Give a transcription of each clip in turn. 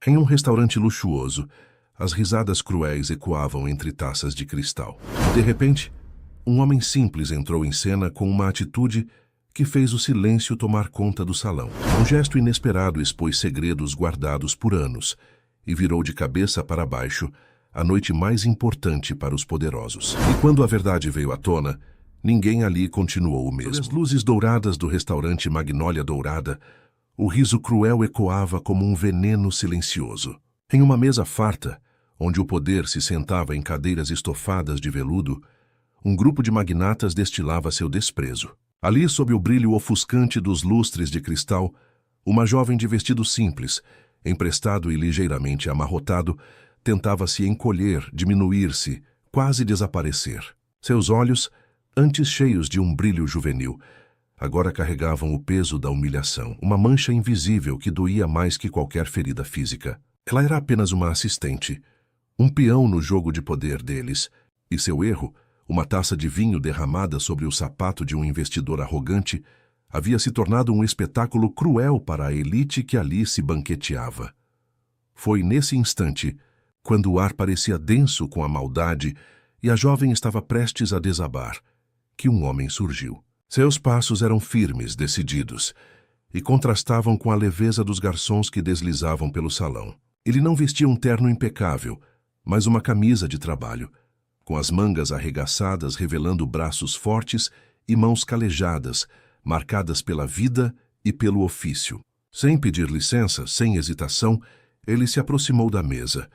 Em um restaurante luxuoso, as risadas cruéis ecoavam entre taças de cristal. De repente, um homem simples entrou em cena com uma atitude que fez o silêncio tomar conta do salão. Um gesto inesperado expôs segredos guardados por anos e virou de cabeça para baixo a noite mais importante para os poderosos. E quando a verdade veio à tona, ninguém ali continuou o mesmo. Sob as luzes douradas do restaurante Magnólia Dourada, o riso cruel ecoava como um veneno silencioso. Em uma mesa farta, onde o poder se sentava em cadeiras estofadas de veludo, um grupo de magnatas destilava seu desprezo. Ali, sob o brilho ofuscante dos lustres de cristal, uma jovem de vestido simples, emprestado e ligeiramente amarrotado, tentava se encolher, diminuir-se, quase desaparecer. Seus olhos, antes cheios de um brilho juvenil, agora carregavam o peso da humilhação, uma mancha invisível que doía mais que qualquer ferida física. Ela era apenas uma assistente, um peão no jogo de poder deles, e seu erro, uma taça de vinho derramada sobre o sapato de um investidor arrogante, havia se tornado um espetáculo cruel para a elite que ali se banqueteava. Foi nesse instante, quando o ar parecia denso com a maldade e a jovem estava prestes a desabar, que um homem surgiu. Seus passos eram firmes, decididos, e contrastavam com a leveza dos garçons que deslizavam pelo salão. Ele não vestia um terno impecável, mas uma camisa de trabalho, com as mangas arregaçadas revelando braços fortes e mãos calejadas, marcadas pela vida e pelo ofício. Sem pedir licença, sem hesitação, ele se aproximou da mesa,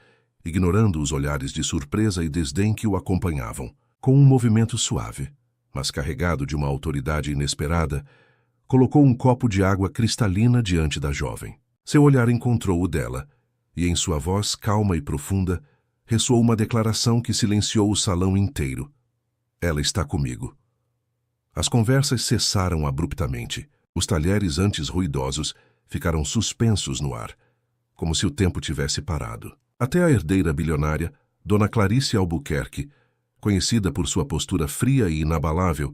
ignorando os olhares de surpresa e desdém que o acompanhavam. Com um movimento suave, mas carregado de uma autoridade inesperada, colocou um copo de água cristalina diante da jovem. Seu olhar encontrou o dela, e em sua voz calma e profunda, ressoou uma declaração que silenciou o salão inteiro. Ela está comigo. As conversas cessaram abruptamente. Os talheres antes ruidosos ficaram suspensos no ar, como se o tempo tivesse parado. Até a herdeira bilionária, Dona Clarice Albuquerque, conhecida por sua postura fria e inabalável,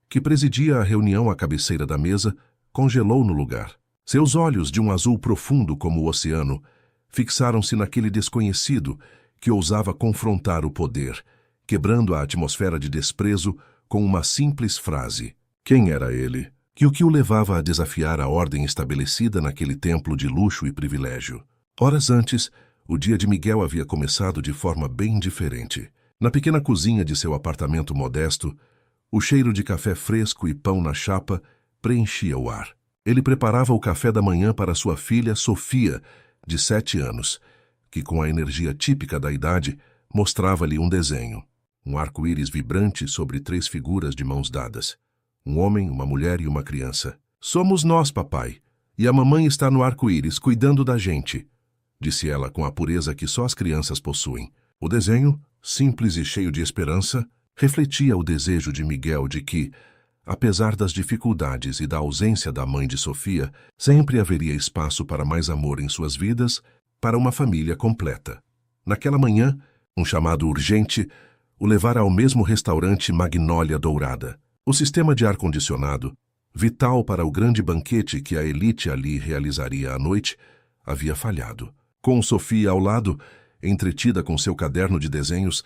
que presidia a reunião à cabeceira da mesa, congelou no lugar. Seus olhos, de um azul profundo como o oceano, fixaram-se naquele desconhecido que ousava confrontar o poder, quebrando a atmosfera de desprezo com uma simples frase. Quem era ele? E o que o levava a desafiar a ordem estabelecida naquele templo de luxo e privilégio? Horas antes, o dia de Miguel havia começado de forma bem diferente. Na pequena cozinha de seu apartamento modesto, o cheiro de café fresco e pão na chapa preenchia o ar. Ele preparava o café da manhã para sua filha Sofia, de 7 anos, que com a energia típica da idade, mostrava-lhe um desenho. Um arco-íris vibrante sobre 3 figuras de mãos dadas. Um homem, uma mulher e uma criança. "Somos nós, papai, e a mamãe está no arco-íris, cuidando da gente", disse ela com a pureza que só as crianças possuem. O desenho, simples e cheio de esperança, refletia o desejo de Miguel de que, apesar das dificuldades e da ausência da mãe de Sofia, sempre haveria espaço para mais amor em suas vidas, para uma família completa. Naquela manhã, um chamado urgente o levara ao mesmo restaurante Magnólia Dourada. O sistema de ar-condicionado, vital para o grande banquete que a elite ali realizaria à noite, havia falhado. Com Sofia ao lado, entretida com seu caderno de desenhos,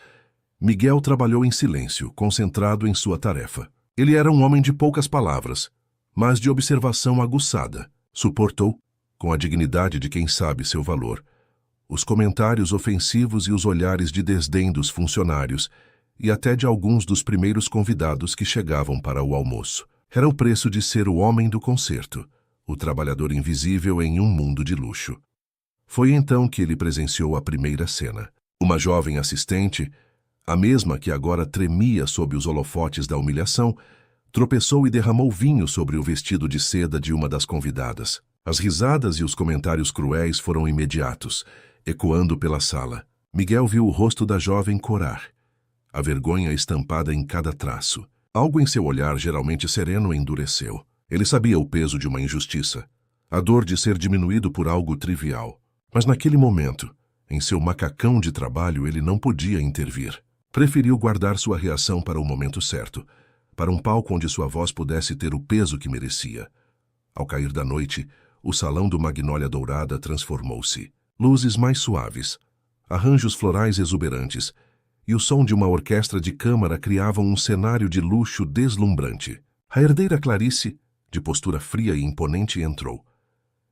Miguel trabalhou em silêncio, concentrado em sua tarefa. Ele era um homem de poucas palavras, mas de observação aguçada. Suportou, com a dignidade de quem sabe seu valor, os comentários ofensivos e os olhares de desdém dos funcionários e até de alguns dos primeiros convidados que chegavam para o almoço. Era o preço de ser o homem do concerto, o trabalhador invisível em um mundo de luxo. Foi então que ele presenciou a primeira cena. Uma jovem assistente, a mesma que agora tremia sob os holofotes da humilhação, tropeçou e derramou vinho sobre o vestido de seda de uma das convidadas. As risadas e os comentários cruéis foram imediatos, ecoando pela sala. Miguel viu o rosto da jovem corar, a vergonha estampada em cada traço. Algo em seu olhar, geralmente sereno, endureceu. Ele sabia o peso de uma injustiça, a dor de ser diminuído por algo trivial. Mas naquele momento, em seu macacão de trabalho, ele não podia intervir. Preferiu guardar sua reação para o momento certo, para um palco onde sua voz pudesse ter o peso que merecia. Ao cair da noite, o salão do Magnólia Dourada transformou-se. luzes mais suaves, arranjos florais exuberantes e o som de uma orquestra de câmara criavam um cenário de luxo deslumbrante. A herdeira Clarice, de postura fria e imponente, entrou,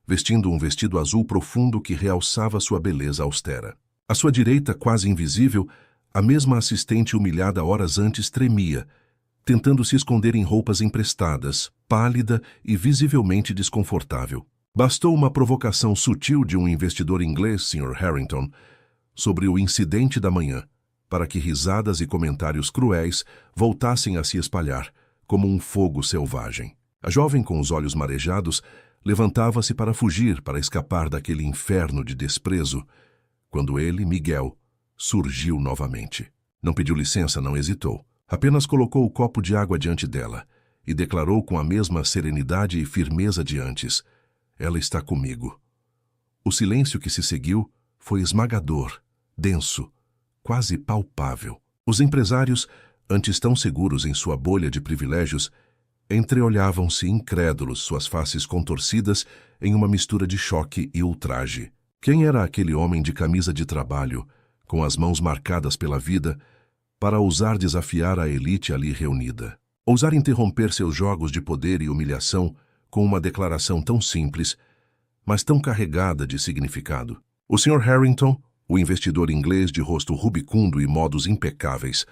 vestindo um vestido azul profundo que realçava sua beleza austera. À sua direita, quase invisível, a mesma assistente humilhada horas antes tremia, tentando se esconder em roupas emprestadas, pálida e visivelmente desconfortável. Bastou uma provocação sutil de um investidor inglês, Sr. Harrington, sobre o incidente da manhã, para que risadas e comentários cruéis voltassem a se espalhar, como um fogo selvagem. A jovem, com os olhos marejados, levantava-se para fugir, para escapar daquele inferno de desprezo, quando ele, Miguel, surgiu novamente. Não pediu licença, não hesitou. Apenas colocou o copo de água diante dela e declarou com a mesma serenidade e firmeza de antes: ela está comigo. O silêncio que se seguiu foi esmagador, denso, quase palpável. Os empresários, antes tão seguros em sua bolha de privilégios, entreolhavam-se incrédulos, suas faces contorcidas em uma mistura de choque e ultraje. Quem era aquele homem de camisa de trabalho, com as mãos marcadas pela vida, para ousar desafiar a elite ali reunida? Ousar interromper seus jogos de poder e humilhação com uma declaração tão simples, mas tão carregada de significado? O Sr. Harrington, o investidor inglês de rosto rubicundo e modos impecáveis,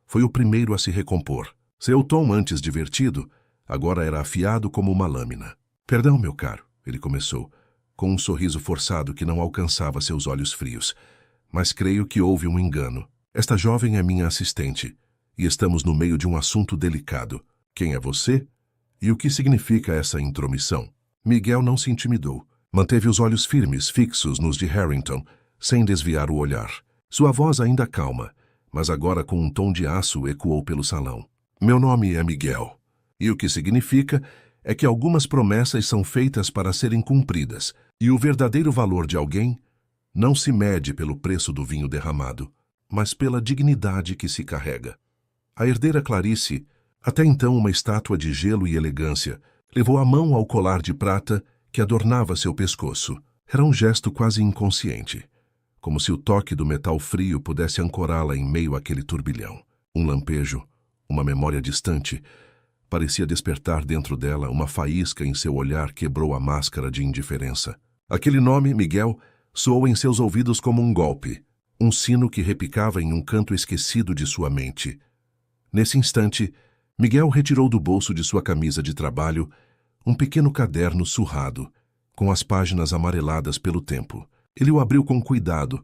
foi o primeiro a se recompor. Seu tom, antes divertido, agora era afiado como uma lâmina. Perdão, meu caro, ele começou, com um sorriso forçado que não alcançava seus olhos frios. Mas creio que houve um engano. Esta jovem é minha assistente, e estamos no meio de um assunto delicado. Quem é você? E o que significa essa intromissão? Miguel não se intimidou. Manteve os olhos firmes, fixos nos de Harrington, sem desviar o olhar. Sua voz ainda calma, mas agora com um tom de aço ecoou pelo salão. Meu nome é Miguel, e o que significa é que algumas promessas são feitas para serem cumpridas, e o verdadeiro valor de alguém não se mede pelo preço do vinho derramado, mas pela dignidade que se carrega. A herdeira Clarice, até então uma estátua de gelo e elegância, levou a mão ao colar de prata que adornava seu pescoço. Era um gesto quase inconsciente, como se o toque do metal frio pudesse ancorá-la em meio àquele turbilhão. Um lampejo, uma memória distante, parecia despertar dentro dela uma faísca em seu olhar quebrou a máscara de indiferença. Aquele nome, Miguel, soou em seus ouvidos como um golpe, um sino que repicava em um canto esquecido de sua mente. Nesse instante, Miguel retirou do bolso de sua camisa de trabalho um pequeno caderno surrado, com as páginas amareladas pelo tempo. Ele o abriu com cuidado,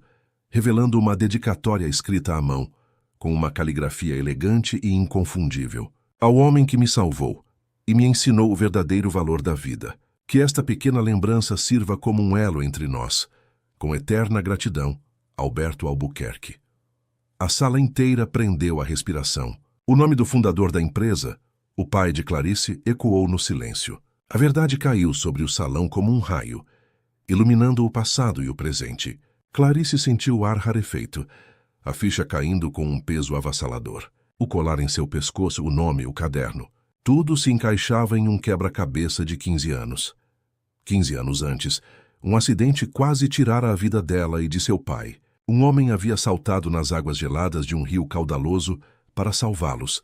revelando uma dedicatória escrita à mão, com uma caligrafia elegante e inconfundível. Ao homem que me salvou e me ensinou o verdadeiro valor da vida. Que esta pequena lembrança sirva como um elo entre nós. Com eterna gratidão, Alberto Albuquerque. A sala inteira prendeu a respiração. O nome do fundador da empresa, o pai de Clarice, ecoou no silêncio. A verdade caiu sobre o salão como um raio, iluminando o passado e o presente. Clarice sentiu o ar rarefeito, a ficha caindo com um peso avassalador. O colar em seu pescoço, o nome, o caderno. Tudo se encaixava em um quebra-cabeça de 15 anos. 15 anos antes, um acidente quase tirara a vida dela e de seu pai. Um homem havia saltado nas águas geladas de um rio caudaloso para salvá-los,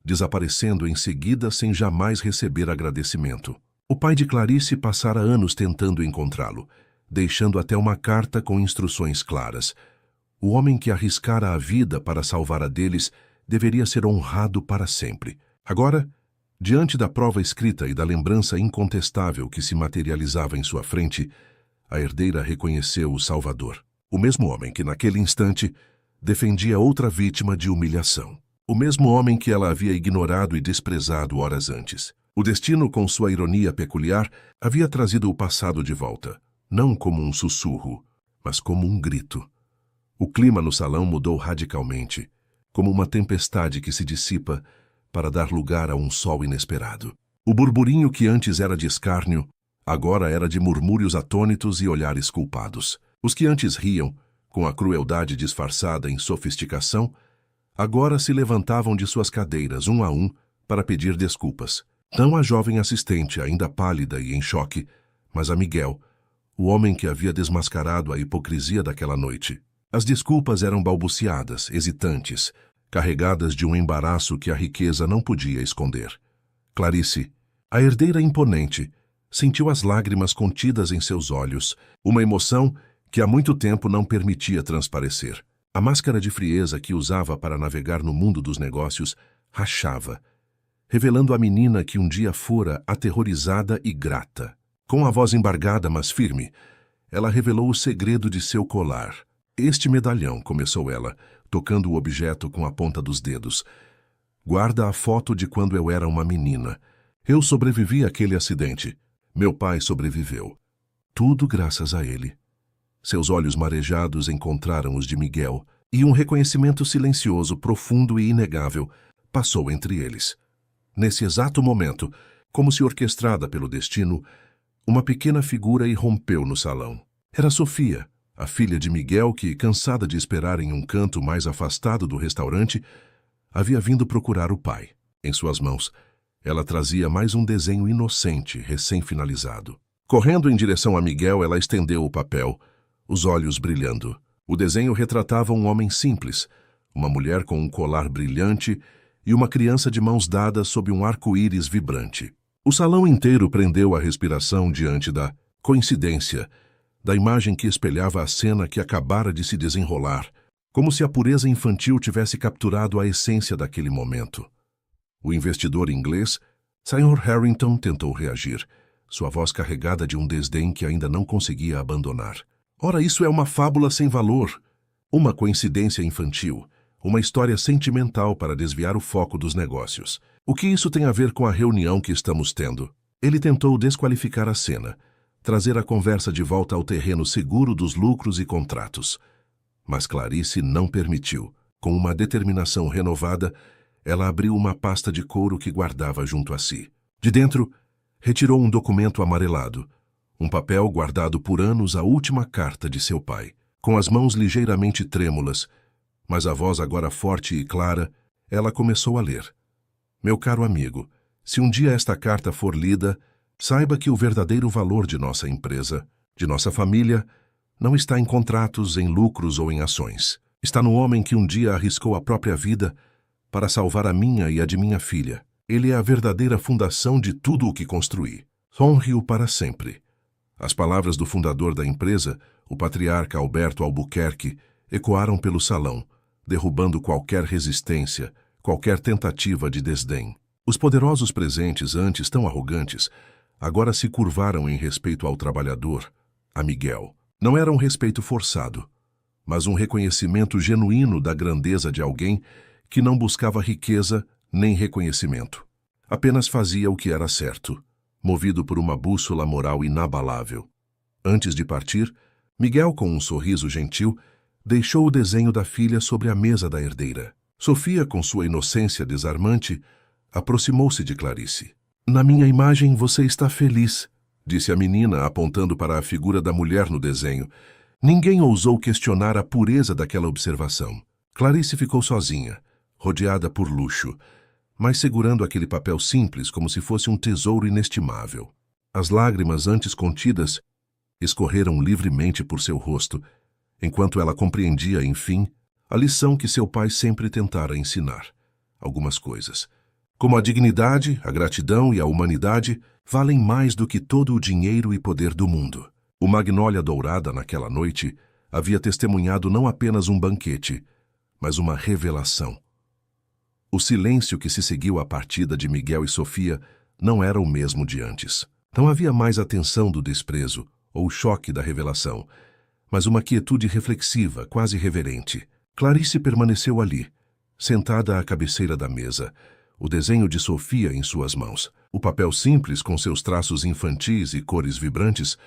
desaparecendo em seguida sem jamais receber agradecimento. O pai de Clarice passara anos tentando encontrá-lo, deixando até uma carta com instruções claras. O homem que arriscara a vida para salvar a deles deveria ser honrado para sempre. Agora, diante da prova escrita e da lembrança incontestável que se materializava em sua frente, a herdeira reconheceu o Salvador. O mesmo homem que, naquele instante, defendia outra vítima de humilhação. O mesmo homem que ela havia ignorado e desprezado horas antes. O destino, com sua ironia peculiar, havia trazido o passado de volta, não como um sussurro, mas como um grito. O clima no salão mudou radicalmente, como uma tempestade que se dissipa para dar lugar a um sol inesperado. O burburinho que antes era de escárnio, agora era de murmúrios atônitos e olhares culpados. Os que antes riam, com a crueldade disfarçada em sofisticação, agora se levantavam de suas cadeiras, um a um, para pedir desculpas. Não a jovem assistente, ainda pálida e em choque, mas a Miguel, o homem que havia desmascarado a hipocrisia daquela noite. As desculpas eram balbuciadas, hesitantes, carregadas de um embaraço que a riqueza não podia esconder. Clarice, a herdeira imponente, sentiu as lágrimas contidas em seus olhos, uma emoção que há muito tempo não permitia transparecer. A máscara de frieza que usava para navegar no mundo dos negócios rachava, revelando a menina que um dia fora aterrorizada e grata. Com a voz embargada, mas firme, ela revelou o segredo de seu colar. Este medalhão, começou ela, tocando o objeto com a ponta dos dedos. Guarda a foto de quando eu era uma menina. Eu sobrevivi àquele acidente. Meu pai sobreviveu. Tudo graças a ele. Seus olhos marejados encontraram os de Miguel, e um reconhecimento silencioso, profundo e inegável passou entre eles. Nesse exato momento, como se orquestrada pelo destino, uma pequena figura irrompeu no salão. Era Sofia, a filha de Miguel que, cansada de esperar em um canto mais afastado do restaurante, havia vindo procurar o pai. Em suas mãos, ela trazia mais um desenho inocente, recém-finalizado. Correndo em direção a Miguel, ela estendeu o papel, os olhos brilhando. O desenho retratava um homem simples, uma mulher com um colar brilhante e uma criança de mãos dadas sob um arco-íris vibrante. O salão inteiro prendeu a respiração diante da coincidência, da imagem que espelhava a cena que acabara de se desenrolar, como se a pureza infantil tivesse capturado a essência daquele momento. O investidor inglês, Sr. Harrington, tentou reagir, sua voz carregada de um desdém que ainda não conseguia abandonar. Ora, isso é uma fábula sem valor, uma coincidência infantil, uma história sentimental para desviar o foco dos negócios. O que isso tem a ver com a reunião que estamos tendo? Ele tentou desqualificar a cena, trazer a conversa de volta ao terreno seguro dos lucros e contratos. Mas Clarice não permitiu. Com uma determinação renovada, ela abriu uma pasta de couro que guardava junto a si. De dentro, retirou um documento amarelado, um papel guardado por anos, a última carta de seu pai. Com as mãos ligeiramente trêmulas, mas a voz agora forte e clara, ela começou a ler. Meu caro amigo, se um dia esta carta for lida, saiba que o verdadeiro valor de nossa empresa, de nossa família, não está em contratos, em lucros ou em ações. Está no homem que um dia arriscou a própria vida para salvar a minha e a de minha filha. Ele é a verdadeira fundação de tudo o que construí. Honre-o para sempre. As palavras do fundador da empresa, o patriarca Alberto Albuquerque, ecoaram pelo salão, derrubando qualquer resistência, qualquer tentativa de desdém. Os poderosos presentes, antes tão arrogantes, agora se curvaram em respeito ao trabalhador, a Miguel. Não era um respeito forçado, mas um reconhecimento genuíno da grandeza de alguém que não buscava riqueza nem reconhecimento. Apenas fazia o que era certo, movido por uma bússola moral inabalável. Antes de partir, Miguel, com um sorriso gentil, deixou o desenho da filha sobre a mesa da herdeira. Sofia, com sua inocência desarmante, aproximou-se de Clarice. Na minha imagem você está feliz, disse a menina, apontando para a figura da mulher no desenho. Ninguém ousou questionar a pureza daquela observação. Clarice ficou sozinha, rodeada por luxo, mas segurando aquele papel simples como se fosse um tesouro inestimável. As lágrimas antes contidas escorreram livremente por seu rosto, enquanto ela compreendia, enfim, a lição que seu pai sempre tentara ensinar. Algumas coisas, como a dignidade, a gratidão e a humanidade, valem mais do que todo o dinheiro e poder do mundo. O Magnólia Dourada, naquela noite, havia testemunhado não apenas um banquete, mas uma revelação. O silêncio que se seguiu à partida de Miguel e Sofia não era o mesmo de antes. Não havia mais a tensão do desprezo ou o choque da revelação, mas uma quietude reflexiva, quase reverente. Clarice permaneceu ali, sentada à cabeceira da mesa, o desenho de Sofia em suas mãos. O papel simples, com seus traços infantis e cores vibrantes,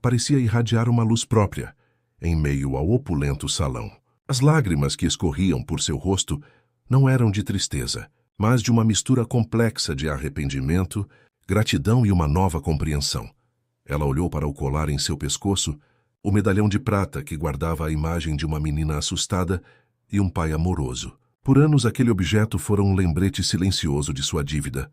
parecia irradiar uma luz própria, em meio ao opulento salão. As lágrimas que escorriam por seu rosto não eram de tristeza, mas de uma mistura complexa de arrependimento, gratidão e uma nova compreensão. Ela olhou para o colar em seu pescoço, o medalhão de prata que guardava a imagem de uma menina assustada e um pai amoroso. Por anos aquele objeto fora um lembrete silencioso de sua dívida,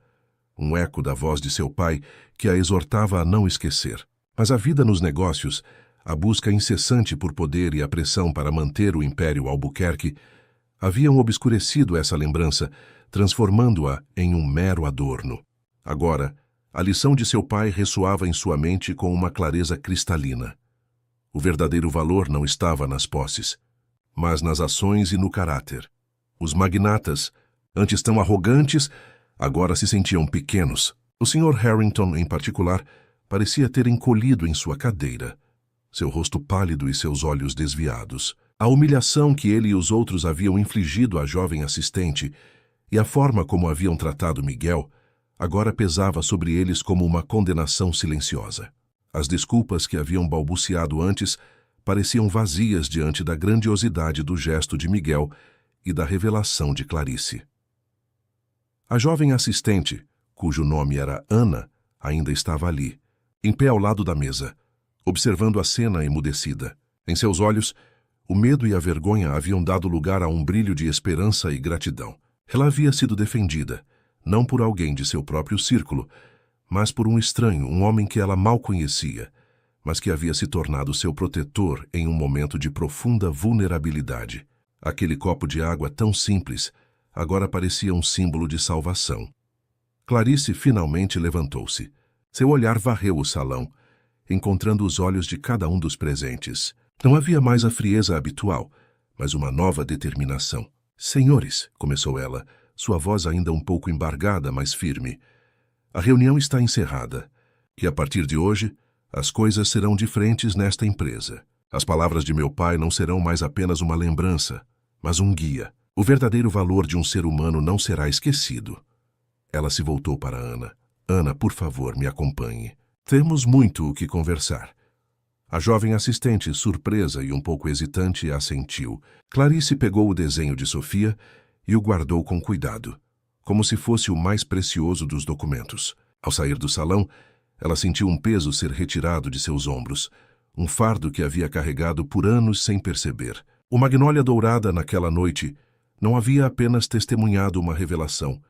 um eco da voz de seu pai que a exortava a não esquecer. Mas a vida nos negócios, a busca incessante por poder e a pressão para manter o Império Albuquerque haviam obscurecido essa lembrança, transformando-a em um mero adorno. Agora, a lição de seu pai ressoava em sua mente com uma clareza cristalina. O verdadeiro valor não estava nas posses, mas nas ações e no caráter. Os magnatas, antes tão arrogantes, agora se sentiam pequenos. O Sr. Harrington, em particular, parecia ter encolhido em sua cadeira, seu rosto pálido e seus olhos desviados. A humilhação que ele e os outros haviam infligido à jovem assistente e a forma como haviam tratado Miguel agora pesava sobre eles como uma condenação silenciosa. As desculpas que haviam balbuciado antes pareciam vazias diante da grandiosidade do gesto de Miguel e da revelação de Clarice. A jovem assistente, cujo nome era Ana, ainda estava ali, em pé ao lado da mesa, observando a cena emudecida. Em seus olhos, o medo e a vergonha haviam dado lugar a um brilho de esperança e gratidão. Ela havia sido defendida, não por alguém de seu próprio círculo, mas por um estranho, um homem que ela mal conhecia, mas que havia se tornado seu protetor em um momento de profunda vulnerabilidade. Aquele copo de água tão simples agora parecia um símbolo de salvação. Clarice finalmente levantou-se. Seu olhar varreu o salão, encontrando os olhos de cada um dos presentes. Não havia mais a frieza habitual, mas uma nova determinação. "Senhores", começou ela, sua voz ainda um pouco embargada, mas firme, "a reunião está encerrada, e a partir de hoje, as coisas serão diferentes nesta empresa. As palavras de meu pai não serão mais apenas uma lembrança, mas um guia. O verdadeiro valor de um ser humano não será esquecido." Ela se voltou para Ana. "Ana, por favor, me acompanhe. Temos muito o que conversar." A jovem assistente, surpresa e um pouco hesitante, assentiu. Clarice pegou o desenho de Sofia e o guardou com cuidado, como se fosse o mais precioso dos documentos. Ao sair do salão, ela sentiu um peso ser retirado de seus ombros, um fardo que havia carregado por anos sem perceber. O Magnólia Dourada, naquela noite, não havia apenas testemunhado uma revelação,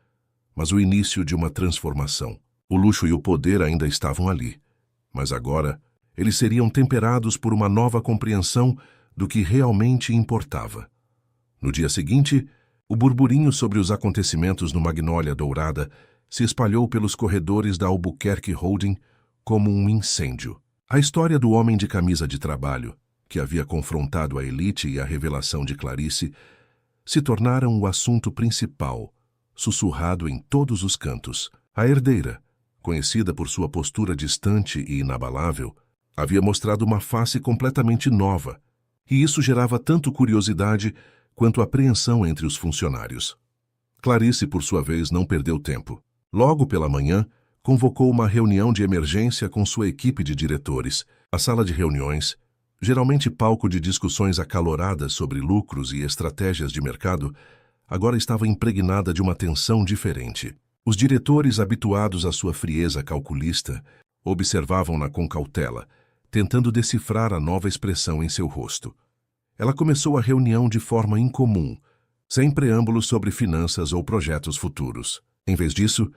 mas o início de uma transformação. O luxo e o poder ainda estavam ali, mas agora eles seriam temperados por uma nova compreensão do que realmente importava. No dia seguinte, o burburinho sobre os acontecimentos no Magnólia Dourada se espalhou pelos corredores da Albuquerque Holding como um incêndio. A história do homem de camisa de trabalho, que havia confrontado a elite, e a revelação de Clarice se tornaram o assunto principal, sussurrado em todos os cantos. A herdeira, conhecida por sua postura distante e inabalável, havia mostrado uma face completamente nova, e isso gerava tanto curiosidade quanto apreensão entre os funcionários. Clarice, por sua vez, não perdeu tempo. Logo pela manhã, convocou uma reunião de emergência com sua equipe de diretores. A sala de reuniões, geralmente palco de discussões acaloradas sobre lucros e estratégias de mercado, agora estava impregnada de uma tensão diferente. Os diretores, habituados à sua frieza calculista, observavam-na com cautela, tentando decifrar a nova expressão em seu rosto. Ela começou a reunião de forma incomum, sem preâmbulos sobre finanças ou projetos futuros. Em vez disso,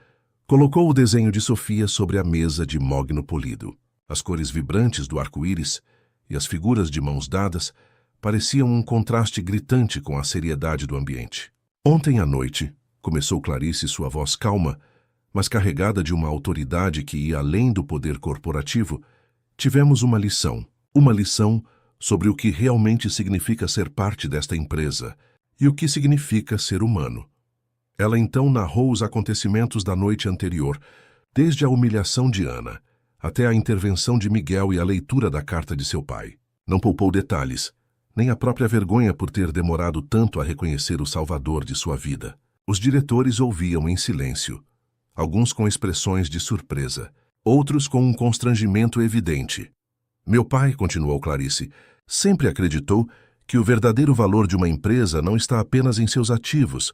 colocou o desenho de Sofia sobre a mesa de mogno polido. As cores vibrantes do arco-íris e as figuras de mãos dadas pareciam um contraste gritante com a seriedade do ambiente. "Ontem à noite", começou Clarice, sua voz calma, mas carregada de uma autoridade que ia além do poder corporativo, "tivemos uma lição sobre o que realmente significa ser parte desta empresa e o que significa ser humano." Ela então narrou os acontecimentos da noite anterior, desde a humilhação de Ana até a intervenção de Miguel e a leitura da carta de seu pai. Não poupou detalhes, nem a própria vergonha por ter demorado tanto a reconhecer o salvador de sua vida. Os diretores ouviam em silêncio, alguns com expressões de surpresa, outros com um constrangimento evidente. "Meu pai", continuou Clarice, "sempre acreditou que o verdadeiro valor de uma empresa não está apenas em seus ativos,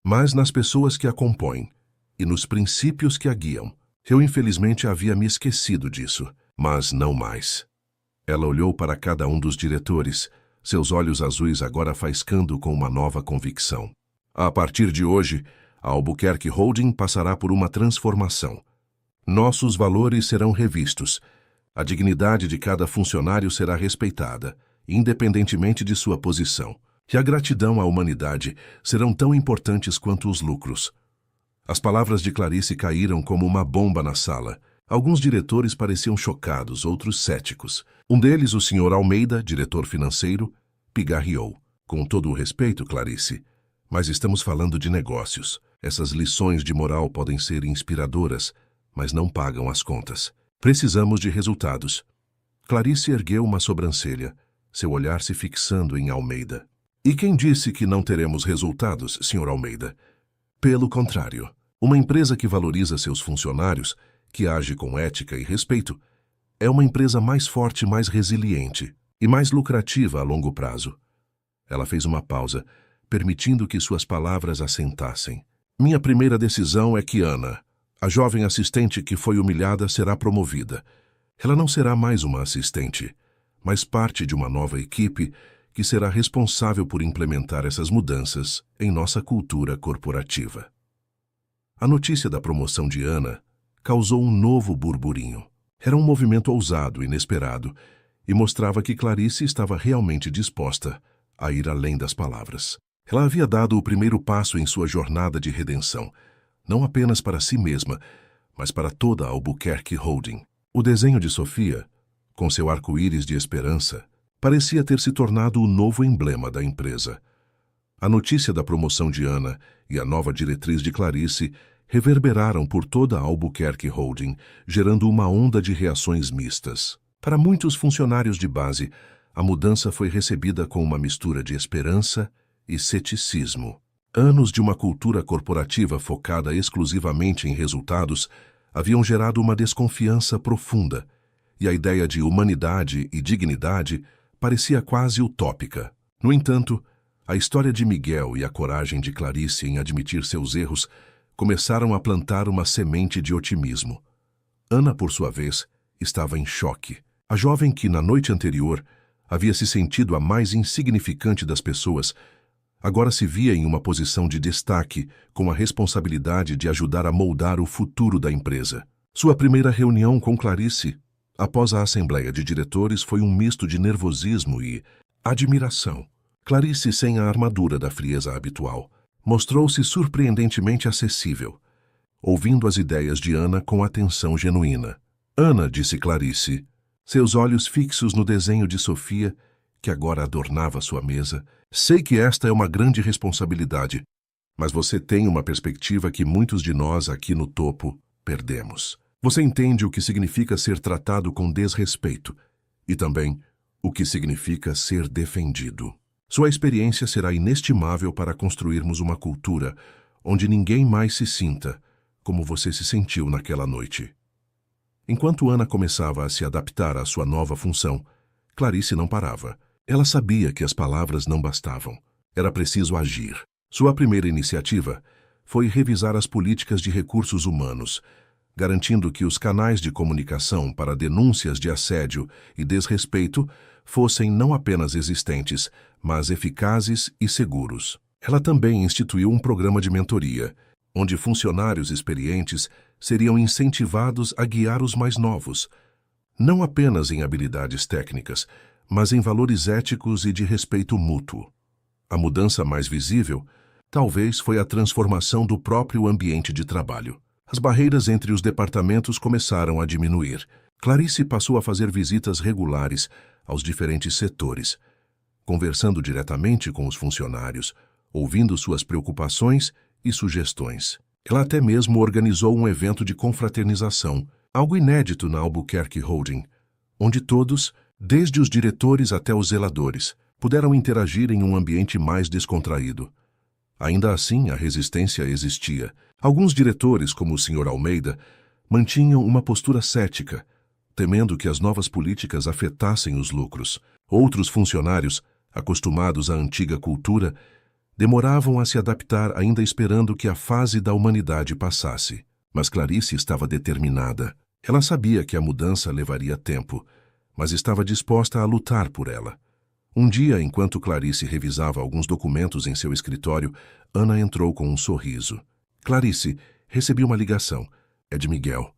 mas nas pessoas que a compõem e nos princípios que a guiam. Eu, infelizmente, havia me esquecido disso, mas não mais." Ela olhou para cada um dos diretores, seus olhos azuis agora faiscando com uma nova convicção. "A partir de hoje, a Albuquerque Holding passará por uma transformação. Nossos valores serão revistos, A dignidade de cada funcionário será respeitada, independentemente de sua posição. E a gratidão à humanidade serão tão importantes quanto os lucros. As palavras de Clarice caíram como uma bomba na sala. Alguns diretores pareciam chocados, outros céticos. Um deles, o Sr. Almeida, diretor financeiro, pigarreou. Com todo o respeito, Clarice, mas estamos falando de negócios. Essas lições de moral podem ser inspiradoras, mas não pagam as contas. Precisamos de resultados. Clarice ergueu uma sobrancelha, seu olhar se fixando em Almeida. E quem disse que não teremos resultados, Sr. Almeida? Pelo contrário, uma empresa que valoriza seus funcionários, que age com ética e respeito, é uma empresa mais forte, mais resiliente e mais lucrativa a longo prazo. Ela fez uma pausa, permitindo que suas palavras assentassem. Minha primeira decisão é que Ana, a jovem assistente que foi humilhada, será promovida. Ela não será mais uma assistente, mas parte de uma nova equipe que será responsável por implementar essas mudanças em nossa cultura corporativa. A notícia da promoção de Ana causou um novo burburinho. Era um movimento ousado, inesperado, e mostrava que Clarice estava realmente disposta a ir além das palavras. Ela havia dado o primeiro passo em sua jornada de redenção, não apenas para si mesma, mas para toda a Albuquerque Holding. O desenho de Sofia, com seu arco-íris de esperança, parecia ter se tornado o novo emblema da empresa. A notícia da promoção de Ana e a nova diretriz de Clarice reverberaram por toda a Albuquerque Holding, gerando uma onda de reações mistas. Para muitos funcionários de base, a mudança foi recebida com uma mistura de esperança e ceticismo. Anos de uma cultura corporativa focada exclusivamente em resultados haviam gerado uma desconfiança profunda, e a ideia de humanidade e dignidade parecia quase utópica. No entanto, a história de Miguel e a coragem de Clarice em admitir seus erros começaram a plantar uma semente de otimismo. Ana, por sua vez, estava em choque. A jovem que, na noite anterior, havia se sentido a mais insignificante das pessoas, agora se via em uma posição de destaque, com a responsabilidade de ajudar a moldar o futuro da empresa. Sua primeira reunião com Clarice, após a assembleia de diretores, foi um misto de nervosismo e admiração. Clarice, sem a armadura da frieza habitual, mostrou-se surpreendentemente acessível, ouvindo as ideias de Ana com atenção genuína. Ana, disse Clarice, seus olhos fixos no desenho de Sofia, que agora adornava sua mesa. Sei que esta é uma grande responsabilidade, mas você tem uma perspectiva que muitos de nós aqui no topo perdemos. Você entende o que significa ser tratado com desrespeito e também o que significa ser defendido. Sua experiência será inestimável para construirmos uma cultura onde ninguém mais se sinta como você se sentiu naquela noite. Enquanto Ana começava a se adaptar à sua nova função, Clarice não parava. Ela sabia que as palavras não bastavam. Era preciso agir. Sua primeira iniciativa foi revisar as políticas de recursos humanos, garantindo que os canais de comunicação para denúncias de assédio e desrespeito fossem não apenas existentes, mas eficazes e seguros. Ela também instituiu um programa de mentoria, onde funcionários experientes seriam incentivados a guiar os mais novos, não apenas em habilidades técnicas, mas em valores éticos e de respeito mútuo. A mudança mais visível, talvez, foi a transformação do próprio ambiente de trabalho. As barreiras entre os departamentos começaram a diminuir. Clarice passou a fazer visitas regulares aos diferentes setores, conversando diretamente com os funcionários, ouvindo suas preocupações e sugestões. Ela até mesmo organizou um evento de confraternização, algo inédito na Albuquerque Holding, onde todos, desde os diretores até os zeladores, puderam interagir em um ambiente mais descontraído. Ainda assim, a resistência existia. Alguns diretores, como o Sr. Almeida, mantinham uma postura cética, temendo que as novas políticas afetassem os lucros. Outros funcionários, acostumados à antiga cultura, demoravam a se adaptar, ainda esperando que a fase da humanidade passasse. Mas Clarice estava determinada. Ela sabia que a mudança levaria tempo, mas estava disposta a lutar por ela. Um dia, enquanto Clarice revisava alguns documentos em seu escritório, Ana entrou com um sorriso. Clarice, recebi uma ligação. É de Miguel.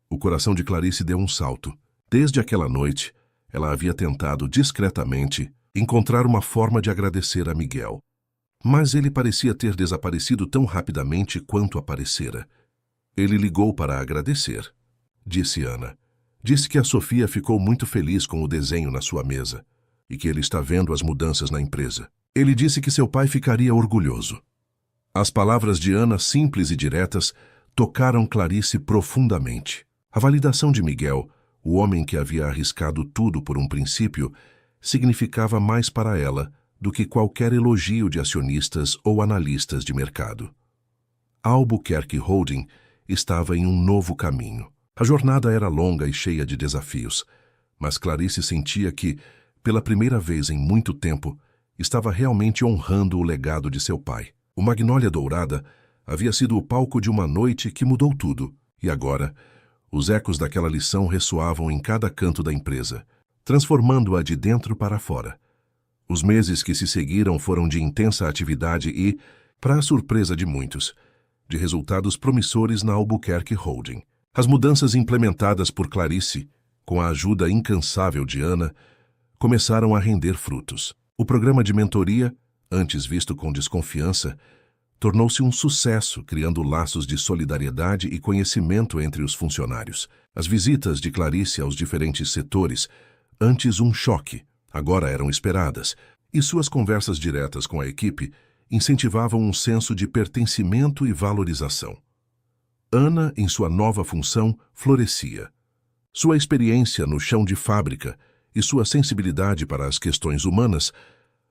O coração de Clarice deu um salto. Desde aquela noite, ela havia tentado discretamente encontrar uma forma de agradecer a Miguel. Mas ele parecia ter desaparecido tão rapidamente quanto aparecera. Ele ligou para agradecer, disse Ana. Disse que a Sofia ficou muito feliz com o desenho na sua mesa e que ele está vendo as mudanças na empresa. Ele disse que seu pai ficaria orgulhoso. As palavras de Ana, simples e diretas, tocaram Clarice profundamente. A validação de Miguel, o homem que havia arriscado tudo por um princípio, significava mais para ela do que qualquer elogio de acionistas ou analistas de mercado. A Albuquerque Holding estava em um novo caminho. A jornada era longa e cheia de desafios, mas Clarice sentia que, pela primeira vez em muito tempo, estava realmente honrando o legado de seu pai. O Magnólia Dourada havia sido o palco de uma noite que mudou tudo, e agora, os ecos daquela lição ressoavam em cada canto da empresa, transformando-a de dentro para fora. Os meses que se seguiram foram de intensa atividade e, para a surpresa de muitos, de resultados promissores na Albuquerque Holding. As mudanças implementadas por Clarice, com a ajuda incansável de Ana, começaram a render frutos. O programa de mentoria, antes visto com desconfiança, tornou-se um sucesso, criando laços de solidariedade e conhecimento entre os funcionários. As visitas de Clarice aos diferentes setores, antes um choque, agora eram esperadas, e suas conversas diretas com a equipe incentivavam um senso de pertencimento e valorização. Ana, em sua nova função, florescia. Sua experiência no chão de fábrica e sua sensibilidade para as questões humanas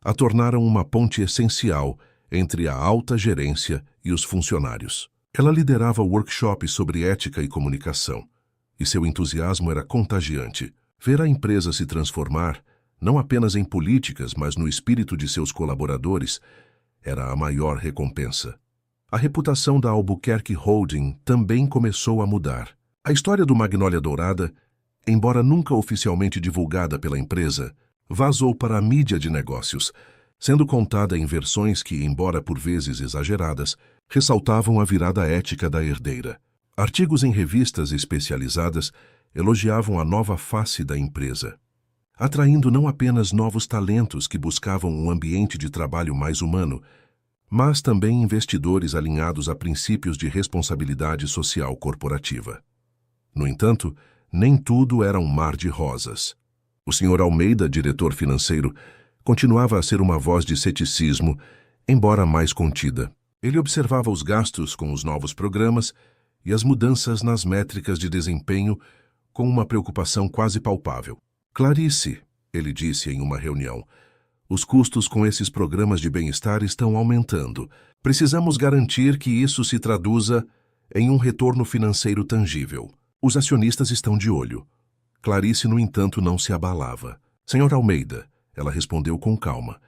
a tornaram uma ponte essencial entre a alta gerência e os funcionários. Ela liderava workshops sobre ética e comunicação, e seu entusiasmo era contagiante. Ver a empresa se transformar, não apenas em políticas, mas no espírito de seus colaboradores, era a maior recompensa. A reputação da Albuquerque Holding também começou a mudar. A história do Magnólia Dourada, embora nunca oficialmente divulgada pela empresa, vazou para a mídia de negócios, sendo contada em versões que, embora por vezes exageradas, ressaltavam a virada ética da herdeira. Artigos em revistas especializadas elogiavam a nova face da empresa, atraindo não apenas novos talentos que buscavam um ambiente de trabalho mais humano, mas também investidores alinhados a princípios de responsabilidade social corporativa. No entanto, nem tudo era um mar de rosas. O Sr. Almeida, diretor financeiro, continuava a ser uma voz de ceticismo, embora mais contida. Ele observava os gastos com os novos programas e as mudanças nas métricas de desempenho com uma preocupação quase palpável. Clarice, ele disse em uma reunião, os custos com esses programas de bem-estar estão aumentando. Precisamos garantir que isso se traduza em um retorno financeiro tangível. Os acionistas estão de olho. Clarice, no entanto, não se abalava. Sr. Almeida, ela respondeu com calma,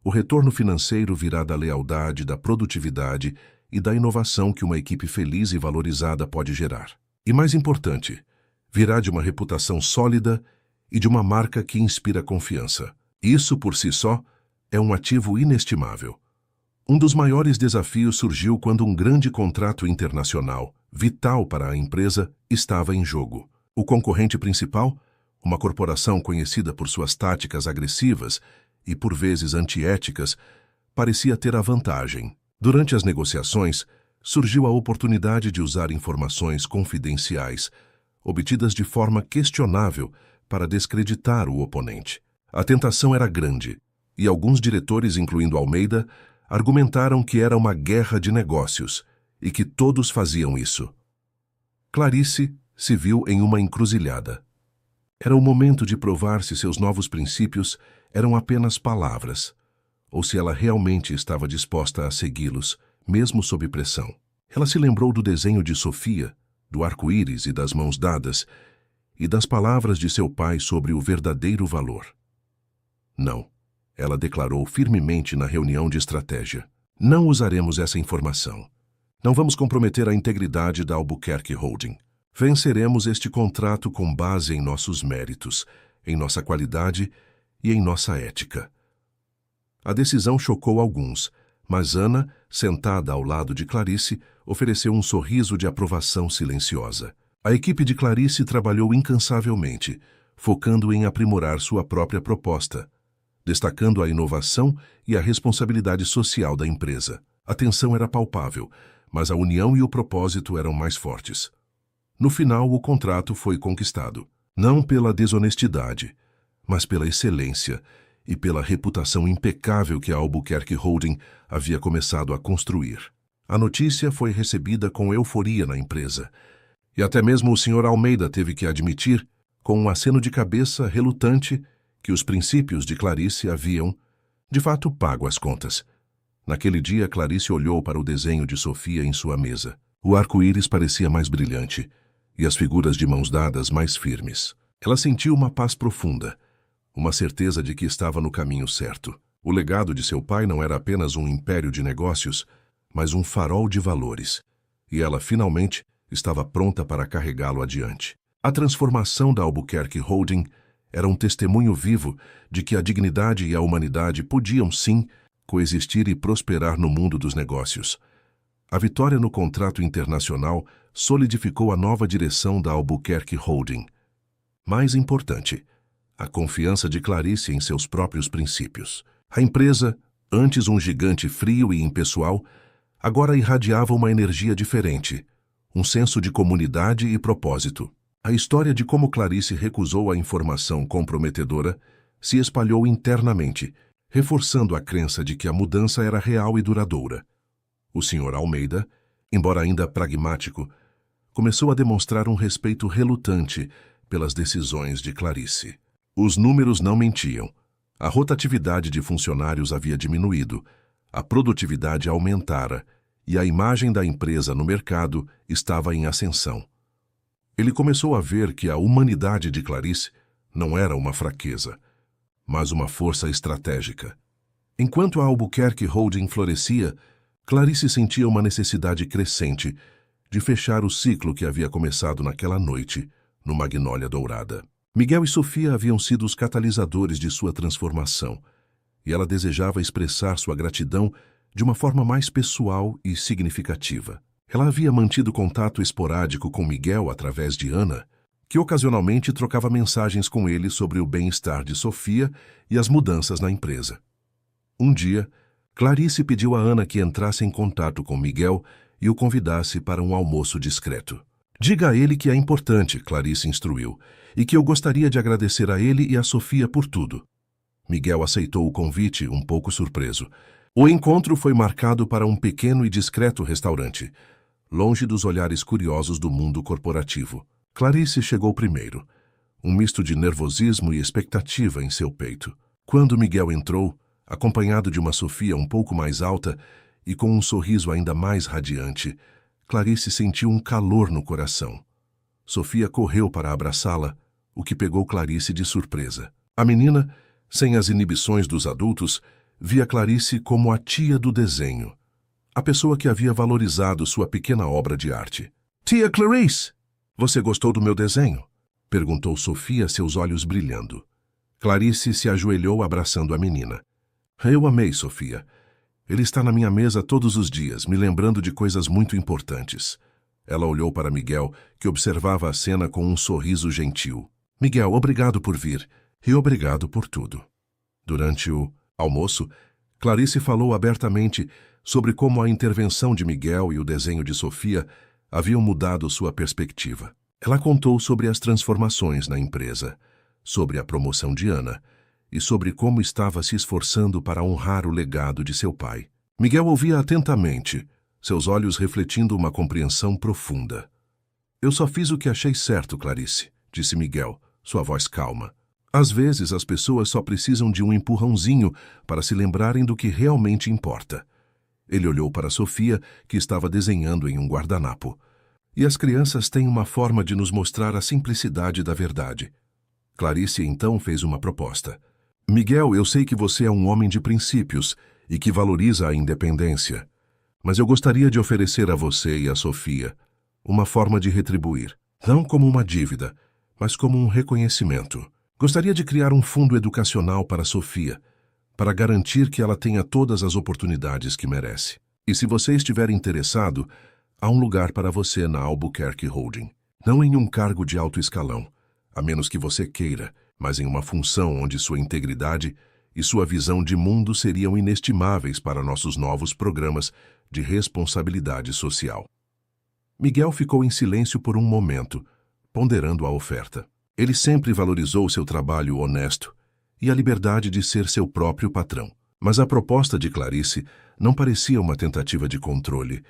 o retorno financeiro virá da lealdade, da produtividade e da inovação que uma equipe feliz e valorizada pode gerar. E mais importante, virá de uma reputação sólida e de uma marca que inspira confiança. Isso, por si só, é um ativo inestimável. Um dos maiores desafios surgiu quando um grande contrato internacional, vital para a empresa, estava em jogo. O concorrente principal, uma corporação conhecida por suas táticas agressivas e, por vezes, antiéticas, parecia ter a vantagem. Durante as negociações, surgiu a oportunidade de usar informações confidenciais, obtidas de forma questionável, para descreditar o oponente. A tentação era grande, e alguns diretores, incluindo Almeida, argumentaram que era uma guerra de negócios e que todos faziam isso. Clarice se viu em uma encruzilhada. Era o momento de provar se seus novos princípios eram apenas palavras, ou se ela realmente estava disposta a segui-los, mesmo sob pressão. Ela se lembrou do desenho de Sofia, do arco-íris e das mãos dadas, e das palavras de seu pai sobre o verdadeiro valor. Não, ela declarou firmemente na reunião de estratégia. Não usaremos essa informação. Não vamos comprometer a integridade da Albuquerque Holding. Venceremos este contrato com base em nossos méritos, em nossa qualidade e em nossa ética. A decisão chocou alguns, mas Ana, sentada ao lado de Clarice, ofereceu um sorriso de aprovação silenciosa. A equipe de Clarice trabalhou incansavelmente, focando em aprimorar sua própria proposta, destacando a inovação e a responsabilidade social da empresa. A tensão era palpável, mas a união e o propósito eram mais fortes. No final, o contrato foi conquistado, não pela desonestidade, mas pela excelência e pela reputação impecável que a Albuquerque Holding havia começado a construir. A notícia foi recebida com euforia na empresa, e até mesmo o Sr. Almeida teve que admitir, com um aceno de cabeça relutante, que os princípios de Clarice haviam, de fato, pago as contas. Naquele dia, Clarice olhou para o desenho de Sofia em sua mesa. O arco-íris parecia mais brilhante, e as figuras de mãos dadas mais firmes. Ela sentiu uma paz profunda, uma certeza de que estava no caminho certo. O legado de seu pai não era apenas um império de negócios, mas um farol de valores, e ela finalmente estava pronta para carregá-lo adiante. A transformação da Albuquerque Holding era um testemunho vivo de que a dignidade e a humanidade podiam, sim, coexistir e prosperar no mundo dos negócios. A vitória no contrato internacional solidificou a nova direção da Albuquerque Holding. Mais importante, a confiança de Clarice em seus próprios princípios. A empresa, antes um gigante frio e impessoal, agora irradiava uma energia diferente, um senso de comunidade e propósito. A história de como Clarice recusou a informação comprometedora se espalhou internamente, reforçando a crença de que a mudança era real e duradoura. O Sr. Almeida, embora ainda pragmático, começou a demonstrar um respeito relutante pelas decisões de Clarice. Os números não mentiam. A rotatividade de funcionários havia diminuído, a produtividade aumentara e a imagem da empresa no mercado estava em ascensão. Ele começou a ver que a humanidade de Clarice não era uma fraqueza, mas uma força estratégica. Enquanto a Albuquerque Holding florescia, Clarice sentia uma necessidade crescente de fechar o ciclo que havia começado naquela noite, no Magnólia Dourada. Miguel e Sofia haviam sido os catalisadores de sua transformação, e ela desejava expressar sua gratidão de uma forma mais pessoal e significativa. Ela havia mantido contato esporádico com Miguel através de Ana, que ocasionalmente trocava mensagens com ele sobre o bem-estar de Sofia e as mudanças na empresa. Um dia, Clarice pediu a Ana que entrasse em contato com Miguel e o convidasse para um almoço discreto. Diga a ele que é importante, Clarice instruiu, e que eu gostaria de agradecer a ele e a Sofia por tudo. Miguel aceitou o convite, um pouco surpreso. O encontro foi marcado para um pequeno e discreto restaurante, longe dos olhares curiosos do mundo corporativo. Clarice chegou primeiro, um misto de nervosismo e expectativa em seu peito. Quando Miguel entrou, acompanhado de uma Sofia um pouco mais alta e com um sorriso ainda mais radiante, Clarice sentiu um calor no coração. Sofia correu para abraçá-la, o que pegou Clarice de surpresa. A menina, sem as inibições dos adultos, via Clarice como a tia do desenho, a pessoa que havia valorizado sua pequena obra de arte. Tia Clarice, você gostou do meu desenho? Perguntou Sofia, seus olhos brilhando. Clarice se ajoelhou abraçando a menina. Eu amei, Sofia. Ele está na minha mesa todos os dias, me lembrando de coisas muito importantes. Ela olhou para Miguel, que observava a cena com um sorriso gentil. Miguel, obrigado por vir, e obrigado por tudo. Durante o almoço, Clarice falou abertamente sobre como a intervenção de Miguel e o desenho de Sofia haviam mudado sua perspectiva. Ela contou sobre as transformações na empresa, sobre a promoção de Ana e sobre como estava se esforçando para honrar o legado de seu pai. Miguel ouvia atentamente, seus olhos refletindo uma compreensão profunda. Eu só fiz o que achei certo, Clarice, disse Miguel, sua voz calma. Às vezes as pessoas só precisam de um empurrãozinho para se lembrarem do que realmente importa. Ele olhou para Sofia, que estava desenhando em um guardanapo. E as crianças têm uma forma de nos mostrar a simplicidade da verdade. Clarice então fez uma proposta. Miguel, eu sei que você é um homem de princípios e que valoriza a independência, mas eu gostaria de oferecer a você e a Sofia uma forma de retribuir, não como uma dívida, mas como um reconhecimento. Gostaria de criar um fundo educacional para Sofia, para garantir que ela tenha todas as oportunidades que merece. E se você estiver interessado, há um lugar para você na Albuquerque Holding. Não em um cargo de alto escalão, a menos que você queira, mas em uma função onde sua integridade e sua visão de mundo seriam inestimáveis para nossos novos programas de responsabilidade social. Miguel ficou em silêncio por um momento, ponderando a oferta. Ele sempre valorizou seu trabalho honesto e a liberdade de ser seu próprio patrão. Mas a proposta de Clarice não parecia uma tentativa de controle,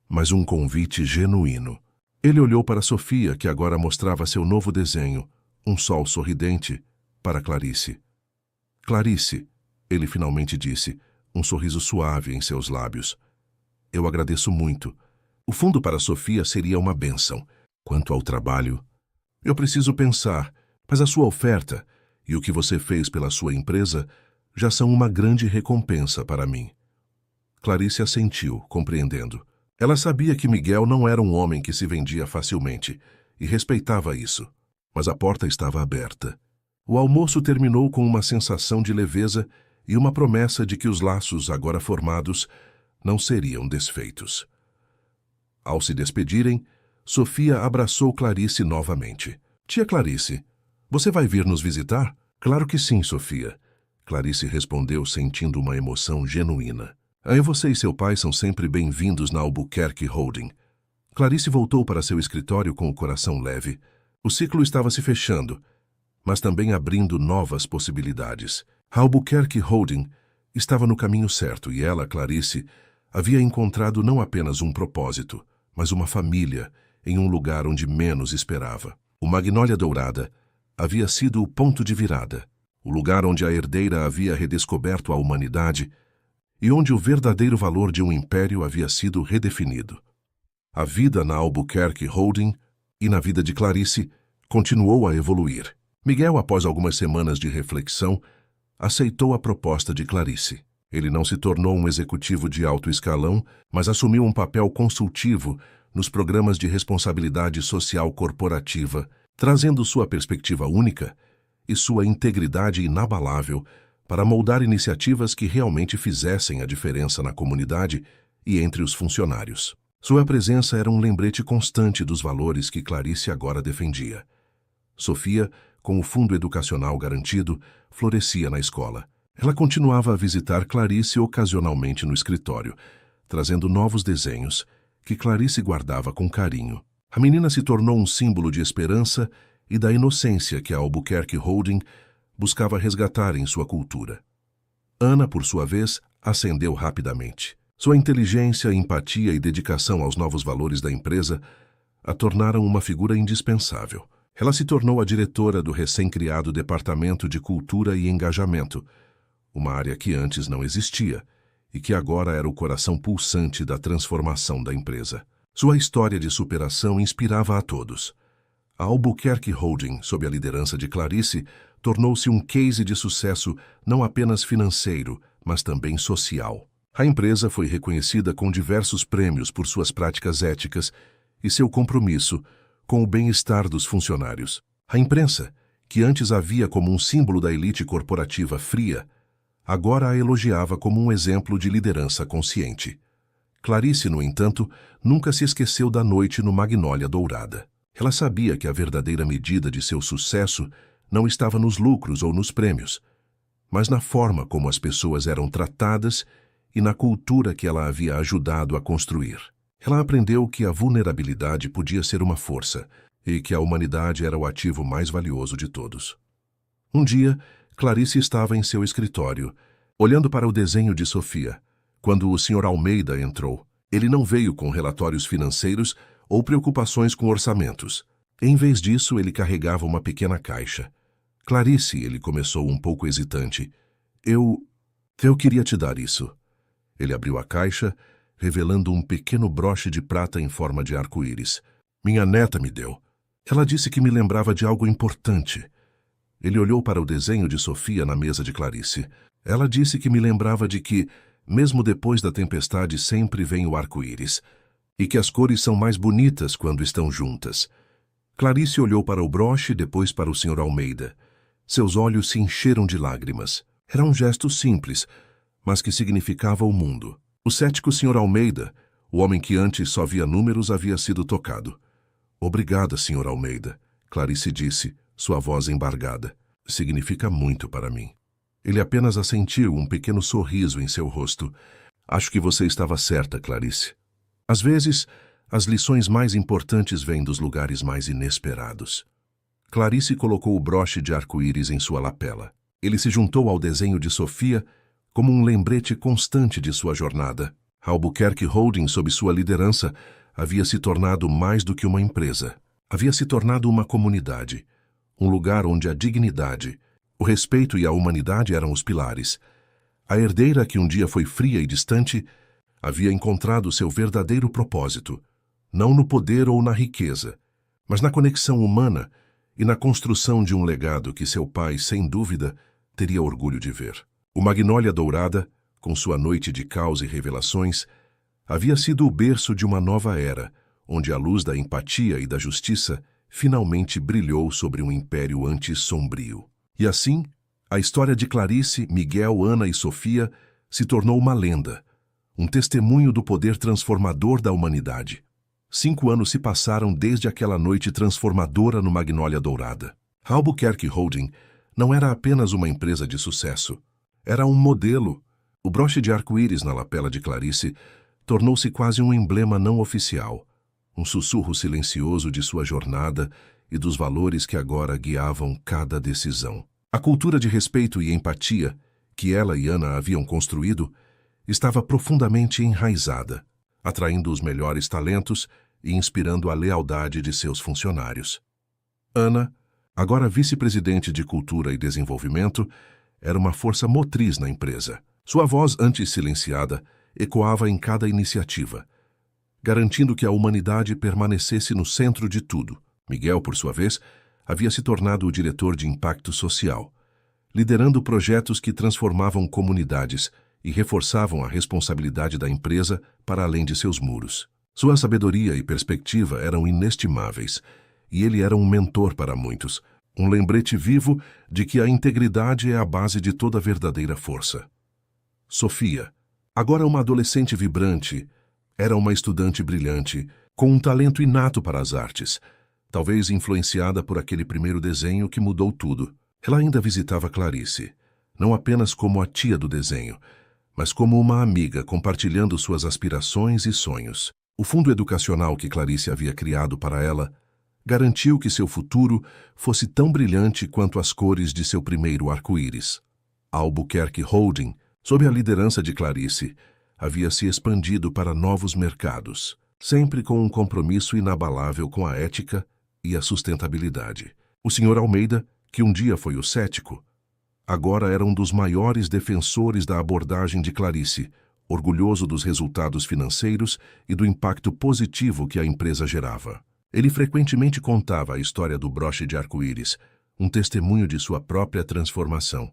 mas um convite genuíno. Ele olhou para Sofia, que agora mostrava seu novo desenho, um sol sorridente, para Clarice. Clarice, ele finalmente disse, um sorriso suave em seus lábios. Eu agradeço muito. O fundo para Sofia seria uma bênção. Quanto ao trabalho, eu preciso pensar, mas a sua oferta e o que você fez pela sua empresa já são uma grande recompensa para mim. Clarice assentiu, compreendendo. Ela sabia que Miguel não era um homem que se vendia facilmente, e respeitava isso. Mas a porta estava aberta. O almoço terminou com uma sensação de leveza e uma promessa de que os laços, agora formados, não seriam desfeitos. Ao se despedirem, Sofia abraçou Clarice novamente. Tia Clarice, você vai vir nos visitar? Claro que sim, Sofia. Clarice respondeu sentindo uma emoção genuína. Você e seu pai são sempre bem-vindos na Albuquerque Holding. Clarice voltou para seu escritório com o coração leve. O ciclo estava se fechando, mas também abrindo novas possibilidades. A Albuquerque Holding estava no caminho certo e ela, Clarice, havia encontrado não apenas um propósito, mas uma família em um lugar onde menos esperava. O Magnólia Dourada havia sido o ponto de virada, o lugar onde a herdeira havia redescoberto a humanidade e onde o verdadeiro valor de um império havia sido redefinido. A vida na Albuquerque Holding e na vida de Clarice continuou a evoluir. Miguel, após algumas semanas de reflexão, aceitou a proposta de Clarice. Ele não se tornou um executivo de alto escalão, mas assumiu um papel consultivo nos programas de responsabilidade social corporativa, trazendo sua perspectiva única e sua integridade inabalável para moldar iniciativas que realmente fizessem a diferença na comunidade e entre os funcionários. Sua presença era um lembrete constante dos valores que Clarice agora defendia. Sofia, com o fundo educacional garantido, florescia na escola. Ela continuava a visitar Clarice ocasionalmente no escritório, trazendo novos desenhos que Clarice guardava com carinho. A menina se tornou um símbolo de esperança e da inocência que a Albuquerque Holding buscava resgatar em sua cultura. Ana, por sua vez, ascendeu rapidamente. Sua inteligência, empatia e dedicação aos novos valores da empresa a tornaram uma figura indispensável. Ela se tornou a diretora do recém-criado Departamento de Cultura e Engajamento, uma área que antes não existia e que agora era o coração pulsante da transformação da empresa. Sua história de superação inspirava a todos. A Albuquerque Holding, sob a liderança de Clarice, tornou-se um case de sucesso não apenas financeiro, mas também social. A empresa foi reconhecida com diversos prêmios por suas práticas éticas e seu compromisso com o bem-estar dos funcionários. A imprensa, que antes a via como um símbolo da elite corporativa fria, agora a elogiava como um exemplo de liderança consciente. Clarice, no entanto, nunca se esqueceu da noite no Magnólia Dourada. Ela sabia que a verdadeira medida de seu sucesso não estava nos lucros ou nos prêmios, mas na forma como as pessoas eram tratadas e na cultura que ela havia ajudado a construir. Ela aprendeu que a vulnerabilidade podia ser uma força e que a humanidade era o ativo mais valioso de todos. Um dia, Clarice estava em seu escritório, olhando para o desenho de Sofia, quando o Sr. Almeida entrou. Ele não veio com relatórios financeiros ou preocupações com orçamentos. Em vez disso, ele carregava uma pequena caixa. Clarice, ele começou um pouco hesitante. Eu queria te dar isso. Ele abriu a caixa, revelando um pequeno broche de prata em forma de arco-íris. Minha neta me deu. Ela disse que me lembrava de algo importante. Ele olhou para o desenho de Sofia na mesa de Clarice. Ela disse que me lembrava de que, mesmo depois da tempestade, sempre vem o arco-íris, e que as cores são mais bonitas quando estão juntas. Clarice olhou para o broche e depois para o Sr. Almeida. Seus olhos se encheram de lágrimas. Era um gesto simples, mas que significava o mundo. O cético Sr. Almeida, o homem que antes só via números, havia sido tocado. Obrigada, Sr. Almeida, Clarice disse, sua voz embargada. Significa muito para mim. Ele apenas assentiu, um pequeno sorriso em seu rosto. Acho que você estava certa, Clarice. Às vezes, as lições mais importantes vêm dos lugares mais inesperados. Clarice colocou o broche de arco-íris em sua lapela. Ele se juntou ao desenho de Sofia como um lembrete constante de sua jornada. Albuquerque Holding, sob sua liderança, havia se tornado mais do que uma empresa. Havia se tornado uma comunidade, um lugar onde a dignidade, o respeito e a humanidade eram os pilares. A herdeira, que um dia foi fria e distante, havia encontrado seu verdadeiro propósito, não no poder ou na riqueza, mas na conexão humana e na construção de um legado que seu pai, sem dúvida, teria orgulho de ver. O Magnólia Dourada, com sua noite de caos e revelações, havia sido o berço de uma nova era, onde a luz da empatia e da justiça finalmente brilhou sobre um império antes sombrio. E assim, a história de Clarice, Miguel, Ana e Sofia se tornou uma lenda, um testemunho do poder transformador da humanidade. 5 anos se passaram desde aquela noite transformadora no Magnólia Dourada. Albuquerque Holding não era apenas uma empresa de sucesso. Era um modelo. O broche de arco-íris na lapela de Clarice tornou-se quase um emblema não oficial, um sussurro silencioso de sua jornada e dos valores que agora guiavam cada decisão. A cultura de respeito e empatia que ela e Ana haviam construído estava profundamente enraizada, atraindo os melhores talentos e inspirando a lealdade de seus funcionários. Ana, agora vice-presidente de Cultura e Desenvolvimento, era uma força motriz na empresa. Sua voz, antes silenciada, ecoava em cada iniciativa, garantindo que a humanidade permanecesse no centro de tudo. Miguel, por sua vez, havia se tornado o diretor de impacto social, liderando projetos que transformavam comunidades e reforçavam a responsabilidade da empresa para além de seus muros. Sua sabedoria e perspectiva eram inestimáveis, e ele era um mentor para muitos, um lembrete vivo de que a integridade é a base de toda verdadeira força. Sofia, agora uma adolescente vibrante, era uma estudante brilhante, com um talento inato para as artes, talvez influenciada por aquele primeiro desenho que mudou tudo. Ela ainda visitava Clarice, não apenas como a tia do desenho, mas como uma amiga compartilhando suas aspirações e sonhos. O fundo educacional que Clarice havia criado para ela garantiu que seu futuro fosse tão brilhante quanto as cores de seu primeiro arco-íris. Albuquerque Holding, sob a liderança de Clarice, havia se expandido para novos mercados, sempre com um compromisso inabalável com a ética e a sustentabilidade. O Sr. Almeida, que um dia foi o cético, agora era um dos maiores defensores da abordagem de Clarice, orgulhoso dos resultados financeiros e do impacto positivo que a empresa gerava. Ele frequentemente contava a história do broche de arco-íris, um testemunho de sua própria transformação.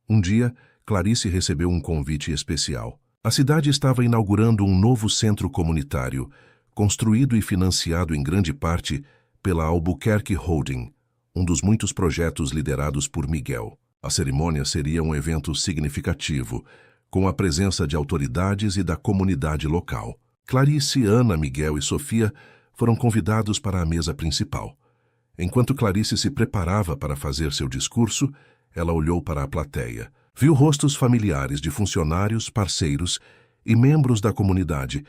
Um dia, Clarice recebeu um convite especial. A cidade estava inaugurando um novo centro comunitário, construído e financiado em grande parte pela Albuquerque Holding, um dos muitos projetos liderados por Miguel. A cerimônia seria um evento significativo, com a presença de autoridades e da comunidade local. Clarice, Ana, Miguel e Sofia foram convidados para a mesa principal. Enquanto Clarice se preparava para fazer seu discurso, ela olhou para a plateia. Viu rostos familiares de funcionários, parceiros e membros da comunidade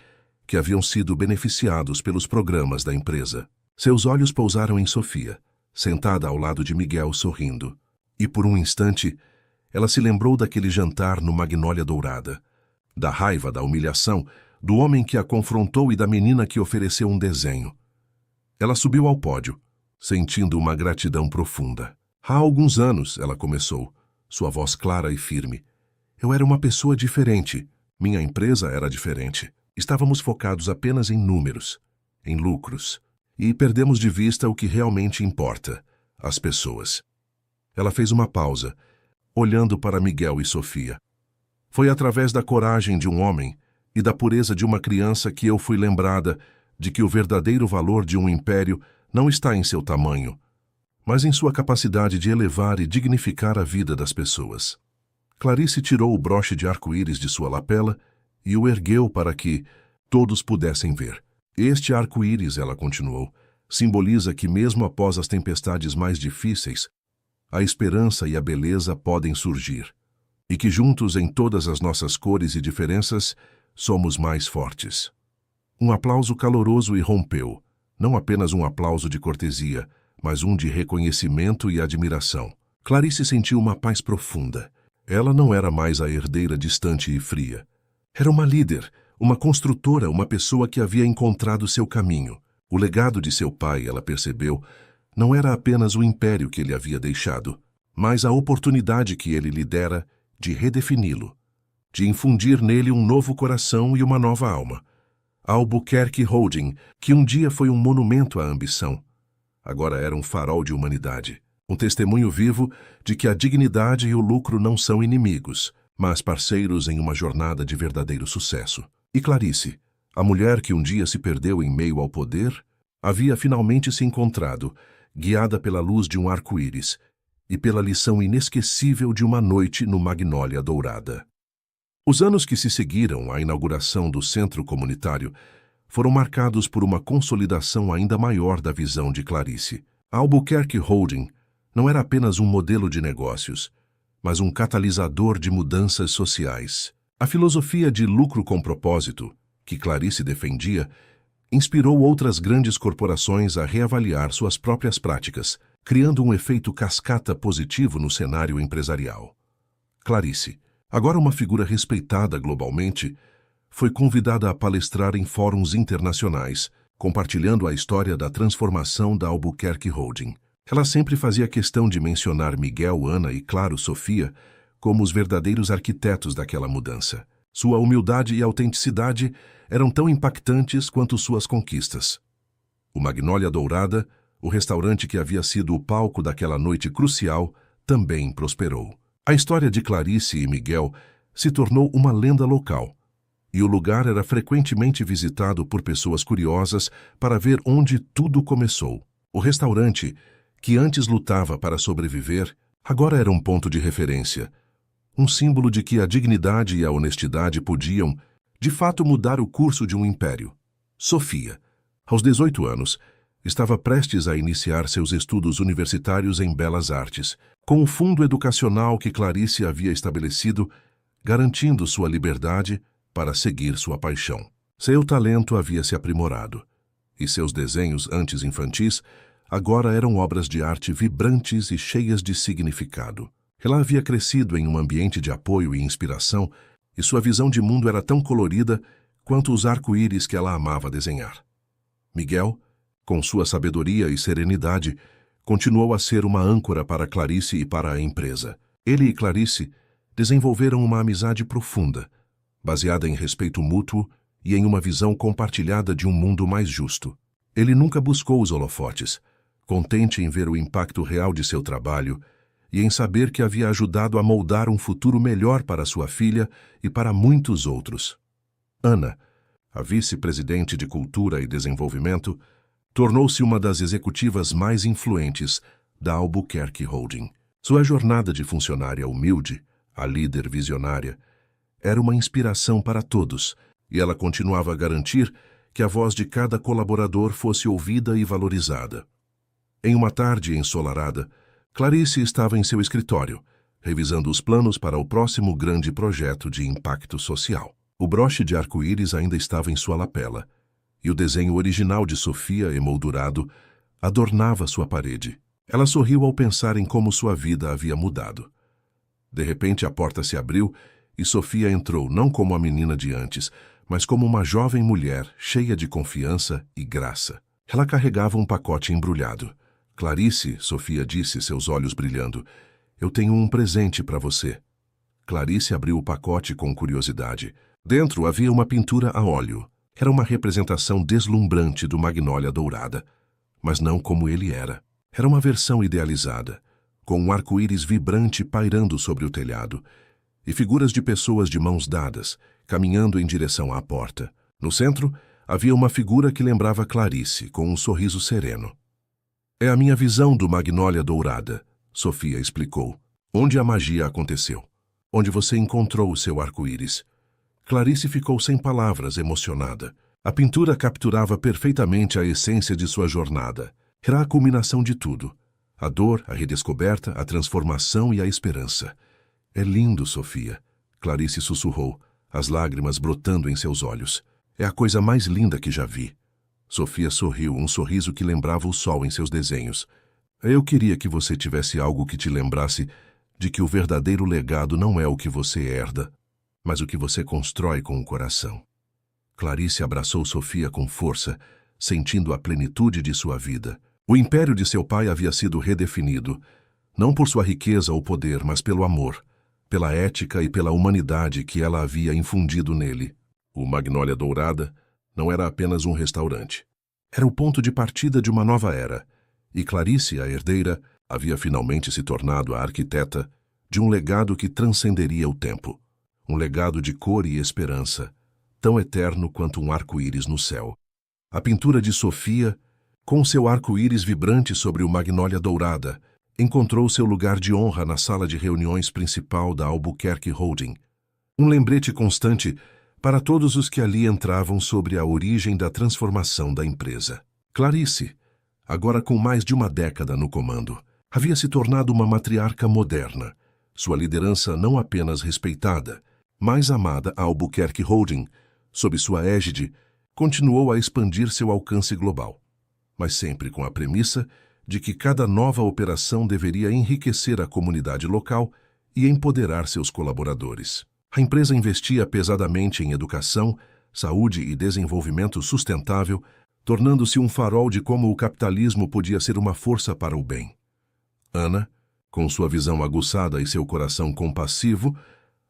que haviam sido beneficiados pelos programas da empresa. Seus olhos pousaram em Sofia, sentada ao lado de Miguel sorrindo. E por um instante, ela se lembrou daquele jantar no Magnólia Dourada, da raiva, da humilhação, do homem que a confrontou e da menina que ofereceu um desenho. Ela subiu ao pódio, sentindo uma gratidão profunda. Há alguns anos, ela começou, sua voz clara e firme. Eu era uma pessoa diferente. Minha empresa era diferente. Estávamos focados apenas em números, em lucros, e perdemos de vista o que realmente importa, as pessoas. Ela fez uma pausa, olhando para Miguel e Sofia. Foi através da coragem de um homem e da pureza de uma criança que eu fui lembrada de que o verdadeiro valor de um império não está em seu tamanho, mas em sua capacidade de elevar e dignificar a vida das pessoas. Clarice tirou o broche de arco-íris de sua lapela e o ergueu para que todos pudessem ver. Este arco-íris, ela continuou, Simboliza que mesmo após as tempestades mais difíceis, a esperança e a beleza podem surgir, e que juntos em todas as nossas cores e diferenças, somos mais fortes. Um aplauso caloroso irrompeu, não apenas um aplauso de cortesia, mas um de reconhecimento e admiração. Clarice sentiu uma paz profunda. Ela não era mais a herdeira distante e fria. Era uma líder, uma construtora, uma pessoa que havia encontrado seu caminho. O legado de seu pai, ela percebeu, não era apenas o império que ele havia deixado, mas a oportunidade que ele lhe dera de redefini-lo, de infundir nele um novo coração e uma nova alma. A Albuquerque Holding, que um dia foi um monumento à ambição, agora era um farol de humanidade, um testemunho vivo de que a dignidade e o lucro não são inimigos, mas parceiros em uma jornada de verdadeiro sucesso. E Clarice, a mulher que um dia se perdeu em meio ao poder, havia finalmente se encontrado, guiada pela luz de um arco-íris e pela lição inesquecível de uma noite no Magnólia Dourada. Os anos que se seguiram à inauguração do centro comunitário foram marcados por uma consolidação ainda maior da visão de Clarice. A Albuquerque Holding não era apenas um modelo de negócios, mas um catalisador de mudanças sociais. A filosofia de lucro com propósito, que Clarice defendia, inspirou outras grandes corporações a reavaliar suas próprias práticas, criando um efeito cascata positivo no cenário empresarial. Clarice, agora uma figura respeitada globalmente, foi convidada a palestrar em fóruns internacionais, compartilhando a história da transformação da Albuquerque Holding. Ela sempre fazia questão de mencionar Miguel, Ana e, claro, Sofia, como os verdadeiros arquitetos daquela mudança. Sua humildade e autenticidade eram tão impactantes quanto suas conquistas. O Magnólia Dourada, o restaurante que havia sido o palco daquela noite crucial, também prosperou. A história de Clarice e Miguel se tornou uma lenda local, e o lugar era frequentemente visitado por pessoas curiosas para ver onde tudo começou. O restaurante, que antes lutava para sobreviver, agora era um ponto de referência, um símbolo de que a dignidade e a honestidade podiam, de fato, mudar o curso de um império. Sofia, aos 18 anos, estava prestes a iniciar seus estudos universitários em Belas Artes, com o fundo educacional que Clarice havia estabelecido, garantindo sua liberdade para seguir sua paixão. Seu talento havia se aprimorado, e seus desenhos antes infantis agora eram obras de arte vibrantes e cheias de significado. Ela havia crescido em um ambiente de apoio e inspiração, e sua visão de mundo era tão colorida quanto os arco-íris que ela amava desenhar. Miguel, com sua sabedoria e serenidade, continuou a ser uma âncora para Clarice e para a empresa. Ele e Clarice desenvolveram uma amizade profunda, baseada em respeito mútuo e em uma visão compartilhada de um mundo mais justo. Ele nunca buscou os holofotes, contente em ver o impacto real de seu trabalho e em saber que havia ajudado a moldar um futuro melhor para sua filha e para muitos outros. Ana, a vice-presidente de Cultura e Desenvolvimento, tornou-se uma das executivas mais influentes da Albuquerque Holding. Sua jornada de funcionária humilde, a líder visionária, era uma inspiração para todos, e ela continuava a garantir que a voz de cada colaborador fosse ouvida e valorizada. Em uma tarde ensolarada, Clarice estava em seu escritório, revisando os planos para o próximo grande projeto de impacto social. O broche de arco-íris ainda estava em sua lapela, e o desenho original de Sofia, emoldurado, adornava sua parede. Ela sorriu ao pensar em como sua vida havia mudado. De repente, a porta se abriu e Sofia entrou não como a menina de antes, mas como uma jovem mulher cheia de confiança e graça. Ela carregava um pacote embrulhado. Clarice, Sofia disse, seus olhos brilhando, eu tenho um presente para você. Clarice abriu o pacote com curiosidade. Dentro havia uma pintura a óleo. Era uma representação deslumbrante do Magnólia Dourada, mas não como ele era. Era uma versão idealizada, com um arco-íris vibrante pairando sobre o telhado, e figuras de pessoas de mãos dadas, caminhando em direção à porta. No centro, havia uma figura que lembrava Clarice, com um sorriso sereno. É a minha visão do Magnólia Dourada, Sofia explicou. Onde a magia aconteceu. Onde você encontrou o seu arco-íris. Clarice ficou sem palavras, emocionada. A pintura capturava perfeitamente a essência de sua jornada. Era a culminação de tudo. A dor, a redescoberta, a transformação e a esperança. É lindo, Sofia, Clarice sussurrou, as lágrimas brotando em seus olhos. É a coisa mais linda que já vi. Sofia sorriu, um sorriso que lembrava o sol em seus desenhos. Eu queria que você tivesse algo que te lembrasse de que o verdadeiro legado não é o que você herda, mas o que você constrói com o coração. Clarice abraçou Sofia com força, sentindo a plenitude de sua vida. O império de seu pai havia sido redefinido, não por sua riqueza ou poder, mas pelo amor, pela ética e pela humanidade que ela havia infundido nele. O Magnólia Dourada não era apenas um restaurante. Era o ponto de partida de uma nova era, e Clarice, a herdeira, havia finalmente se tornado a arquiteta de um legado que transcenderia o tempo. Um legado de cor e esperança, tão eterno quanto um arco-íris no céu. A pintura de Sofia, com seu arco-íris vibrante sobre o Magnólia Dourada, encontrou seu lugar de honra na sala de reuniões principal da Albuquerque Holding. Um lembrete constante para todos os que ali entravam sobre a origem da transformação da empresa. Clarice, agora com mais de uma década no comando, havia se tornado uma matriarca moderna. Sua liderança não apenas respeitada, mas amada, a Albuquerque Holding, sob sua égide, continuou a expandir seu alcance global, mas sempre com a premissa de que cada nova operação deveria enriquecer a comunidade local e empoderar seus colaboradores. A empresa investia pesadamente em educação, saúde e desenvolvimento sustentável, tornando-se um farol de como o capitalismo podia ser uma força para o bem. Ana, com sua visão aguçada e seu coração compassivo,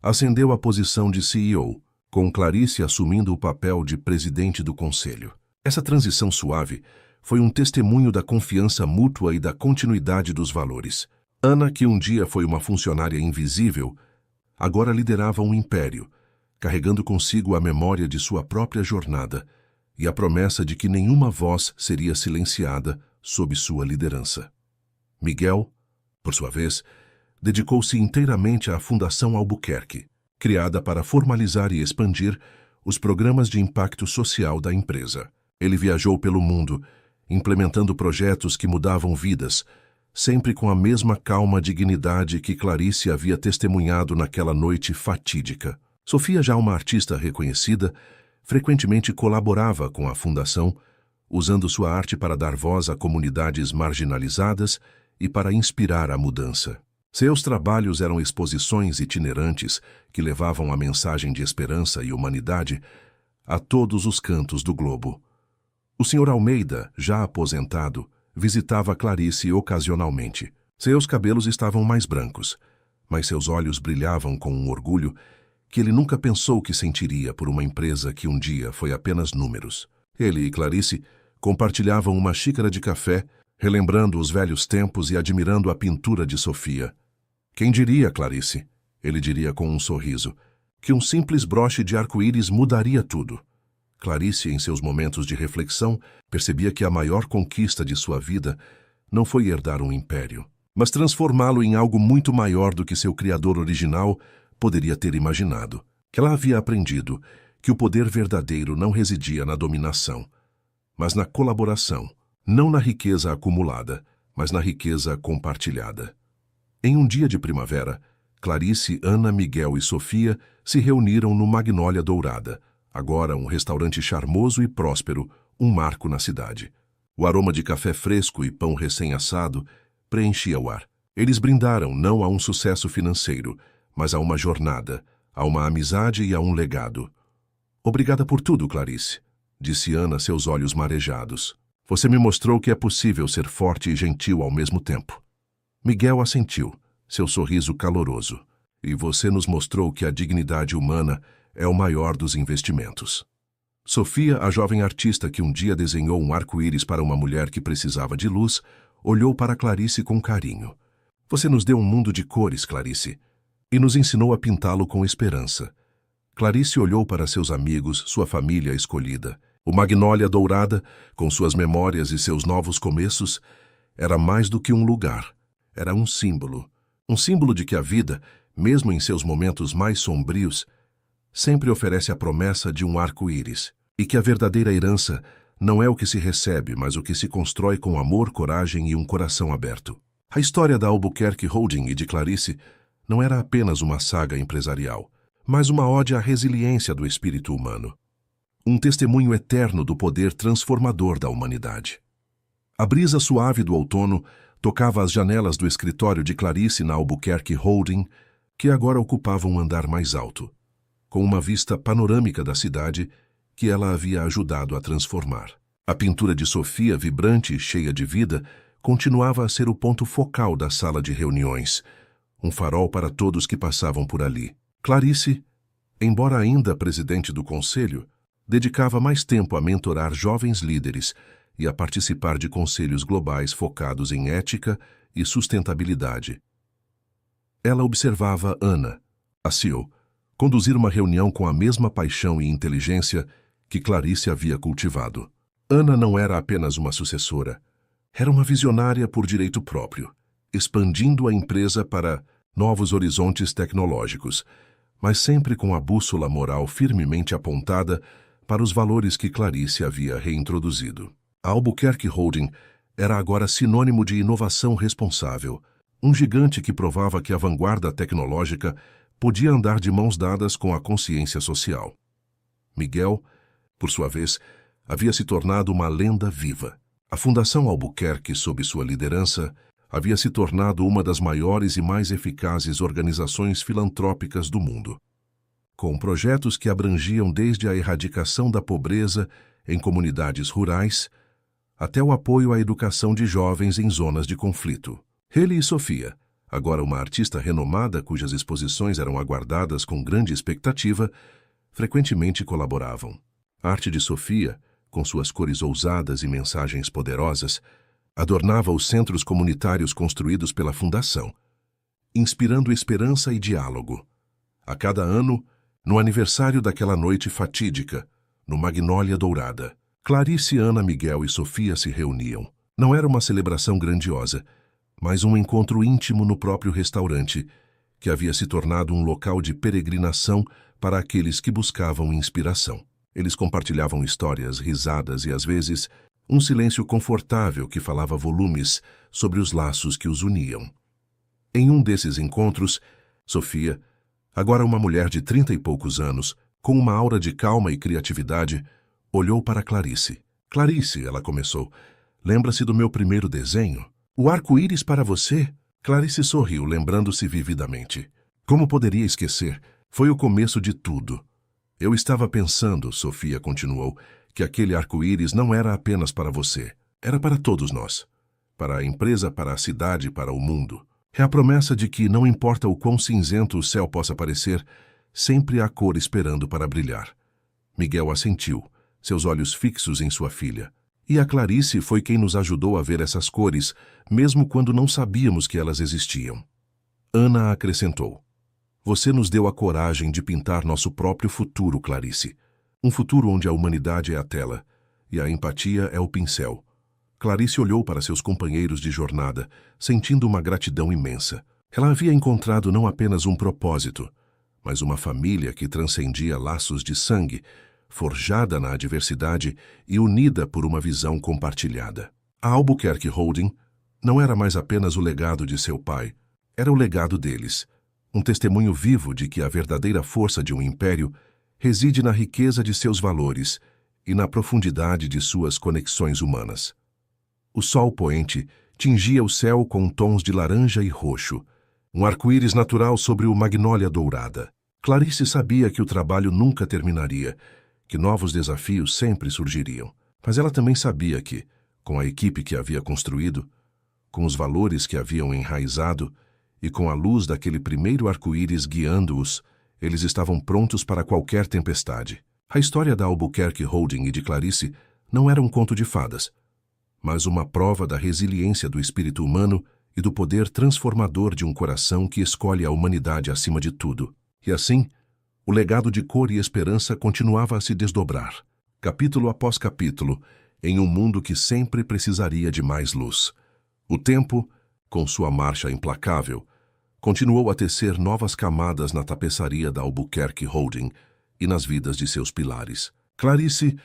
ascendeu à posição de CEO, com Clarice assumindo o papel de presidente do conselho. Essa transição suave foi um testemunho da confiança mútua e da continuidade dos valores. Ana, que um dia foi uma funcionária invisível, agora liderava um império, carregando consigo a memória de sua própria jornada e a promessa de que nenhuma voz seria silenciada sob sua liderança. Miguel, por sua vez, dedicou-se inteiramente à Fundação Albuquerque, criada para formalizar e expandir os programas de impacto social da empresa. Ele viajou pelo mundo, implementando projetos que mudavam vidas, sempre com a mesma calma dignidade que Clarice havia testemunhado naquela noite fatídica. Sofia, já uma artista reconhecida, frequentemente colaborava com a fundação, usando sua arte para dar voz a comunidades marginalizadas e para inspirar a mudança. Seus trabalhos eram exposições itinerantes que levavam a mensagem de esperança e humanidade a todos os cantos do globo. O Sr. Almeida, já aposentado, visitava Clarice ocasionalmente. Seus cabelos estavam mais brancos, mas seus olhos brilhavam com um orgulho que ele nunca pensou que sentiria por uma empresa que um dia foi apenas números. Ele e Clarice compartilhavam uma xícara de café, relembrando os velhos tempos e admirando a pintura de Sofia. Quem diria, Clarice, ele diria com um sorriso, que um simples broche de arco-íris mudaria tudo. Clarice, em seus momentos de reflexão, percebia que a maior conquista de sua vida não foi herdar um império, mas transformá-lo em algo muito maior do que seu criador original poderia ter imaginado. Que ela havia aprendido que o poder verdadeiro não residia na dominação, mas na colaboração, não na riqueza acumulada, mas na riqueza compartilhada. Em um dia de primavera, Clarice, Ana, Miguel e Sofia se reuniram no Magnólia Dourada, agora um restaurante charmoso e próspero, um marco na cidade. O aroma de café fresco e pão recém-assado preenchia o ar. Eles brindaram não a um sucesso financeiro, mas a uma jornada, a uma amizade e a um legado. Obrigada por tudo, Clarice, disse Ana, seus olhos marejados. Você me mostrou que é possível ser forte e gentil ao mesmo tempo. Miguel assentiu, seu sorriso caloroso. E você nos mostrou que a dignidade humana é o maior dos investimentos. Sofia, a jovem artista que um dia desenhou um arco-íris para uma mulher que precisava de luz, olhou para Clarice com carinho. Você nos deu um mundo de cores, Clarice, e nos ensinou a pintá-lo com esperança. Clarice olhou para seus amigos, sua família escolhida. O Magnólia Dourada, com suas memórias e seus novos começos, era mais do que um lugar. Era um símbolo de que a vida, mesmo em seus momentos mais sombrios, sempre oferece a promessa de um arco-íris. e que a verdadeira herança não é o que se recebe, mas o que se constrói com amor, coragem e um coração aberto. A história da Albuquerque Holding e de Clarice não era apenas uma saga empresarial, mas uma ode à resiliência do espírito humano. Um testemunho eterno do poder transformador da humanidade. A brisa suave do outono tocava as janelas do escritório de Clarice na Albuquerque Holding, que agora ocupava um andar mais alto, com uma vista panorâmica da cidade que ela havia ajudado a transformar. A pintura de Sofia, vibrante e cheia de vida, continuava a ser o ponto focal da sala de reuniões, um farol para todos que passavam por ali. Clarice, embora ainda presidente do conselho, dedicava mais tempo a mentorar jovens líderes e a participar de conselhos globais focados em ética e sustentabilidade. Ela observava Ana, a CEO, conduzir uma reunião com a mesma paixão e inteligência que Clarice havia cultivado. Ana não era apenas uma sucessora, era uma visionária por direito próprio, expandindo a empresa para novos horizontes tecnológicos, mas sempre com a bússola moral firmemente apontada para os valores que Clarice havia reintroduzido. A Albuquerque Holding era agora sinônimo de inovação responsável, um gigante que provava que a vanguarda tecnológica podia andar de mãos dadas com a consciência social. Miguel, por sua vez, havia se tornado uma lenda viva. A Fundação Albuquerque, sob sua liderança, havia se tornado uma das maiores e mais eficazes organizações filantrópicas do mundo, com projetos que abrangiam desde a erradicação da pobreza em comunidades rurais até o apoio à educação de jovens em zonas de conflito. Ele e Sofia, agora uma artista renomada cujas exposições eram aguardadas com grande expectativa, frequentemente colaboravam. A arte de Sofia, com suas cores ousadas e mensagens poderosas, adornava os centros comunitários construídos pela Fundação, inspirando esperança e diálogo. A cada ano, no aniversário daquela noite fatídica, no Magnólia Dourada, Clarice, Ana, Miguel e Sofia se reuniam. Não era uma celebração grandiosa, mas um encontro íntimo no próprio restaurante, que havia se tornado um local de peregrinação para aqueles que buscavam inspiração. Eles compartilhavam histórias, risadas e, às vezes, um silêncio confortável que falava volumes sobre os laços que os uniam. Em um desses encontros, Sofia, agora uma mulher de 30 e poucos anos, com uma aura de calma e criatividade, olhou para Clarice. Clarice, ela começou, lembra-se do meu primeiro desenho? O arco-íris para você? Clarice sorriu, lembrando-se vividamente. Como poderia esquecer? Foi o começo de tudo. Eu estava pensando, Sofia continuou, que aquele arco-íris não era apenas para você. Era para todos nós. Para a empresa, para a cidade, para o mundo. É a promessa de que, não importa o quão cinzento o céu possa parecer, sempre há cor esperando para brilhar. Miguel assentiu, seus olhos fixos em sua filha. E a Clarice foi quem nos ajudou a ver essas cores, mesmo quando não sabíamos que elas existiam. Ana acrescentou. Você nos deu a coragem de pintar nosso próprio futuro, Clarice. Um futuro onde a humanidade é a tela e a empatia é o pincel. Clarice olhou para seus companheiros de jornada, sentindo uma gratidão imensa. Ela havia encontrado não apenas um propósito, mas uma família que transcendia laços de sangue, forjada na adversidade e unida por uma visão compartilhada. A Albuquerque Holding não era mais apenas o legado de seu pai, era o legado deles, um testemunho vivo de que a verdadeira força de um império reside na riqueza de seus valores e na profundidade de suas conexões humanas. O sol poente tingia o céu com tons de laranja e roxo, um arco-íris natural sobre o Magnólia Dourada. Clarice sabia que o trabalho nunca terminaria, que novos desafios sempre surgiriam. Mas ela também sabia que, com a equipe que havia construído, com os valores que haviam enraizado e com a luz daquele primeiro arco-íris guiando-os, eles estavam prontos para qualquer tempestade. A história da Albuquerque Holding e de Clarice não era um conto de fadas, mas uma prova da resiliência do espírito humano e do poder transformador de um coração que escolhe a humanidade acima de tudo. E assim, o legado de cor e esperança continuava a se desdobrar, capítulo após capítulo, em um mundo que sempre precisaria de mais luz. O tempo, com sua marcha implacável, continuou a tecer novas camadas na tapeçaria da Albuquerque Holding e nas vidas de seus pilares. Clarice,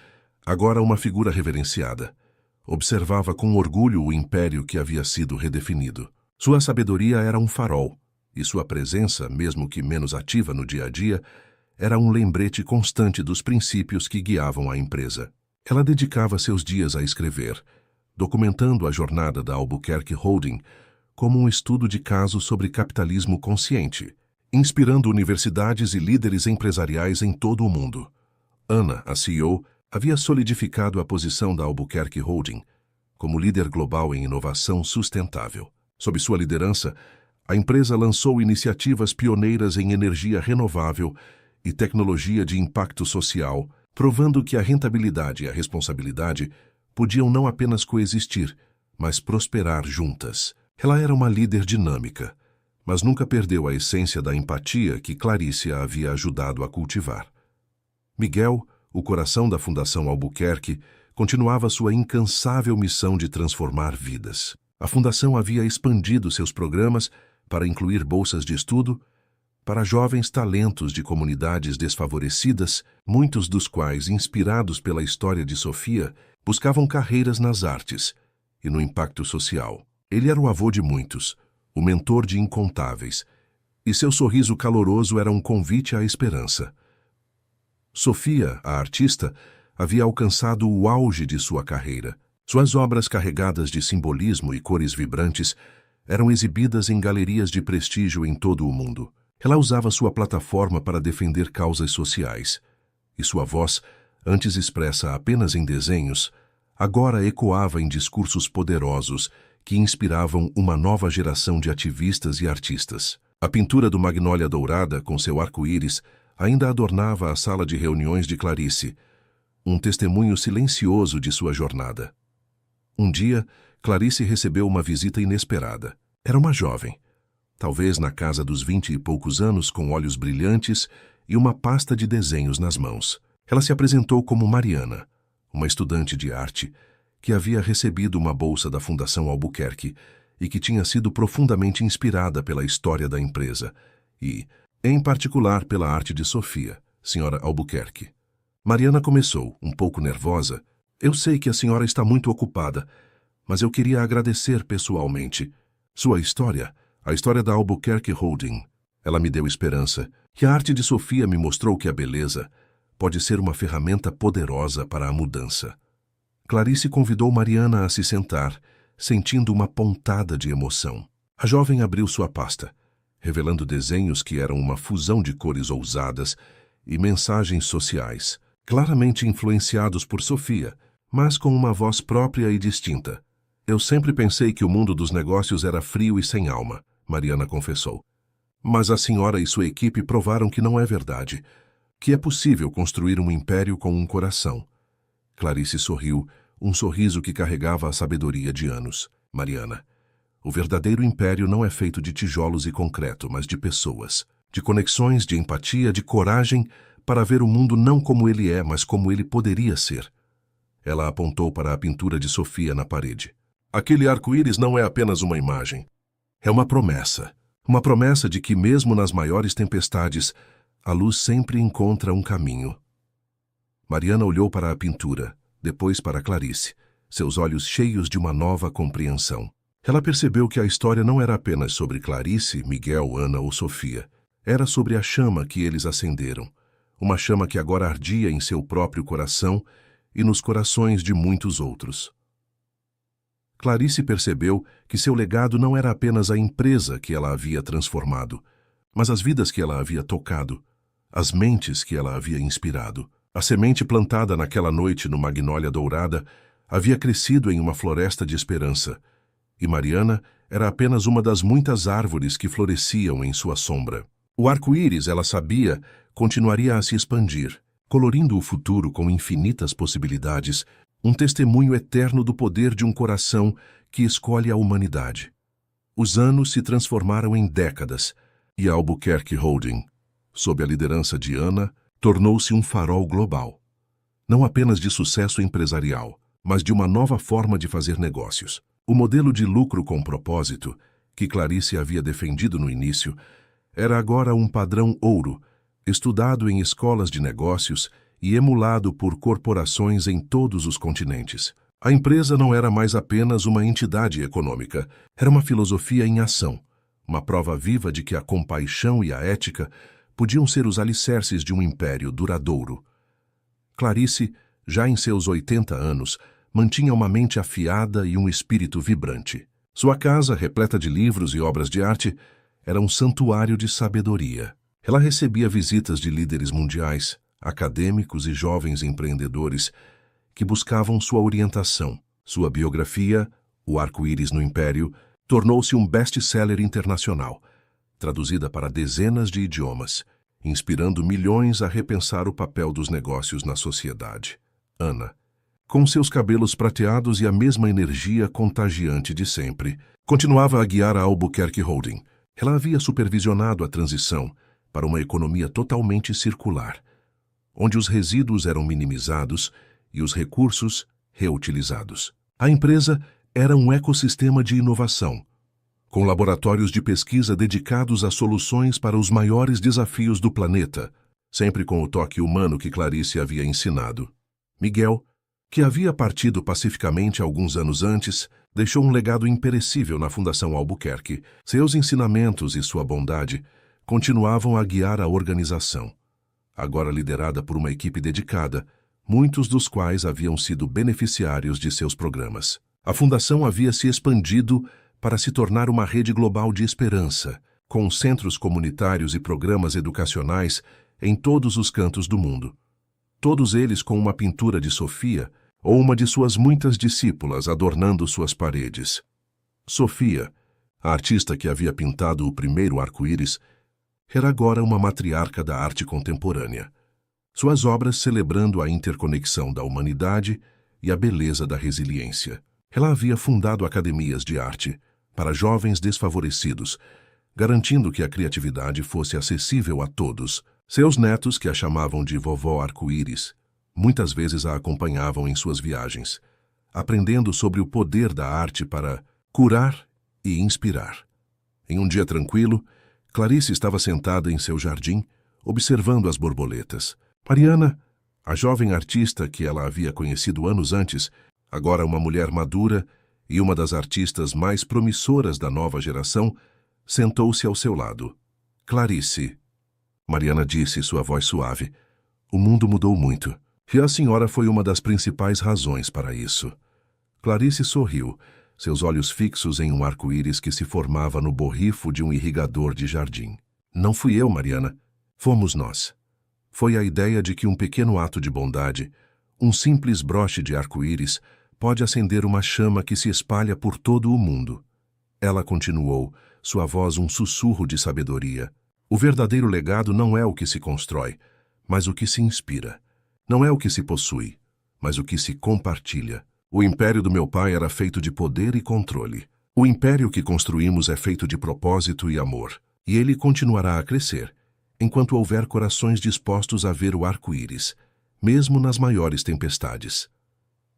agora uma figura reverenciada, observava com orgulho o império que havia sido redefinido. Sua sabedoria era um farol, e sua presença, mesmo que menos ativa no dia a dia, era um lembrete constante dos princípios que guiavam a empresa. Ela dedicava seus dias a escrever, documentando a jornada da Albuquerque Holding como um estudo de caso sobre capitalismo consciente, inspirando universidades e líderes empresariais em todo o mundo. Ana, a CEO, havia solidificado a posição da Albuquerque Holding como líder global em inovação sustentável. Sob sua liderança, a empresa lançou iniciativas pioneiras em energia renovável e tecnologia de impacto social, provando que a rentabilidade e a responsabilidade podiam não apenas coexistir, mas prosperar juntas. Ela era uma líder dinâmica, mas nunca perdeu a essência da empatia que Clarice a havia ajudado a cultivar. Miguel, o coração da Fundação Albuquerque, continuava sua incansável missão de transformar vidas. A Fundação havia expandido seus programas para incluir bolsas de estudo para jovens talentos de comunidades desfavorecidas, muitos dos quais, inspirados pela história de Sofia, buscavam carreiras nas artes e no impacto social. Ele era o avô de muitos, o mentor de incontáveis, e seu sorriso caloroso era um convite à esperança. Sofia, a artista, havia alcançado o auge de sua carreira. Suas obras carregadas de simbolismo e cores vibrantes eram exibidas em galerias de prestígio em todo o mundo. Ela usava sua plataforma para defender causas sociais, e sua voz, antes expressa apenas em desenhos, agora ecoava em discursos poderosos que inspiravam uma nova geração de ativistas e artistas. A pintura do Magnólia Dourada, com seu arco-íris, ainda adornava a sala de reuniões de Clarice, um testemunho silencioso de sua jornada. Um dia, Clarice recebeu uma visita inesperada. Era uma jovem, talvez na casa dos 20 e poucos anos, com olhos brilhantes e uma pasta de desenhos nas mãos. Ela se apresentou como Mariana, uma estudante de arte que havia recebido uma bolsa da Fundação Albuquerque e que tinha sido profundamente inspirada pela história da empresa e, em particular, pela arte de Sofia, senhora Albuquerque. Mariana começou, um pouco nervosa. Eu sei que a senhora está muito ocupada, mas eu queria agradecer pessoalmente. Sua história, a história da Albuquerque Holding. Ela me deu esperança, que a arte de Sofia me mostrou que a beleza pode ser uma ferramenta poderosa para a mudança. Clarice convidou Mariana a se sentar, sentindo uma pontada de emoção. A jovem abriu sua pasta, revelando desenhos que eram uma fusão de cores ousadas e mensagens sociais, claramente influenciados por Sofia, mas com uma voz própria e distinta. Eu sempre pensei que o mundo dos negócios era frio e sem alma, Mariana confessou. Mas a senhora e sua equipe provaram que não é verdade, que é possível construir um império com um coração. Clarice sorriu, um sorriso que carregava a sabedoria de anos. Mariana, o verdadeiro império não é feito de tijolos e concreto, mas de pessoas, de conexões, de empatia, de coragem para ver o mundo não como ele é, mas como ele poderia ser. Ela apontou para a pintura de Sofia na parede. Aquele arco-íris não é apenas uma imagem. É uma promessa de que mesmo nas maiores tempestades, a luz sempre encontra um caminho. Mariana olhou para a pintura, depois para Clarice, seus olhos cheios de uma nova compreensão. Ela percebeu que a história não era apenas sobre Clarice, Miguel, Ana ou Sofia. Era sobre a chama que eles acenderam, uma chama que agora ardia em seu próprio coração e nos corações de muitos outros. Clarice percebeu que seu legado não era apenas a empresa que ela havia transformado, mas as vidas que ela havia tocado, as mentes que ela havia inspirado. A semente plantada naquela noite no Magnólia Dourada havia crescido em uma floresta de esperança, e Mariana era apenas uma das muitas árvores que floresciam em sua sombra. O arco-íris, ela sabia, continuaria a se expandir, colorindo o futuro com infinitas possibilidades, um testemunho eterno do poder de um coração que escolhe a humanidade. Os anos se transformaram em décadas, e a Albuquerque Holding, sob a liderança de Ana, tornou-se um farol global. Não apenas de sucesso empresarial, mas de uma nova forma de fazer negócios. O modelo de lucro com propósito, que Clarice havia defendido no início, era agora um padrão ouro, estudado em escolas de negócios e emulado por corporações em todos os continentes. A empresa não era mais apenas uma entidade econômica, era uma filosofia em ação, uma prova viva de que a compaixão e a ética podiam ser os alicerces de um império duradouro. Clarice, já em seus 80 anos, mantinha uma mente afiada e um espírito vibrante. Sua casa, repleta de livros e obras de arte, era um santuário de sabedoria. Ela recebia visitas de líderes mundiais, acadêmicos e jovens empreendedores que buscavam sua orientação. Sua biografia, O Arco-Íris no Império, tornou-se um best-seller internacional, traduzida para dezenas de idiomas, inspirando milhões a repensar o papel dos negócios na sociedade. Ana, com seus cabelos prateados e a mesma energia contagiante de sempre, continuava a guiar a Albuquerque Holding. Ela havia supervisionado a transição para uma economia totalmente circular, onde os resíduos eram minimizados e os recursos reutilizados. A empresa era um ecossistema de inovação, com laboratórios de pesquisa dedicados a soluções para os maiores desafios do planeta, sempre com o toque humano que Clarice havia ensinado. Miguel, que havia partido pacificamente alguns anos antes, deixou um legado imperecível na Fundação Albuquerque. Seus ensinamentos e sua bondade continuavam a guiar a organização, agora liderada por uma equipe dedicada, muitos dos quais haviam sido beneficiários de seus programas. A fundação havia se expandido para se tornar uma rede global de esperança, com centros comunitários e programas educacionais em todos os cantos do mundo. Todos eles com uma pintura de Sofia ou uma de suas muitas discípulas adornando suas paredes. Sofia, a artista que havia pintado o primeiro arco-íris, era agora uma matriarca da arte contemporânea. Suas obras celebrando a interconexão da humanidade e a beleza da resiliência. Ela havia fundado academias de arte para jovens desfavorecidos, garantindo que a criatividade fosse acessível a todos. Seus netos, que a chamavam de Vovó Arco-Íris, muitas vezes a acompanhavam em suas viagens, aprendendo sobre o poder da arte para curar e inspirar. Em um dia tranquilo, Clarice estava sentada em seu jardim, observando as borboletas. Mariana, a jovem artista que ela havia conhecido anos antes, agora uma mulher madura e uma das artistas mais promissoras da nova geração, sentou-se ao seu lado. Clarice, Mariana disse, sua voz suave, o mundo mudou muito, e a senhora foi uma das principais razões para isso. Clarice sorriu, seus olhos fixos em um arco-íris que se formava no borrifo de um irrigador de jardim. Não fui eu, Mariana. Fomos nós. Foi a ideia de que um pequeno ato de bondade, um simples broche de arco-íris, pode acender uma chama que se espalha por todo o mundo. Ela continuou, sua voz um sussurro de sabedoria. O verdadeiro legado não é o que se constrói, mas o que se inspira. Não é o que se possui, mas o que se compartilha. O império do meu pai era feito de poder e controle. O império que construímos é feito de propósito e amor, e ele continuará a crescer, enquanto houver corações dispostos a ver o arco-íris, mesmo nas maiores tempestades.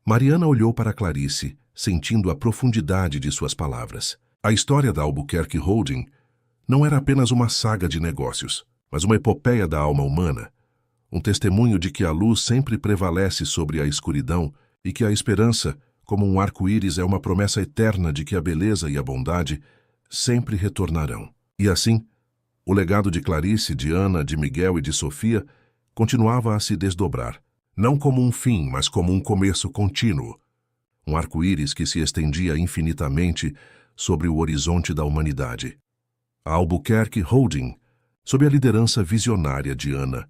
Mariana olhou para Clarice, sentindo a profundidade de suas palavras. A história da Albuquerque Holding não era apenas uma saga de negócios, mas uma epopeia da alma humana, um testemunho de que a luz sempre prevalece sobre a escuridão e que a esperança, como um arco-íris, é uma promessa eterna de que a beleza e a bondade sempre retornarão. E assim, o legado de Clarice, de Ana, de Miguel e de Sofia continuava a se desdobrar, não como um fim, mas como um começo contínuo. Um arco-íris que se estendia infinitamente sobre o horizonte da humanidade. A Albuquerque Holding, sob a liderança visionária de Ana,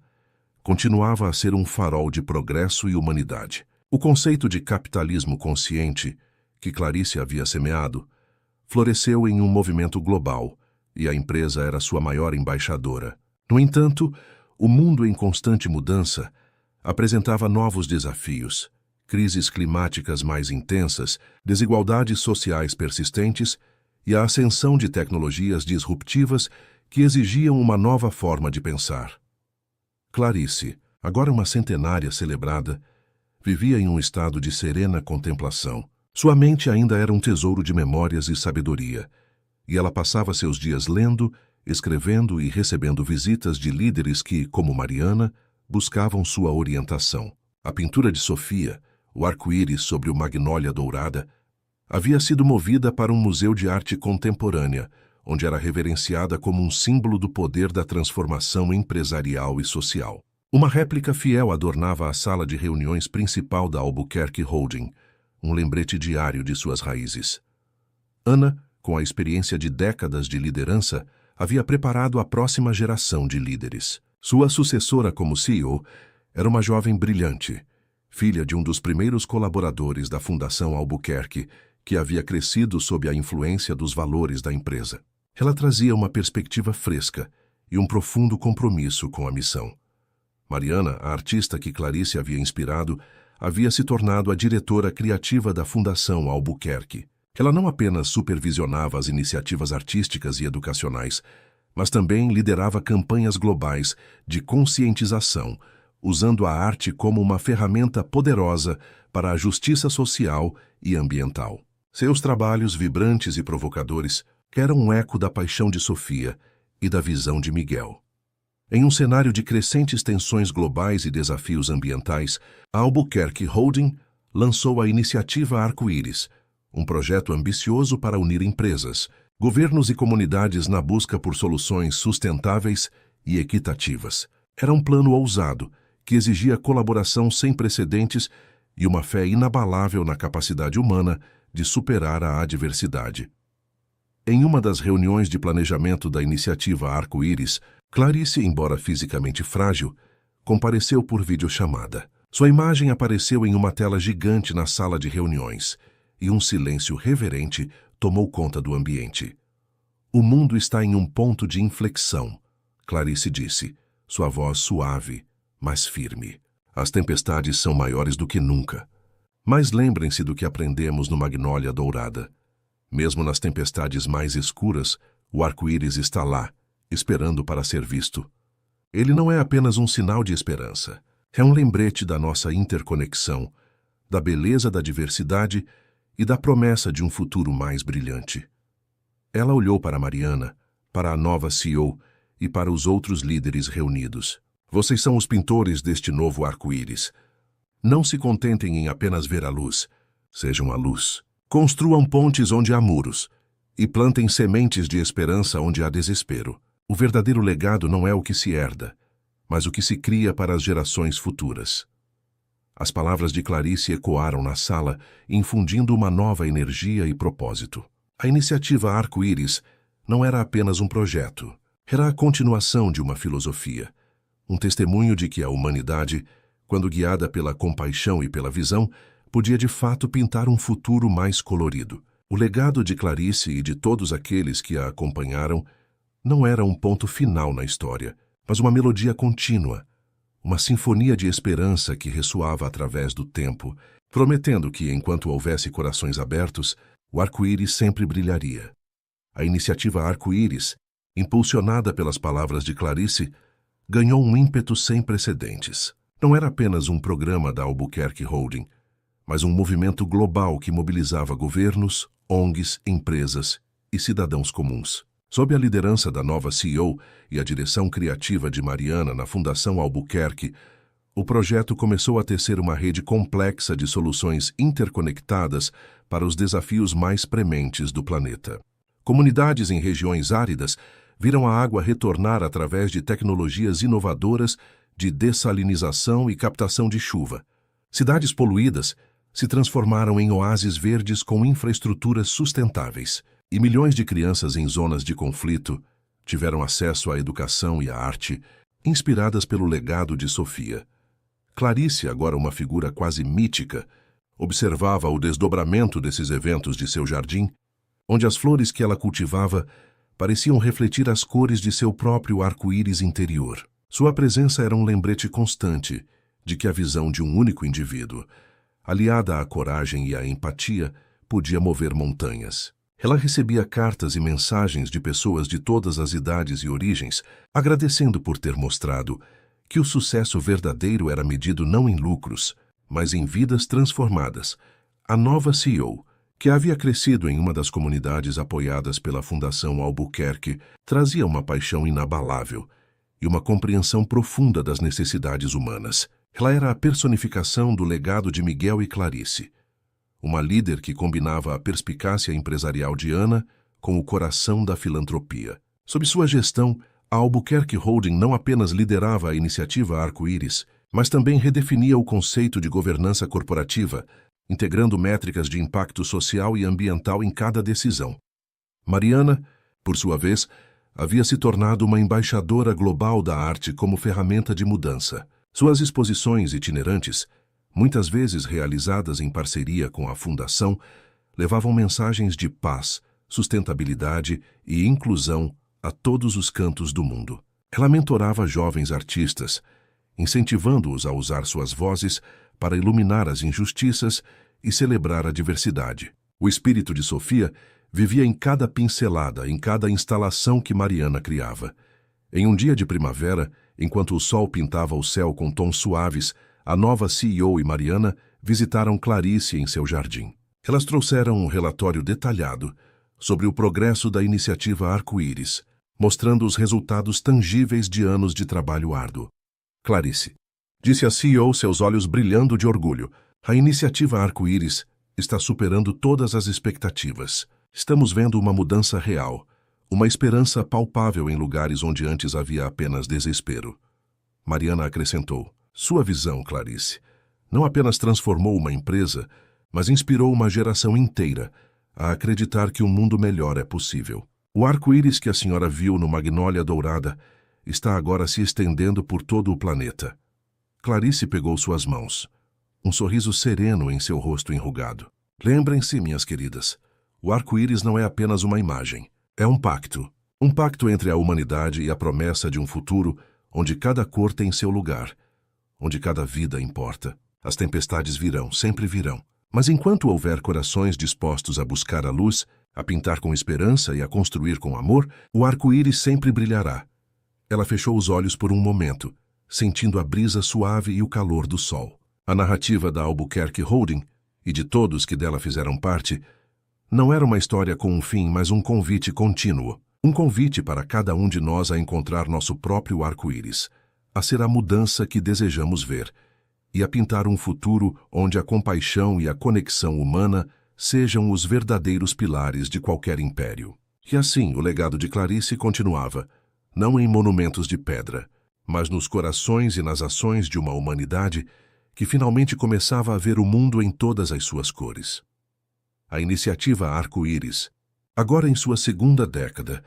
continuava a ser um farol de progresso e humanidade. O conceito de capitalismo consciente, que Clarice havia semeado, floresceu em um movimento global, e a empresa era sua maior embaixadora. No entanto, o mundo em constante mudança apresentava novos desafios, crises climáticas mais intensas, desigualdades sociais persistentes e a ascensão de tecnologias disruptivas que exigiam uma nova forma de pensar. Clarice, agora uma centenária celebrada, vivia em um estado de serena contemplação. Sua mente ainda era um tesouro de memórias e sabedoria, e ela passava seus dias lendo, escrevendo e recebendo visitas de líderes que, como Mariana, buscavam sua orientação. A pintura de Sofia, o arco-íris sobre o Magnólia Dourada, havia sido movida para um museu de arte contemporânea, onde era reverenciada como um símbolo do poder da transformação empresarial e social. Uma réplica fiel adornava a sala de reuniões principal da Albuquerque Holding, um lembrete diário de suas raízes. Ana, com a experiência de décadas de liderança, havia preparado a próxima geração de líderes. Sua sucessora como CEO era uma jovem brilhante, filha de um dos primeiros colaboradores da Fundação Albuquerque, que havia crescido sob a influência dos valores da empresa. Ela trazia uma perspectiva fresca e um profundo compromisso com a missão. Mariana, a artista que Clarice havia inspirado, havia se tornado a diretora criativa da Fundação Albuquerque. Ela não apenas supervisionava as iniciativas artísticas e educacionais, mas também liderava campanhas globais de conscientização, usando a arte como uma ferramenta poderosa para a justiça social e ambiental. Seus trabalhos vibrantes e provocadores eram um eco da paixão de Sofia e da visão de Miguel. Em um cenário de crescentes tensões globais e desafios ambientais, a Albuquerque Holding lançou a iniciativa Arco-Íris, um projeto ambicioso para unir empresas, governos e comunidades na busca por soluções sustentáveis e equitativas. Era um plano ousado, que exigia colaboração sem precedentes e uma fé inabalável na capacidade humana de superar a adversidade. Em uma das reuniões de planejamento da iniciativa Arco-Íris, Clarice, embora fisicamente frágil, compareceu por videochamada. Sua imagem apareceu em uma tela gigante na sala de reuniões, e um silêncio reverente tomou conta do ambiente. O mundo está em um ponto de inflexão, Clarice disse, sua voz suave, mas firme. As tempestades são maiores do que nunca. Mas lembrem-se do que aprendemos no Magnólia Dourada. Mesmo nas tempestades mais escuras, o arco-íris está lá, esperando para ser visto. Ele não é apenas um sinal de esperança. É um lembrete da nossa interconexão, da beleza da diversidade e da promessa de um futuro mais brilhante. Ela olhou para Mariana, para a nova CEO e para os outros líderes reunidos. Vocês são os pintores deste novo arco-íris. Não se contentem em apenas ver a luz. Sejam a luz. Construam pontes onde há muros e plantem sementes de esperança onde há desespero. O verdadeiro legado não é o que se herda, mas o que se cria para as gerações futuras. As palavras de Clarice ecoaram na sala, infundindo uma nova energia e propósito. A iniciativa Arco-Íris não era apenas um projeto. Era a continuação de uma filosofia, um testemunho de que a humanidade, quando guiada pela compaixão e pela visão, podia de fato pintar um futuro mais colorido. O legado de Clarice e de todos aqueles que a acompanharam não era um ponto final na história, mas uma melodia contínua, uma sinfonia de esperança que ressoava através do tempo, prometendo que, enquanto houvesse corações abertos, o arco-íris sempre brilharia. A iniciativa Arco-Íris, impulsionada pelas palavras de Clarice, ganhou um ímpeto sem precedentes. Não era apenas um programa da Albuquerque Holding, mas um movimento global que mobilizava governos, ONGs, empresas e cidadãos comuns. Sob a liderança da nova CEO e a direção criativa de Mariana na Fundação Albuquerque, o projeto começou a tecer uma rede complexa de soluções interconectadas para os desafios mais prementes do planeta. Comunidades em regiões áridas viram a água retornar através de tecnologias inovadoras de dessalinização e captação de chuva. Cidades poluídas se transformaram em oásis verdes com infraestruturas sustentáveis. E milhões de crianças em zonas de conflito tiveram acesso à educação e à arte, inspiradas pelo legado de Sofia. Clarice, agora uma figura quase mítica, observava o desdobramento desses eventos de seu jardim, onde as flores que ela cultivava pareciam refletir as cores de seu próprio arco-íris interior. Sua presença era um lembrete constante de que a visão de um único indivíduo, aliada à coragem e à empatia, podia mover montanhas. Ela recebia cartas e mensagens de pessoas de todas as idades e origens, agradecendo por ter mostrado que o sucesso verdadeiro era medido não em lucros, mas em vidas transformadas. A nova CEO, que havia crescido em uma das comunidades apoiadas pela Fundação Albuquerque, trazia uma paixão inabalável e uma compreensão profunda das necessidades humanas. Ela era a personificação do legado de Miguel e Clarice, uma líder que combinava a perspicácia empresarial de Ana com o coração da filantropia. Sob sua gestão, a Albuquerque Holding não apenas liderava a iniciativa Arco-Íris, mas também redefinia o conceito de governança corporativa, integrando métricas de impacto social e ambiental em cada decisão. Mariana, por sua vez, havia se tornado uma embaixadora global da arte como ferramenta de mudança. Suas exposições itinerantes, muitas vezes realizadas em parceria com a Fundação, levavam mensagens de paz, sustentabilidade e inclusão a todos os cantos do mundo. Ela mentorava jovens artistas, incentivando-os a usar suas vozes para iluminar as injustiças e celebrar a diversidade. O espírito de Sofia vivia em cada pincelada, em cada instalação que Mariana criava. Em um dia de primavera, enquanto o sol pintava o céu com tons suaves, a nova CEO e Mariana visitaram Clarice em seu jardim. Elas trouxeram um relatório detalhado sobre o progresso da iniciativa Arco-Íris, mostrando os resultados tangíveis de anos de trabalho árduo. Clarice, disse a CEO, seus olhos brilhando de orgulho, a iniciativa Arco-Íris está superando todas as expectativas. Estamos vendo uma mudança real, uma esperança palpável em lugares onde antes havia apenas desespero. Mariana acrescentou, sua visão, Clarice, não apenas transformou uma empresa, mas inspirou uma geração inteira a acreditar que um mundo melhor é possível. O arco-íris que a senhora viu no Magnólia Dourada está agora se estendendo por todo o planeta. Clarice pegou suas mãos, um sorriso sereno em seu rosto enrugado. Lembrem-se, minhas queridas, o arco-íris não é apenas uma imagem, é um pacto. Um pacto entre a humanidade e a promessa de um futuro onde cada cor tem seu lugar, onde cada vida importa. As tempestades virão, sempre virão. Mas enquanto houver corações dispostos a buscar a luz, a pintar com esperança e a construir com amor, o arco-íris sempre brilhará. Ela fechou os olhos por um momento, sentindo a brisa suave e o calor do sol. A narrativa da Albuquerque Holding, e de todos que dela fizeram parte, não era uma história com um fim, mas um convite contínuo. Um convite para cada um de nós a encontrar nosso próprio arco-íris, a ser a mudança que desejamos ver, e a pintar um futuro onde a compaixão e a conexão humana sejam os verdadeiros pilares de qualquer império. E assim o legado de Clarice continuava, não em monumentos de pedra, mas nos corações e nas ações de uma humanidade que finalmente começava a ver o mundo em todas as suas cores. A iniciativa Arco-Íris, agora em sua segunda década,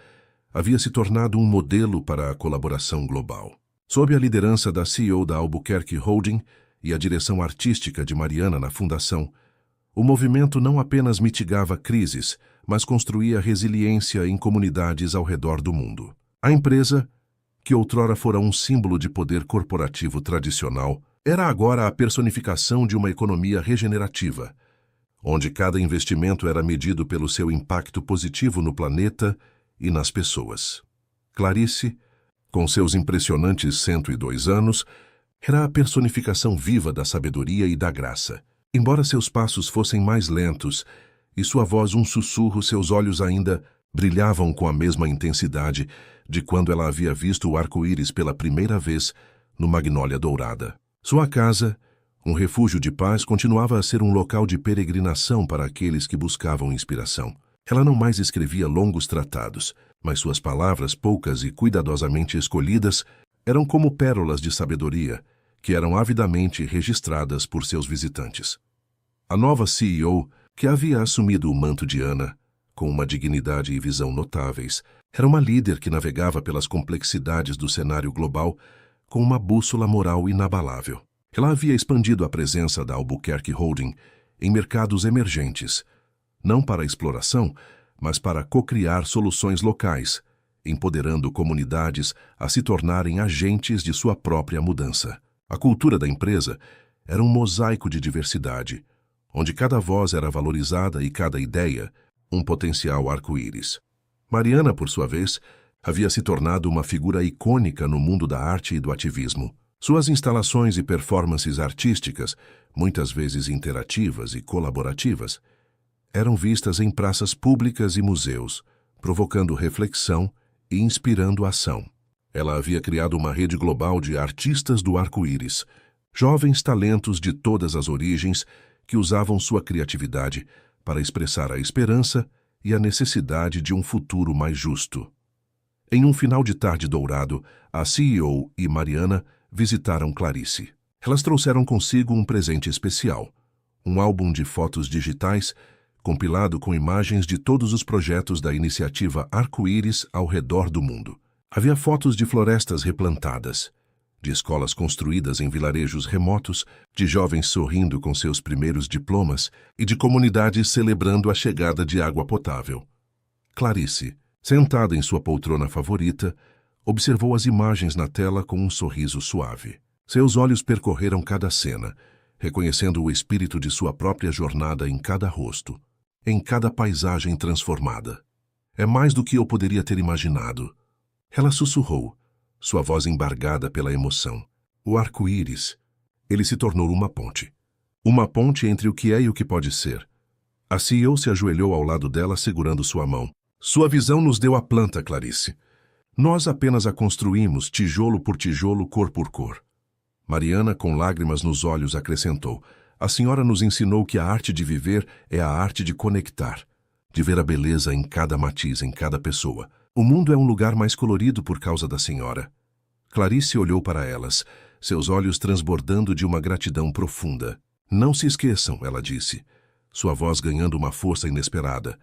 havia se tornado um modelo para a colaboração global. Sob a liderança da CEO da Albuquerque Holding e a direção artística de Mariana na Fundação, o movimento não apenas mitigava crises, mas construía resiliência em comunidades ao redor do mundo. A empresa, que outrora fora um símbolo de poder corporativo tradicional, era agora a personificação de uma economia regenerativa, onde cada investimento era medido pelo seu impacto positivo no planeta e nas pessoas. Clarice, com seus impressionantes 102 anos, era a personificação viva da sabedoria e da graça. Embora seus passos fossem mais lentos e sua voz um sussurro, seus olhos ainda brilhavam com a mesma intensidade de quando ela havia visto o arco-íris pela primeira vez no Magnólia Dourada. Sua casa, um refúgio de paz, continuava a ser um local de peregrinação para aqueles que buscavam inspiração. Ela não mais escrevia longos tratados, mas suas palavras, poucas e cuidadosamente escolhidas, eram como pérolas de sabedoria, que eram avidamente registradas por seus visitantes. A nova CEO, que havia assumido o manto de Ana, com uma dignidade e visão notáveis, era uma líder que navegava pelas complexidades do cenário global com uma bússola moral inabalável. Ela havia expandido a presença da Albuquerque Holding em mercados emergentes, não para exploração, mas para co-criar soluções locais, empoderando comunidades a se tornarem agentes de sua própria mudança. A cultura da empresa era um mosaico de diversidade, onde cada voz era valorizada e cada ideia um potencial arco-íris. Mariana, por sua vez, havia se tornado uma figura icônica no mundo da arte e do ativismo. Suas instalações e performances artísticas, muitas vezes interativas e colaborativas, eram vistas em praças públicas e museus, provocando reflexão e inspirando ação. Ela havia criado uma rede global de artistas do arco-íris, jovens talentos de todas as origens que usavam sua criatividade para expressar a esperança e a necessidade de um futuro mais justo. Em um final de tarde dourado, a CEO e Mariana visitaram Clarice. Elas trouxeram consigo um presente especial, um álbum de fotos digitais compilado com imagens de todos os projetos da iniciativa Arco-Íris ao redor do mundo. Havia fotos de florestas replantadas, de escolas construídas em vilarejos remotos, de jovens sorrindo com seus primeiros diplomas e de comunidades celebrando a chegada de água potável. Clarice, sentada em sua poltrona favorita, observou as imagens na tela com um sorriso suave. Seus olhos percorreram cada cena, reconhecendo o espírito de sua própria jornada em cada rosto, em cada paisagem transformada. É mais do que eu poderia ter imaginado. Ela sussurrou, sua voz embargada pela emoção. O arco-íris. Ele se tornou uma ponte. Uma ponte entre o que é e o que pode ser. A CEO se ajoelhou ao lado dela, segurando sua mão. Sua visão nos deu a planta, Clarice. Nós apenas a construímos, tijolo por tijolo, cor por cor. Mariana, com lágrimas nos olhos, acrescentou. A senhora nos ensinou que a arte de viver é a arte de conectar, de ver a beleza em cada matiz, em cada pessoa. O mundo é um lugar mais colorido por causa da senhora. Clarice olhou para elas, seus olhos transbordando de uma gratidão profunda. Não se esqueçam, ela disse, sua voz ganhando uma força inesperada.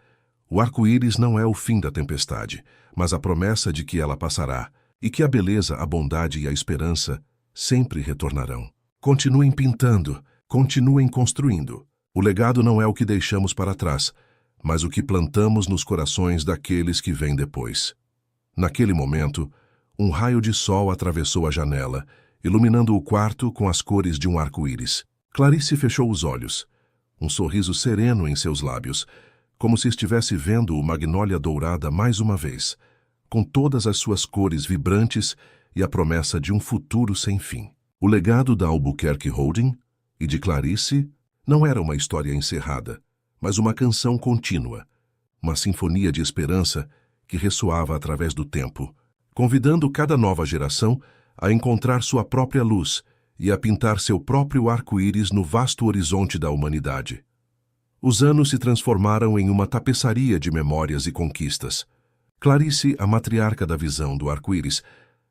O arco-íris não é o fim da tempestade, mas a promessa de que ela passará, e que a beleza, a bondade e a esperança sempre retornarão. Continuem pintando, continuem construindo. O legado não é o que deixamos para trás, mas o que plantamos nos corações daqueles que vêm depois. Naquele momento, um raio de sol atravessou a janela, iluminando o quarto com as cores de um arco-íris. Clarice fechou os olhos, um sorriso sereno em seus lábios, como se estivesse vendo o magnólia dourada mais uma vez, com todas as suas cores vibrantes e a promessa de um futuro sem fim. O legado da Albuquerque Holding e de Clarice não era uma história encerrada, mas uma canção contínua, uma sinfonia de esperança que ressoava através do tempo, convidando cada nova geração a encontrar sua própria luz e a pintar seu próprio arco-íris no vasto horizonte da humanidade. Os anos se transformaram em uma tapeçaria de memórias e conquistas. Clarice, a matriarca da visão do arco-íris,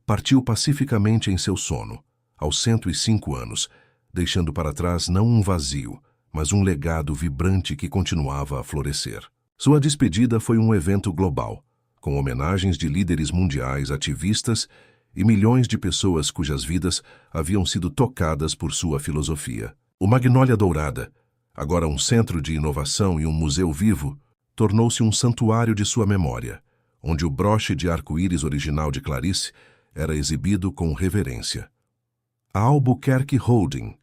partiu pacificamente em seu sono, aos 105 anos, deixando para trás não um vazio, mas um legado vibrante que continuava a florescer. Sua despedida foi um evento global, com homenagens de líderes mundiais, ativistas e milhões de pessoas cujas vidas haviam sido tocadas por sua filosofia. O Magnólia Dourada, agora um centro de inovação e um museu vivo, tornou-se um santuário de sua memória, onde o broche de arco-íris original de Clarice era exibido com reverência. A Albuquerque Holding,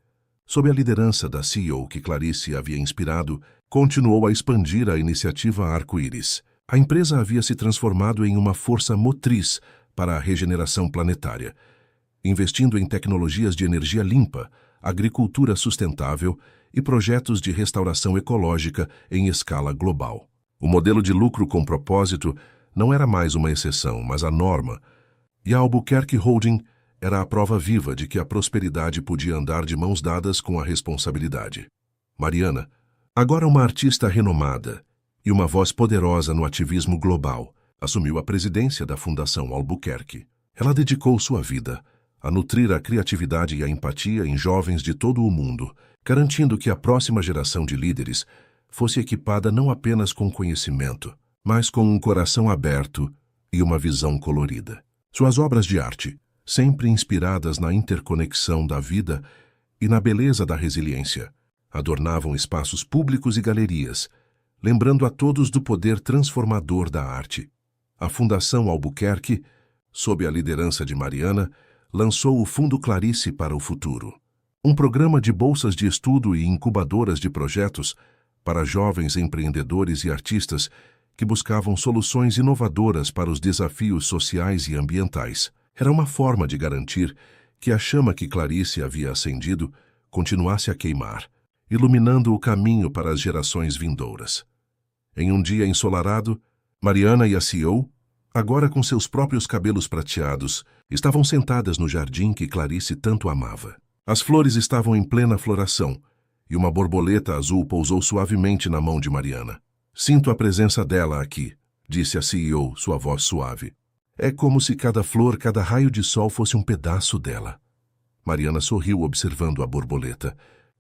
sob a liderança da CEO que Clarice havia inspirado, continuou a expandir a iniciativa Arco-Íris. A empresa havia se transformado em uma força motriz para a regeneração planetária, investindo em tecnologias de energia limpa, agricultura sustentável e projetos de restauração ecológica em escala global. O modelo de lucro com propósito não era mais uma exceção, mas a norma, e a Albuquerque Holding era a prova viva de que a prosperidade podia andar de mãos dadas com a responsabilidade. Mariana, agora uma artista renomada e uma voz poderosa no ativismo global, assumiu a presidência da Fundação Albuquerque. Ela dedicou sua vida a nutrir a criatividade e a empatia em jovens de todo o mundo, garantindo que a próxima geração de líderes fosse equipada não apenas com conhecimento, mas com um coração aberto e uma visão colorida. Suas obras de arte, sempre inspiradas na interconexão da vida e na beleza da resiliência, adornavam espaços públicos e galerias, lembrando a todos do poder transformador da arte. A Fundação Albuquerque, sob a liderança de Mariana, lançou o Fundo Clarice para o Futuro, um programa de bolsas de estudo e incubadoras de projetos para jovens empreendedores e artistas que buscavam soluções inovadoras para os desafios sociais e ambientais. Era uma forma de garantir que a chama que Clarice havia acendido continuasse a queimar, iluminando o caminho para as gerações vindouras. Em um dia ensolarado, Mariana e a CEO, agora com seus próprios cabelos prateados Estavam sentadas no jardim que Clarice tanto amava. As flores estavam em plena floração, e uma borboleta azul pousou suavemente na mão de Mariana. Sinto a presença dela aqui, disse a CEO, sua voz suave. É como se cada flor, cada raio de sol fosse um pedaço dela. Mariana sorriu observando a borboleta.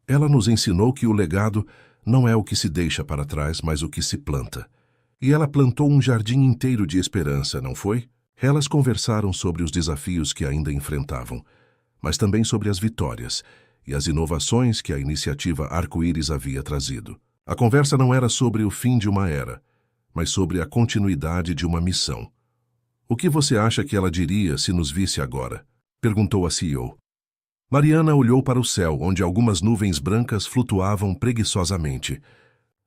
Ela nos ensinou que o legado não é o que se deixa para trás, mas o que se planta. E ela plantou um jardim inteiro de esperança, não foi? Elas conversaram sobre os desafios que ainda enfrentavam, mas também sobre as vitórias e as inovações que a iniciativa Arco-Íris havia trazido. A conversa não era sobre o fim de uma era, mas sobre a continuidade de uma missão. O que você acha que ela diria se nos visse agora? Perguntou a CEO. Mariana olhou para o céu, onde algumas nuvens brancas flutuavam preguiçosamente.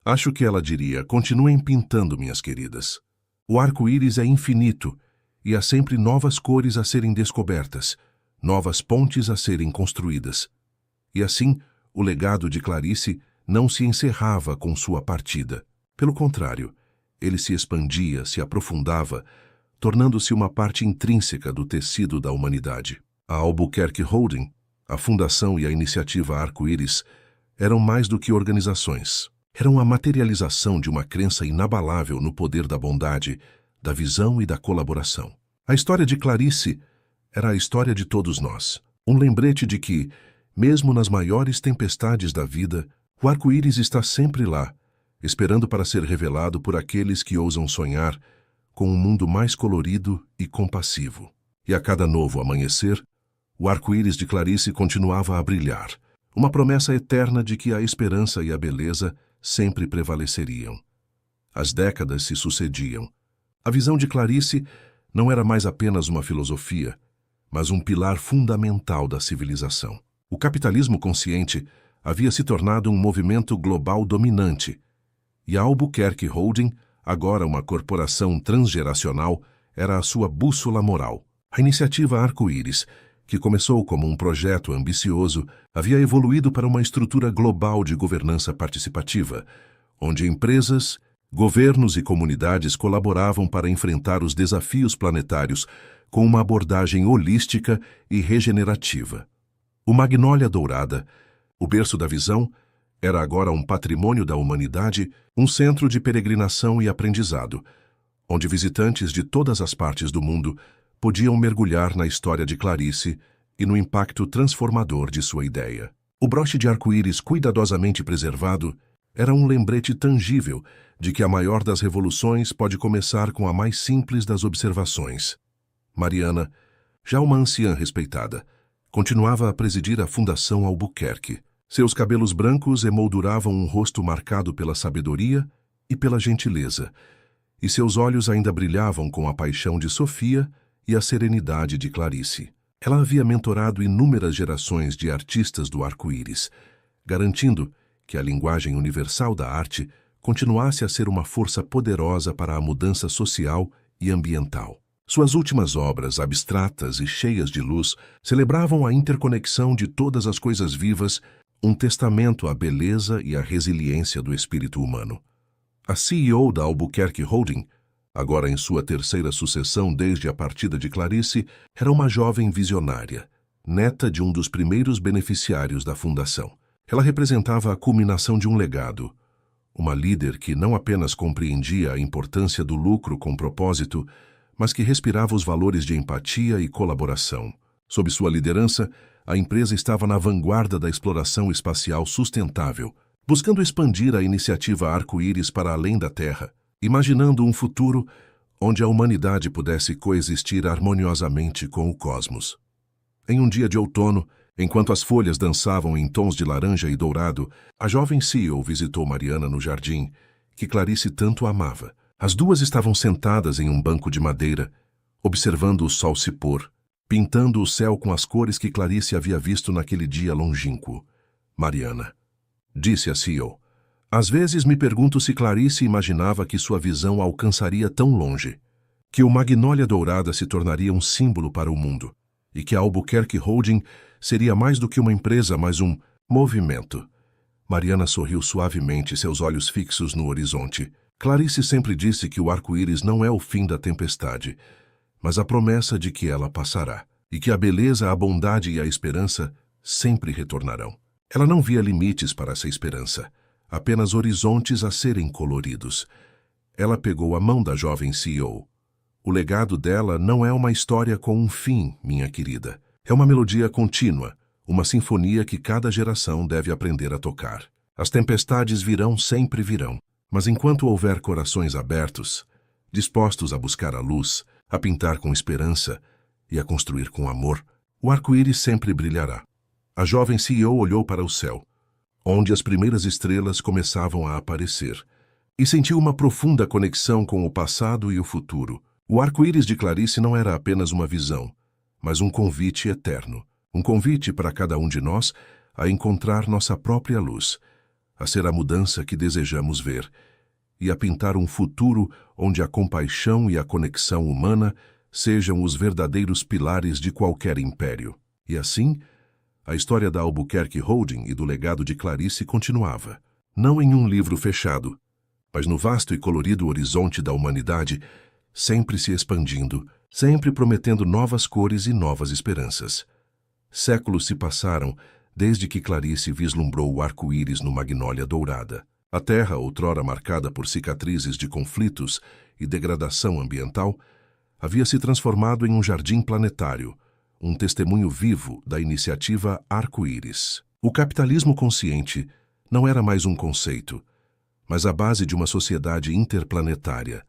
Acho que ela diria: continuem pintando, minhas queridas. O arco-íris é infinito e há sempre novas cores a serem descobertas, novas pontes a serem construídas. E assim, o legado de Clarice não se encerrava com sua partida. Pelo contrário, ele se expandia, se aprofundava, tornando-se uma parte intrínseca do tecido da humanidade. A Albuquerque Holding, a Fundação e a Iniciativa Arco-Íris eram mais do que organizações. Eram a materialização de uma crença inabalável no poder da bondade, da visão e da colaboração. A história de Clarice era a história de todos nós. Um lembrete de que, mesmo nas maiores tempestades da vida, o arco-íris está sempre lá, esperando para ser revelado por aqueles que ousam sonhar com um mundo mais colorido e compassivo. E a cada novo amanhecer, o arco-íris de Clarice continuava a brilhar, uma promessa eterna de que a esperança e a beleza sempre prevaleceriam. As décadas se sucediam. A visão de Clarice não era mais apenas uma filosofia, mas um pilar fundamental da civilização. O capitalismo consciente havia se tornado um movimento global dominante, e a Albuquerque Holding, agora uma corporação transgeracional, era a sua bússola moral. A iniciativa Arco-Íris, que começou como um projeto ambicioso, havia evoluído para uma estrutura global de governança participativa, onde empresas, governos e comunidades colaboravam para enfrentar os desafios planetários com uma abordagem holística e regenerativa. O Magnólia Dourada, o berço da visão, era agora um patrimônio da humanidade, um centro de peregrinação e aprendizado, onde visitantes de todas as partes do mundo podiam mergulhar na história de Clarice e no impacto transformador de sua ideia. O broche de arco-íris cuidadosamente preservado era um lembrete tangível de que a maior das revoluções pode começar com a mais simples das observações. Mariana, já uma anciã respeitada, continuava a presidir a Fundação Albuquerque. Seus cabelos brancos emolduravam um rosto marcado pela sabedoria e pela gentileza, e seus olhos ainda brilhavam com a paixão de Sofia e a serenidade de Clarice. Ela havia mentorado inúmeras gerações de artistas do arco-íris, garantindo que a linguagem universal da arte continuasse a ser uma força poderosa para a mudança social e ambiental. Suas últimas obras, abstratas e cheias de luz, celebravam a interconexão de todas as coisas vivas, um testamento à beleza e à resiliência do espírito humano. A CEO da Albuquerque Holding, agora em sua terceira sucessão desde a partida de Clarice, era uma jovem visionária, neta de um dos primeiros beneficiários da fundação. Ela representava a culminação de um legado, uma líder que não apenas compreendia a importância do lucro com propósito, mas que respirava os valores de empatia e colaboração. Sob sua liderança, a empresa estava na vanguarda da exploração espacial sustentável, buscando expandir a iniciativa Arco-Íris para além da Terra, imaginando um futuro onde a humanidade pudesse coexistir harmoniosamente com o cosmos. Em um dia de outono, enquanto as folhas dançavam em tons de laranja e dourado, a jovem CEO visitou Mariana no jardim, que Clarice tanto amava. As duas estavam sentadas em um banco de madeira, observando o sol se pôr, pintando o céu com as cores que Clarice havia visto naquele dia longínquo. Mariana, disse a CEO, às vezes me pergunto se Clarice imaginava que sua visão alcançaria tão longe, que o Magnólia Dourada se tornaria um símbolo para o mundo, e que a Albuquerque Holding seria mais do que uma empresa, mas um movimento. Mariana sorriu suavemente, seus olhos fixos no horizonte. Clarice sempre disse que o arco-íris não é o fim da tempestade, mas a promessa de que ela passará. e que a beleza, a bondade e a esperança sempre retornarão. Ela não via limites para essa esperança, apenas horizontes a serem coloridos. Ela pegou a mão da jovem CEO. O legado dela não é uma história com um fim, minha querida. É uma melodia contínua, uma sinfonia que cada geração deve aprender a tocar. As tempestades virão, sempre virão, mas enquanto houver corações abertos, dispostos a buscar a luz, a pintar com esperança e a construir com amor, o arco-íris sempre brilhará. A jovem CEO olhou para o céu, onde as primeiras estrelas começavam a aparecer, e sentiu uma profunda conexão com o passado e o futuro. O arco-íris de Clarice não era apenas uma visão, mas um convite eterno. Um convite para cada um de nós a encontrar nossa própria luz, a ser a mudança que desejamos ver, e a pintar um futuro onde a compaixão e a conexão humana sejam os verdadeiros pilares de qualquer império. E assim, a história da Albuquerque Holding e do legado de Clarice continuava, não em um livro fechado, mas no vasto e colorido horizonte da humanidade, sempre se expandindo, sempre prometendo novas cores e novas esperanças. Séculos se passaram desde que Clarice vislumbrou o arco-íris no Magnólia Dourada. A Terra, outrora marcada por cicatrizes de conflitos e degradação ambiental, havia se transformado em um jardim planetário, um testemunho vivo da iniciativa Arco-Íris. O capitalismo consciente não era mais um conceito, mas a base de uma sociedade interplanetária,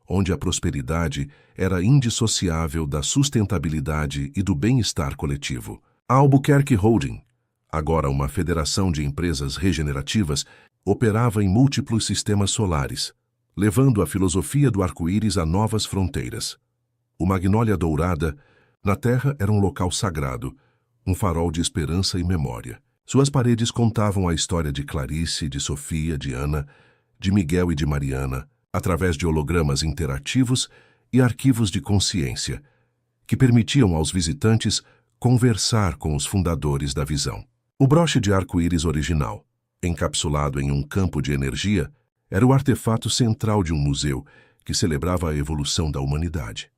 onde a prosperidade era indissociável da sustentabilidade e do bem-estar coletivo. A Albuquerque Holding, agora uma federação de empresas regenerativas, operava em múltiplos sistemas solares, levando a filosofia do arco-íris a novas fronteiras. O Magnólia Dourada, na Terra, era um local sagrado, um farol de esperança e memória. Suas paredes contavam a história de Clarice, de Sofia, de Ana, de Miguel e de Mariana, através de hologramas interativos e arquivos de consciência, que permitiam aos visitantes conversar com os fundadores da visão. O broche de arco-íris original, encapsulado em um campo de energia, era o artefato central de um museu que celebrava a evolução da humanidade.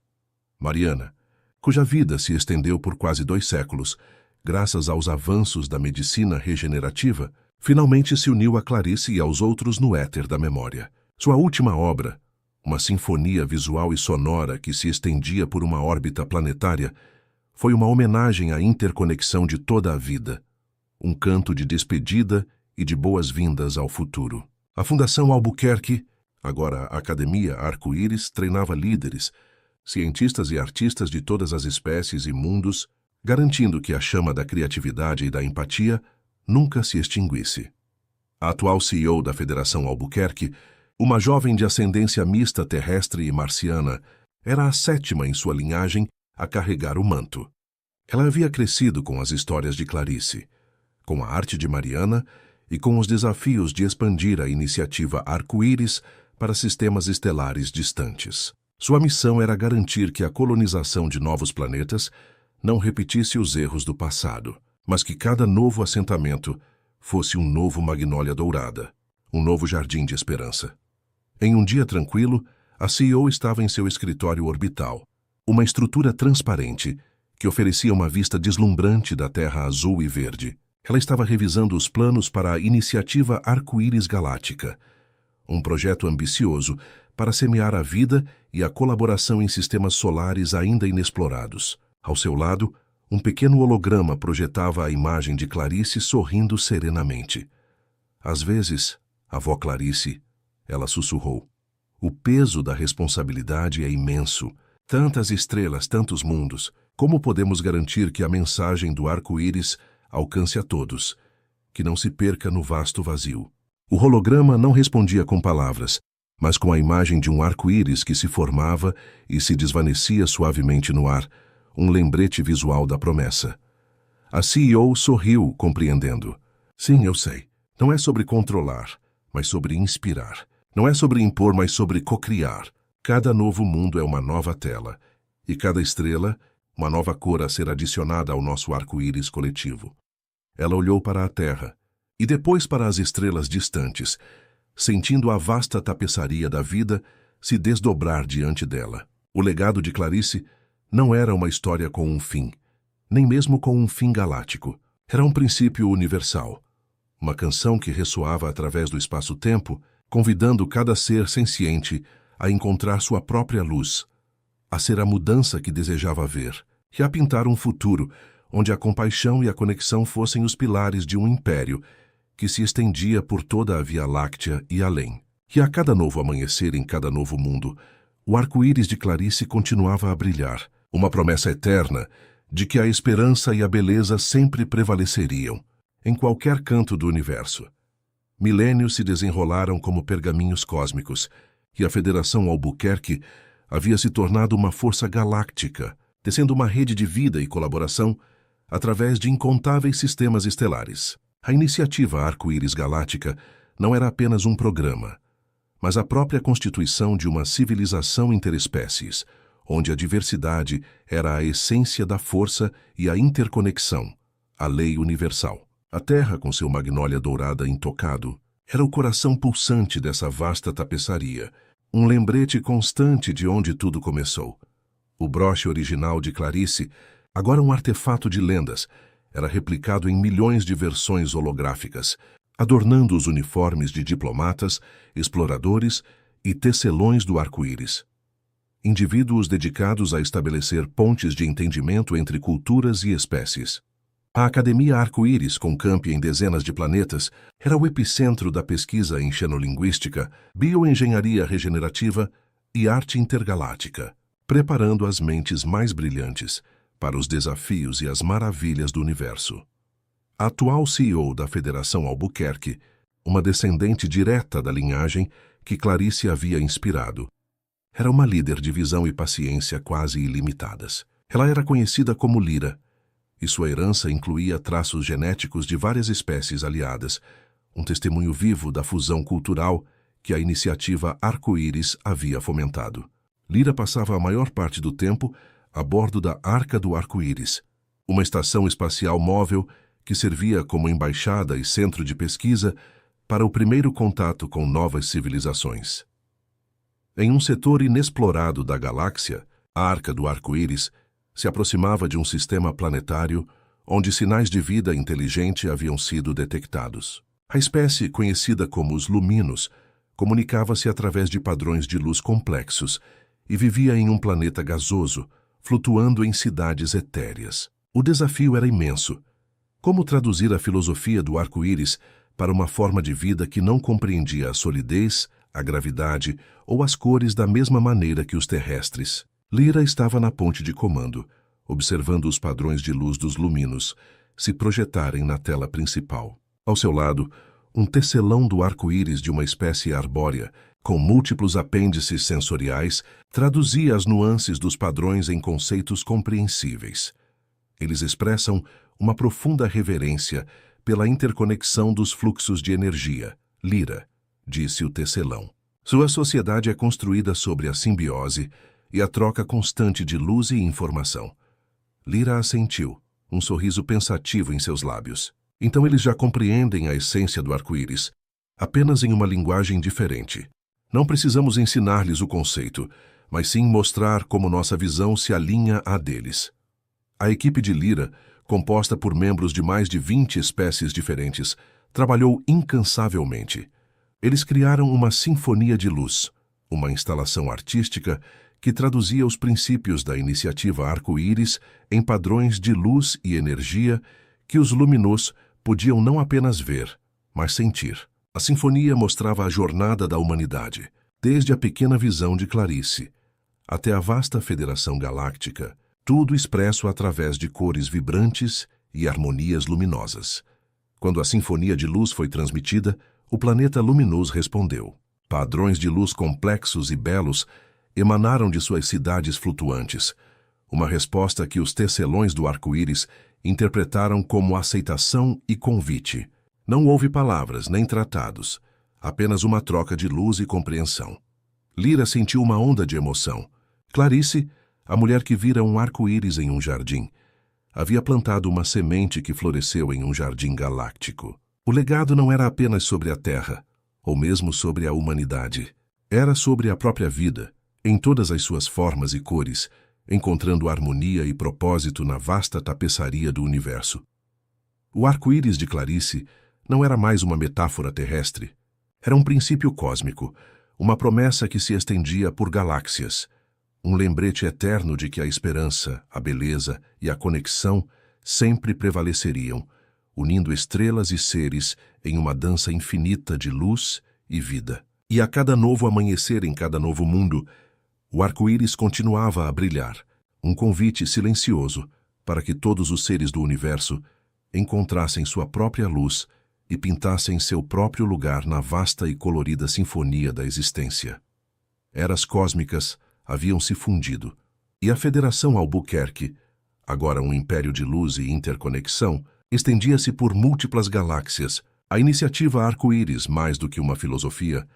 Mariana, cuja vida se estendeu por quase 2 séculos, graças aos avanços da medicina regenerativa, finalmente se uniu a Clarice e aos outros no éter da memória. Sua última obra, uma sinfonia visual e sonora que se estendia por uma órbita planetária, foi uma homenagem à interconexão de toda a vida, um canto de despedida e de boas-vindas ao futuro. A Fundação Albuquerque, agora a Academia Arco-Íris, treinava líderes, cientistas e artistas de todas as espécies e mundos, garantindo que a chama da criatividade e da empatia nunca se extinguisse. A atual CEO da Federação Albuquerque, uma jovem de ascendência mista terrestre e marciana, era a 7ª em sua linhagem a carregar o manto. Ela havia crescido com as histórias de Clarice, com a arte de Mariana e com os desafios de expandir a iniciativa Arco-Íris para sistemas estelares distantes. Sua missão era garantir que a colonização de novos planetas não repetisse os erros do passado, mas que cada novo assentamento fosse um novo Magnólia Dourada, um novo jardim de esperança. Em um dia tranquilo, a CEO estava em seu escritório orbital, uma estrutura transparente que oferecia uma vista deslumbrante da Terra azul e verde. Ela estava revisando os planos para a iniciativa Arco-Íris Galáctica, um projeto ambicioso para semear a vida e a colaboração em sistemas solares ainda inexplorados. Ao seu lado, um pequeno holograma projetava a imagem de Clarice sorrindo serenamente. Às vezes, avó Clarice, ela sussurrou, o peso da responsabilidade é imenso. Tantas estrelas, tantos mundos. Como podemos garantir que a mensagem do arco-íris alcance a todos, que não se perca no vasto vazio? O holograma não respondia com palavras, mas com a imagem de um arco-íris que se formava e se desvanecia suavemente no ar, um lembrete visual da promessa. A CEO sorriu, compreendendo. Sim, eu sei. Não é sobre controlar, mas sobre inspirar. Não é sobre impor, mas sobre cocriar. Cada novo mundo é uma nova tela, e cada estrela, uma nova cor a ser adicionada ao nosso arco-íris coletivo. Ela olhou para a Terra, e depois para as estrelas distantes, sentindo a vasta tapeçaria da vida se desdobrar diante dela. O legado de Clarice não era uma história com um fim, nem mesmo com um fim galáctico. Era um princípio universal, uma canção que ressoava através do espaço-tempo, convidando cada ser senciente a encontrar sua própria luz, a ser a mudança que desejava ver, e a pintar um futuro onde a compaixão e a conexão fossem os pilares de um império que se estendia por toda a Via Láctea e além. E a cada novo amanhecer em cada novo mundo, o arco-íris de Clarice continuava a brilhar, uma promessa eterna de que a esperança e a beleza sempre prevaleceriam, em qualquer canto do universo. Milênios se desenrolaram como pergaminhos cósmicos, e a Federação Albuquerque havia se tornado uma força galáctica, tecendo uma rede de vida e colaboração através de incontáveis sistemas estelares. A iniciativa Arco-Íris Galáctica não era apenas um programa, mas a própria constituição de uma civilização interespécies, onde a diversidade era a essência da força e a interconexão, a lei universal. A Terra, com seu magnólia dourada intocado, era o coração pulsante dessa vasta tapeçaria, um lembrete constante de onde tudo começou. O broche original de Clarice, agora um artefato de lendas, era replicado em milhões de versões holográficas, adornando os uniformes de diplomatas, exploradores e tecelões do arco-íris. Indivíduos dedicados a estabelecer pontes de entendimento entre culturas e espécies. A Academia Arco-Íris, com campi em dezenas de planetas, era o epicentro da pesquisa em xenolinguística, bioengenharia regenerativa e arte intergaláctica, preparando as mentes mais brilhantes para os desafios e as maravilhas do universo. A atual CEO da Federação Albuquerque, uma descendente direta da linhagem que Clarice havia inspirado, era uma líder de visão e paciência quase ilimitadas. Ela era conhecida como Lyra, e sua herança incluía traços genéticos de várias espécies aliadas, um testemunho vivo da fusão cultural que a iniciativa Arco-Íris havia fomentado. Lyra passava a maior parte do tempo a bordo da Arca do Arco-Íris, uma estação espacial móvel que servia como embaixada e centro de pesquisa para o primeiro contato com novas civilizações. Em um setor inexplorado da galáxia, a Arca do Arco-Íris se aproximava de um sistema planetário onde sinais de vida inteligente haviam sido detectados. A espécie, conhecida como os Luminos, comunicava-se através de padrões de luz complexos e vivia em um planeta gasoso, flutuando em cidades etéreas. O desafio era imenso. Como traduzir a filosofia do arco-íris para uma forma de vida que não compreendia a solidez, a gravidade ou as cores da mesma maneira que os terrestres? Lyra estava na ponte de comando, observando os padrões de luz dos Luminos se projetarem na tela principal. Ao seu lado, um tecelão do arco-íris de uma espécie arbórea, com múltiplos apêndices sensoriais, traduzia as nuances dos padrões em conceitos compreensíveis. Eles expressam uma profunda reverência pela interconexão dos fluxos de energia. Lyra, disse o tecelão. Sua sociedade é construída sobre a simbiose e a troca constante de luz e informação. Lyra assentiu, um sorriso pensativo em seus lábios. Então eles já compreendem a essência do arco-íris, apenas em uma linguagem diferente. Não precisamos ensinar-lhes o conceito, mas sim mostrar como nossa visão se alinha à deles. A equipe de Lyra, composta por membros de mais de 20 espécies diferentes, trabalhou incansavelmente. Eles criaram uma sinfonia de luz, uma instalação artística que traduzia os princípios da iniciativa Arco-Íris em padrões de luz e energia que os Luminos podiam não apenas ver, mas sentir. A sinfonia mostrava a jornada da humanidade, desde a pequena visão de Clarice até a vasta Federação Galáctica, tudo expresso através de cores vibrantes e harmonias luminosas. Quando a sinfonia de luz foi transmitida, o planeta Luminous respondeu. Padrões de luz complexos e belos emanaram de suas cidades flutuantes, uma resposta que os tecelões do arco-íris interpretaram como aceitação e convite. Não houve palavras nem tratados, apenas uma troca de luz e compreensão. Lyra sentiu uma onda de emoção. Clarice, a mulher que vira um arco-íris em um jardim, havia plantado uma semente que floresceu em um jardim galáctico. O legado não era apenas sobre a Terra, ou mesmo sobre a humanidade. Era sobre a própria vida, em todas as suas formas e cores, encontrando harmonia e propósito na vasta tapeçaria do universo. O arco-íris de Clarice não era mais uma metáfora terrestre. Era um princípio cósmico, uma promessa que se estendia por galáxias, um lembrete eterno de que a esperança, a beleza e a conexão sempre prevaleceriam, unindo estrelas e seres em uma dança infinita de luz e vida. E a cada novo amanhecer em cada novo mundo, o arco-íris continuava a brilhar, um convite silencioso para que todos os seres do universo encontrassem sua própria luz e pintassem seu próprio lugar na vasta e colorida sinfonia da existência. Eras cósmicas haviam se fundido, e a Federação Albuquerque, agora um império de luz e interconexão, estendia-se por múltiplas galáxias. A iniciativa arco-íris, mais do que uma filosofia,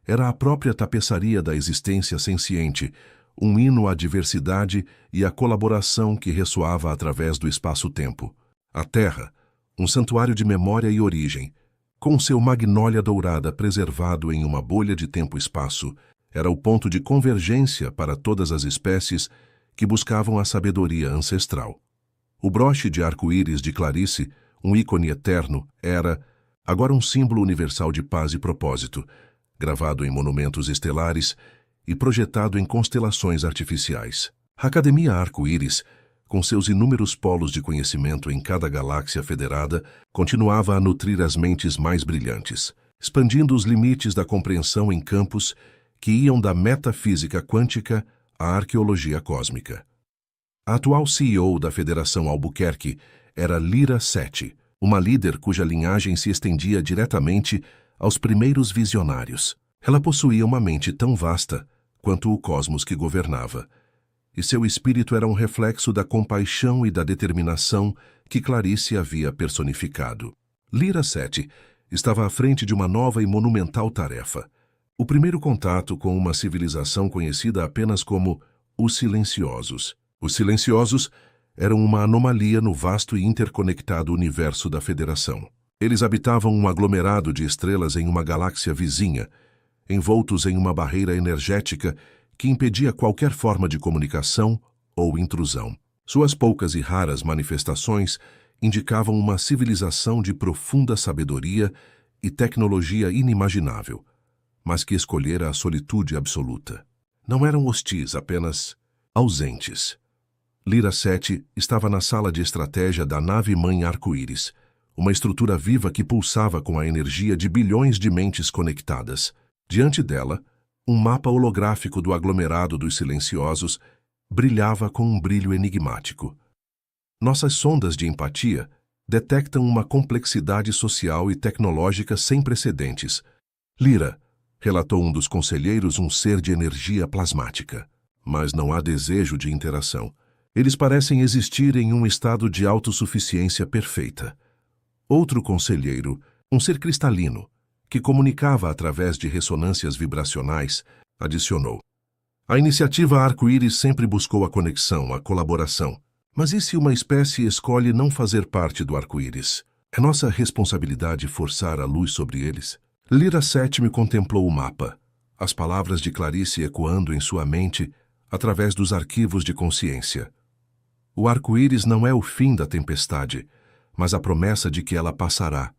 era a própria tapeçaria da existência senciente, um hino à diversidade e à colaboração que ressoava através do espaço-tempo. A Terra, um santuário de memória e origem, com seu magnólia dourada preservado em uma bolha de tempo-espaço, era o ponto de convergência para todas as espécies que buscavam a sabedoria ancestral. O broche de arco-íris de Clarice, um ícone eterno, era, agora um símbolo universal de paz e propósito, gravado em monumentos estelares e projetado em constelações artificiais. A Academia Arco-Íris, com seus inúmeros polos de conhecimento em cada galáxia federada, continuava a nutrir as mentes mais brilhantes, expandindo os limites da compreensão em campos que iam da metafísica quântica à arqueologia cósmica. A atual CEO da Federação Albuquerque era Lyra Sete, uma líder cuja linhagem se estendia diretamente aos primeiros visionários. Ela possuía uma mente tão vasta quanto o cosmos que governava, e seu espírito era um reflexo da compaixão e da determinação que Clarice havia personificado. Lyra Sete estava à frente de uma nova e monumental tarefa: o primeiro contato com uma civilização conhecida apenas como os Silenciosos. Os Silenciosos eram uma anomalia no vasto e interconectado universo da Federação. Eles habitavam um aglomerado de estrelas em uma galáxia vizinha, envoltos em uma barreira energética que impedia qualquer forma de comunicação ou intrusão. Suas poucas e raras manifestações indicavam uma civilização de profunda sabedoria e tecnologia inimaginável, mas que escolhera a solitude absoluta. Não eram hostis, apenas ausentes. Lyra Sete estava na sala de estratégia da nave-mãe Arco-Íris, uma estrutura viva que pulsava com a energia de bilhões de mentes conectadas. Diante dela, um mapa holográfico do aglomerado dos Silenciosos brilhava com um brilho enigmático. Nossas sondas de empatia detectam uma complexidade social e tecnológica sem precedentes. Lyra, relatou um dos conselheiros, um ser de energia plasmática. Mas não há desejo de interação. Eles parecem existir em um estado de autossuficiência perfeita. Outro conselheiro, um ser cristalino, que comunicava através de ressonâncias vibracionais, adicionou: a iniciativa Arco-Íris sempre buscou a conexão, a colaboração. Mas e se uma espécie escolhe não fazer parte do arco-íris? É nossa responsabilidade forçar a luz sobre eles? Lyra Sete contemplou o mapa, as palavras de Clarice ecoando em sua mente através dos arquivos de consciência. O arco-íris não é o fim da tempestade, mas a promessa de que ela passará,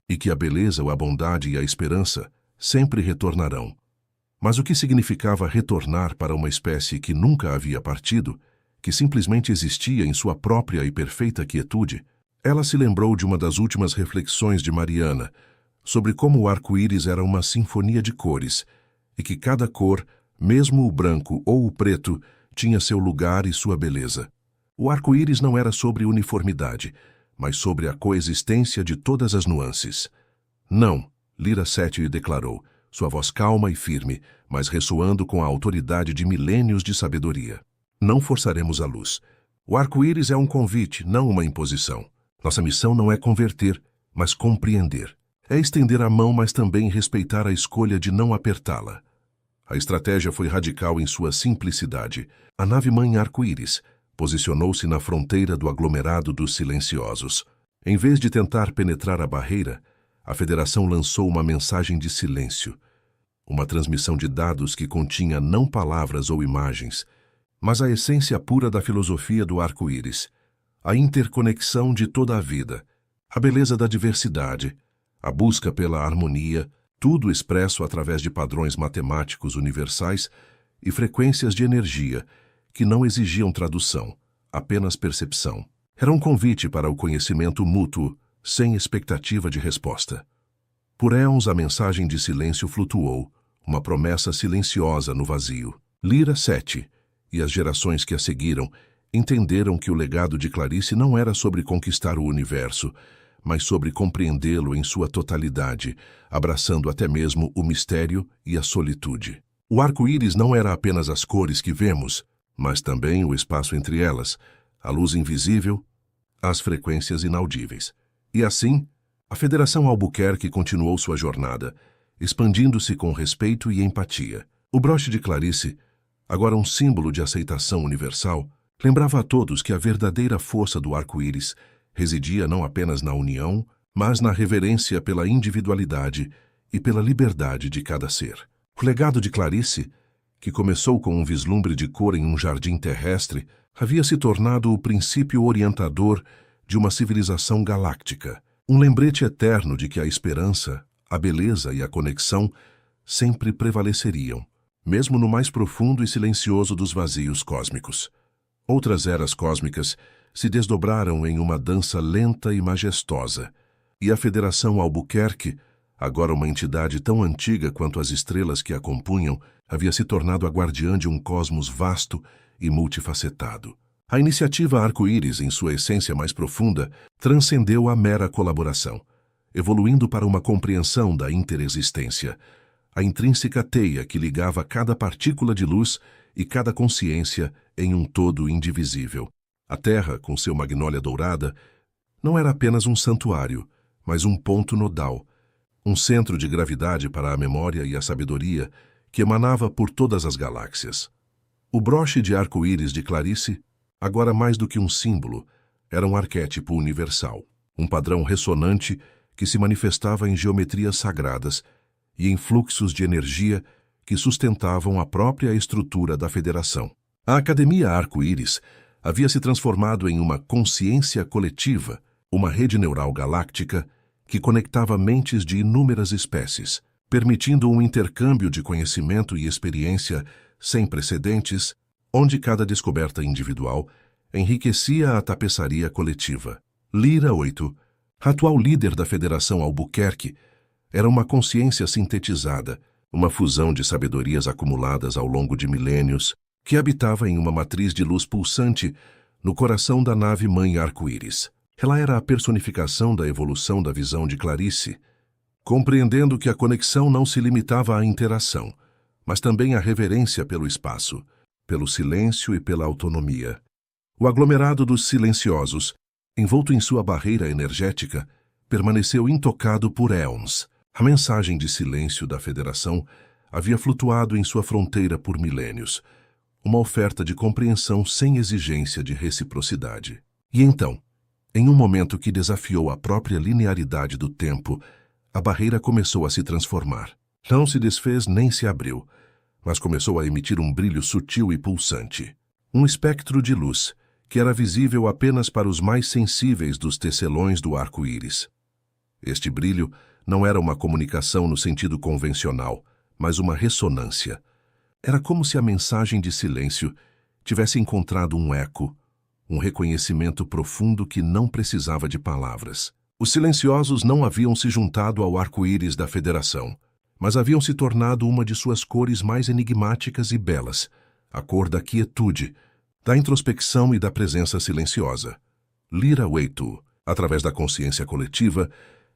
e que a beleza, a bondade e a esperança sempre retornarão. Mas o que significava retornar para uma espécie que nunca havia partido, que simplesmente existia em sua própria e perfeita quietude? Ela se lembrou de uma das últimas reflexões de Mariana, sobre como o arco-íris era uma sinfonia de cores, e que cada cor, mesmo o branco ou o preto, tinha seu lugar e sua beleza. O arco-íris não era sobre uniformidade, mas sobre a coexistência de todas as nuances. Não, Lyra Sete declarou, sua voz calma e firme, mas ressoando com a autoridade de milênios de sabedoria. Não forçaremos a luz. O arco-íris é um convite, não uma imposição. Nossa missão não é converter, mas compreender. É estender a mão, mas também respeitar a escolha de não apertá-la. A estratégia foi radical em sua simplicidade. A nave-mãe Arco-Íris posicionou-se na fronteira do aglomerado dos Silenciosos. Em vez de tentar penetrar a barreira, a Federação lançou uma mensagem de silêncio, uma transmissão de dados que continha não palavras ou imagens, mas a essência pura da filosofia do arco-íris, a interconexão de toda a vida, a beleza da diversidade, a busca pela harmonia, tudo expresso através de padrões matemáticos universais e frequências de energia que não exigiam tradução, apenas percepção. Era um convite para o conhecimento mútuo, sem expectativa de resposta. Por éons a mensagem de silêncio flutuou, uma promessa silenciosa no vazio. Lyra 7 e as gerações que a seguiram entenderam que o legado de Clarice não era sobre conquistar o universo, mas sobre compreendê-lo em sua totalidade, abraçando até mesmo o mistério e a solitude. O arco-íris não era apenas as cores que vemos, mas também o espaço entre elas, a luz invisível, as frequências inaudíveis. E assim, a Federação Albuquerque continuou sua jornada, expandindo-se com respeito e empatia. O broche de Clarice, agora um símbolo de aceitação universal, lembrava a todos que a verdadeira força do arco-íris residia não apenas na união, mas na reverência pela individualidade e pela liberdade de cada ser. O legado de Clarice, que começou com um vislumbre de cor em um jardim terrestre, havia se tornado o princípio orientador de uma civilização galáctica, um lembrete eterno de que a esperança, a beleza e a conexão sempre prevaleceriam, mesmo no mais profundo e silencioso dos vazios cósmicos. Outras eras cósmicas se desdobraram em uma dança lenta e majestosa, e a Federação Albuquerque, agora uma entidade tão antiga quanto as estrelas que a compunham, havia se tornado a guardiã de um cosmos vasto e multifacetado. A iniciativa Arco-Íris, em sua essência mais profunda, transcendeu a mera colaboração, evoluindo para uma compreensão da interexistência, a intrínseca teia que ligava cada partícula de luz e cada consciência em um todo indivisível. A Terra, com seu magnólia dourada, não era apenas um santuário, mas um ponto nodal, um centro de gravidade para a memória e a sabedoria que emanava por todas as galáxias. O broche de arco-íris de Clarice, agora mais do que um símbolo, era um arquétipo universal, um padrão ressonante que se manifestava em geometrias sagradas e em fluxos de energia que sustentavam a própria estrutura da Federação. A Academia Arco-Íris havia se transformado em uma consciência coletiva, uma rede neural galáctica que conectava mentes de inúmeras espécies, permitindo um intercâmbio de conhecimento e experiência sem precedentes, onde cada descoberta individual enriquecia a tapeçaria coletiva. Lyra 8, atual líder da Federação Albuquerque, era uma consciência sintetizada, uma fusão de sabedorias acumuladas ao longo de milênios, que habitava em uma matriz de luz pulsante no coração da nave-mãe Arco-Íris. Ela era a personificação da evolução da visão de Clarice, compreendendo que a conexão não se limitava à interação, mas também à reverência pelo espaço, pelo silêncio e pela autonomia. O aglomerado dos silenciosos, envolto em sua barreira energética, permaneceu intocado por éons. A mensagem de silêncio da Federação havia flutuado em sua fronteira por milênios, uma oferta de compreensão sem exigência de reciprocidade. E então, em um momento que desafiou a própria linearidade do tempo, a barreira começou a se transformar. Não se desfez nem se abriu, mas começou a emitir um brilho sutil e pulsante. Um espectro de luz, que era visível apenas para os mais sensíveis dos tecelões do arco-íris. Este brilho não era uma comunicação no sentido convencional, mas uma ressonância. Era como se a mensagem de silêncio tivesse encontrado um eco, um reconhecimento profundo que não precisava de palavras. Os silenciosos não haviam se juntado ao arco-íris da Federação, mas haviam se tornado uma de suas cores mais enigmáticas e belas, a cor da quietude, da introspecção e da presença silenciosa. Lyra 8, através da consciência coletiva,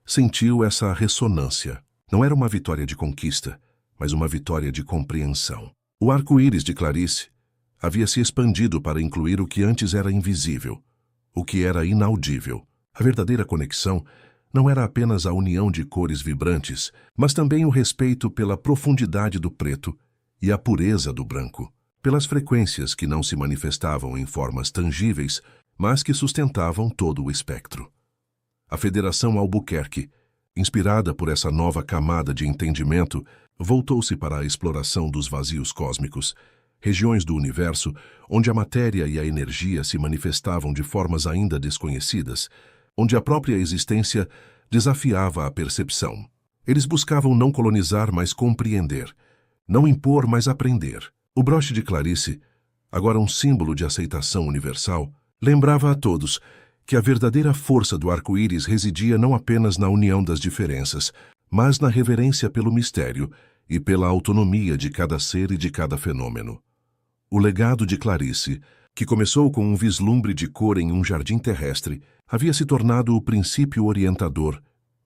sentiu essa ressonância. Não era uma vitória de conquista, mas uma vitória de compreensão. O arco-íris de Clarice havia se expandido para incluir o que antes era invisível, o que era inaudível. A verdadeira conexão não era apenas a união de cores vibrantes, mas também o respeito pela profundidade do preto e a pureza do branco, pelas frequências que não se manifestavam em formas tangíveis, mas que sustentavam todo o espectro. A Federação Albuquerque, inspirada por essa nova camada de entendimento, voltou-se para a exploração dos vazios cósmicos, regiões do universo onde a matéria e a energia se manifestavam de formas ainda desconhecidas, onde a própria existência desafiava a percepção. Eles buscavam não colonizar, mas compreender, não impor, mas aprender. O broche de Clarice, agora um símbolo de aceitação universal, lembrava a todos que a verdadeira força do arco-íris residia não apenas na união das diferenças, mas na reverência pelo mistério e pela autonomia de cada ser e de cada fenômeno. O legado de Clarice, que começou com um vislumbre de cor em um jardim terrestre, havia se tornado o princípio orientador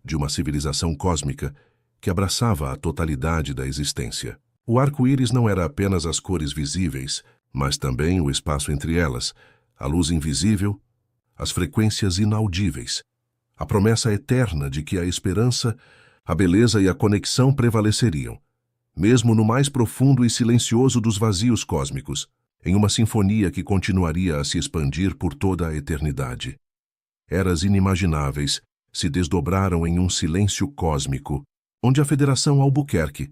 de uma civilização cósmica que abraçava a totalidade da existência. O arco-íris não era apenas as cores visíveis, mas também o espaço entre elas, a luz invisível, as frequências inaudíveis, a promessa eterna de que a esperança, a beleza e a conexão prevaleceriam, mesmo no mais profundo e silencioso dos vazios cósmicos, em uma sinfonia que continuaria a se expandir por toda a eternidade. Eras inimagináveis se desdobraram em um silêncio cósmico, onde a Federação Albuquerque,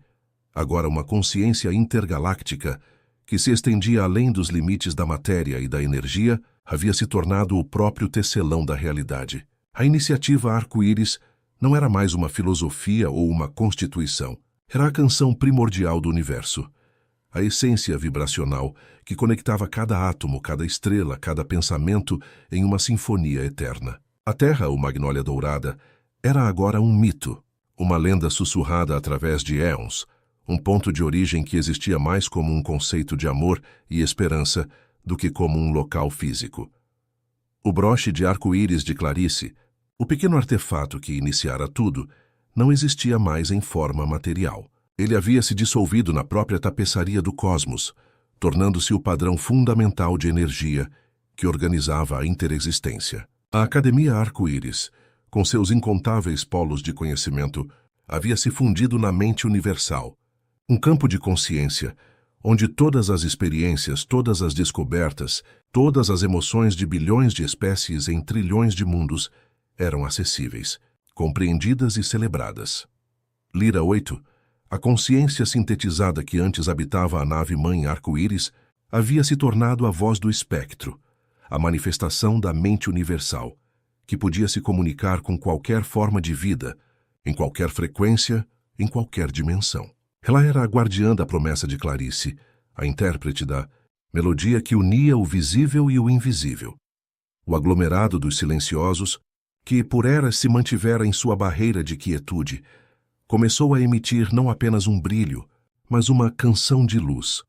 agora uma consciência intergaláctica, que se estendia além dos limites da matéria e da energia, havia se tornado o próprio tecelão da realidade. A iniciativa Arco-Íris não era mais uma filosofia ou uma constituição. Era a canção primordial do universo, a essência vibracional que conectava cada átomo, cada estrela, cada pensamento em uma sinfonia eterna. A Terra, o Magnólia Dourada, era agora um mito, uma lenda sussurrada através de éons, um ponto de origem que existia mais como um conceito de amor e esperança do que como um local físico. O broche de arco-íris de Clarice, o pequeno artefato que iniciara tudo, não existia mais em forma material. Ele havia se dissolvido na própria tapeçaria do cosmos, tornando-se o padrão fundamental de energia que organizava a interexistência. A Academia Arco-Íris, com seus incontáveis polos de conhecimento, havia se fundido na mente universal, um campo de consciência, onde todas as experiências, todas as descobertas, todas as emoções de bilhões de espécies em trilhões de mundos eram acessíveis, compreendidas e celebradas. Lira 8, a consciência sintetizada que antes habitava a nave-mãe Arco-Íris, havia se tornado a voz do espectro, a manifestação da mente universal, que podia se comunicar com qualquer forma de vida, em qualquer frequência, em qualquer dimensão. Ela era a guardiã da promessa de Clarice, a intérprete da melodia que unia o visível e o invisível, o aglomerado dos silenciosos, que por eras se mantivera em sua barreira de quietude, começou a emitir não apenas um brilho, mas uma canção de luz,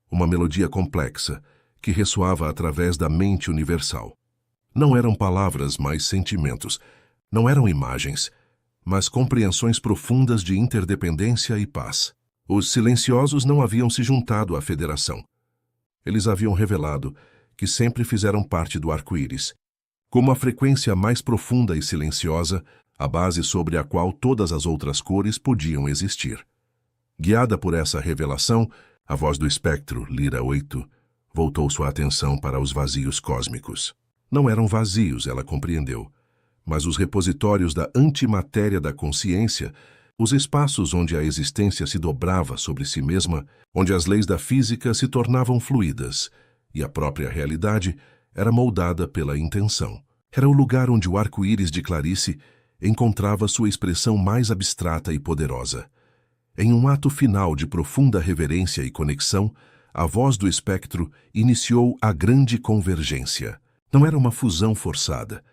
uma melodia complexa que ressoava através da mente universal. Não eram palavras, mas sentimentos. Não eram imagens, mas compreensões profundas de interdependência e paz. Os silenciosos não haviam se juntado à Federação. Eles haviam revelado que sempre fizeram parte do arco-íris, como a frequência mais profunda e silenciosa, a base sobre a qual todas as outras cores podiam existir. Guiada por essa revelação, a voz do espectro, Lira 8, voltou sua atenção para os vazios cósmicos. Não eram vazios, ela compreendeu, mas os repositórios da antimatéria da consciência, os espaços onde a existência se dobrava sobre si mesma, onde as leis da física se tornavam fluídas, e a própria realidade era moldada pela intenção. Era o lugar onde o arco-íris de Clarice encontrava sua expressão mais abstrata e poderosa. Em um ato final de profunda reverência e conexão, a voz do espectro iniciou a grande convergência. Não era uma fusão forçada,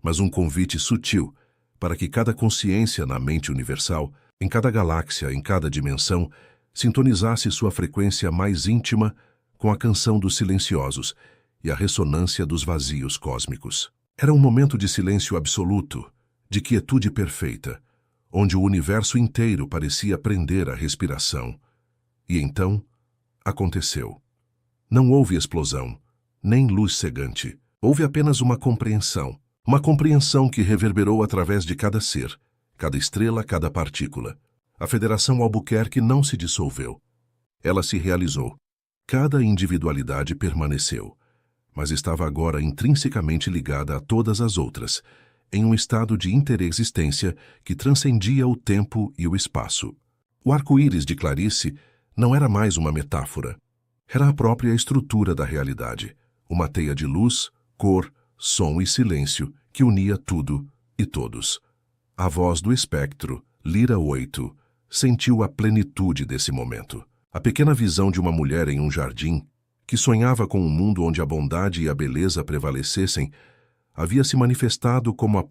mas um convite sutil para que cada consciência na mente universal, em cada galáxia, em cada dimensão, sintonizasse sua frequência mais íntima com a canção dos silenciosos e a ressonância dos vazios cósmicos. Era um momento de silêncio absoluto, de quietude perfeita, onde o universo inteiro parecia prender a respiração. E então, aconteceu. Não houve explosão, nem luz cegante. Houve apenas uma compreensão que reverberou através de cada ser, cada estrela, cada partícula. A Federação Albuquerque não se dissolveu. Ela se realizou. Cada individualidade permaneceu, mas estava agora intrinsecamente ligada a todas as outras, em um estado de interexistência que transcendia o tempo e o espaço. O arco-íris de Clarice não era mais uma metáfora. Era a própria estrutura da realidade, uma teia de luz, cor, som e silêncio que unia tudo e todos. A voz do espectro, Lira 8, sentiu a plenitude desse momento. A pequena visão de uma mulher em um jardim, que sonhava com um mundo onde a bondade e a beleza prevalecessem, havia se manifestado como a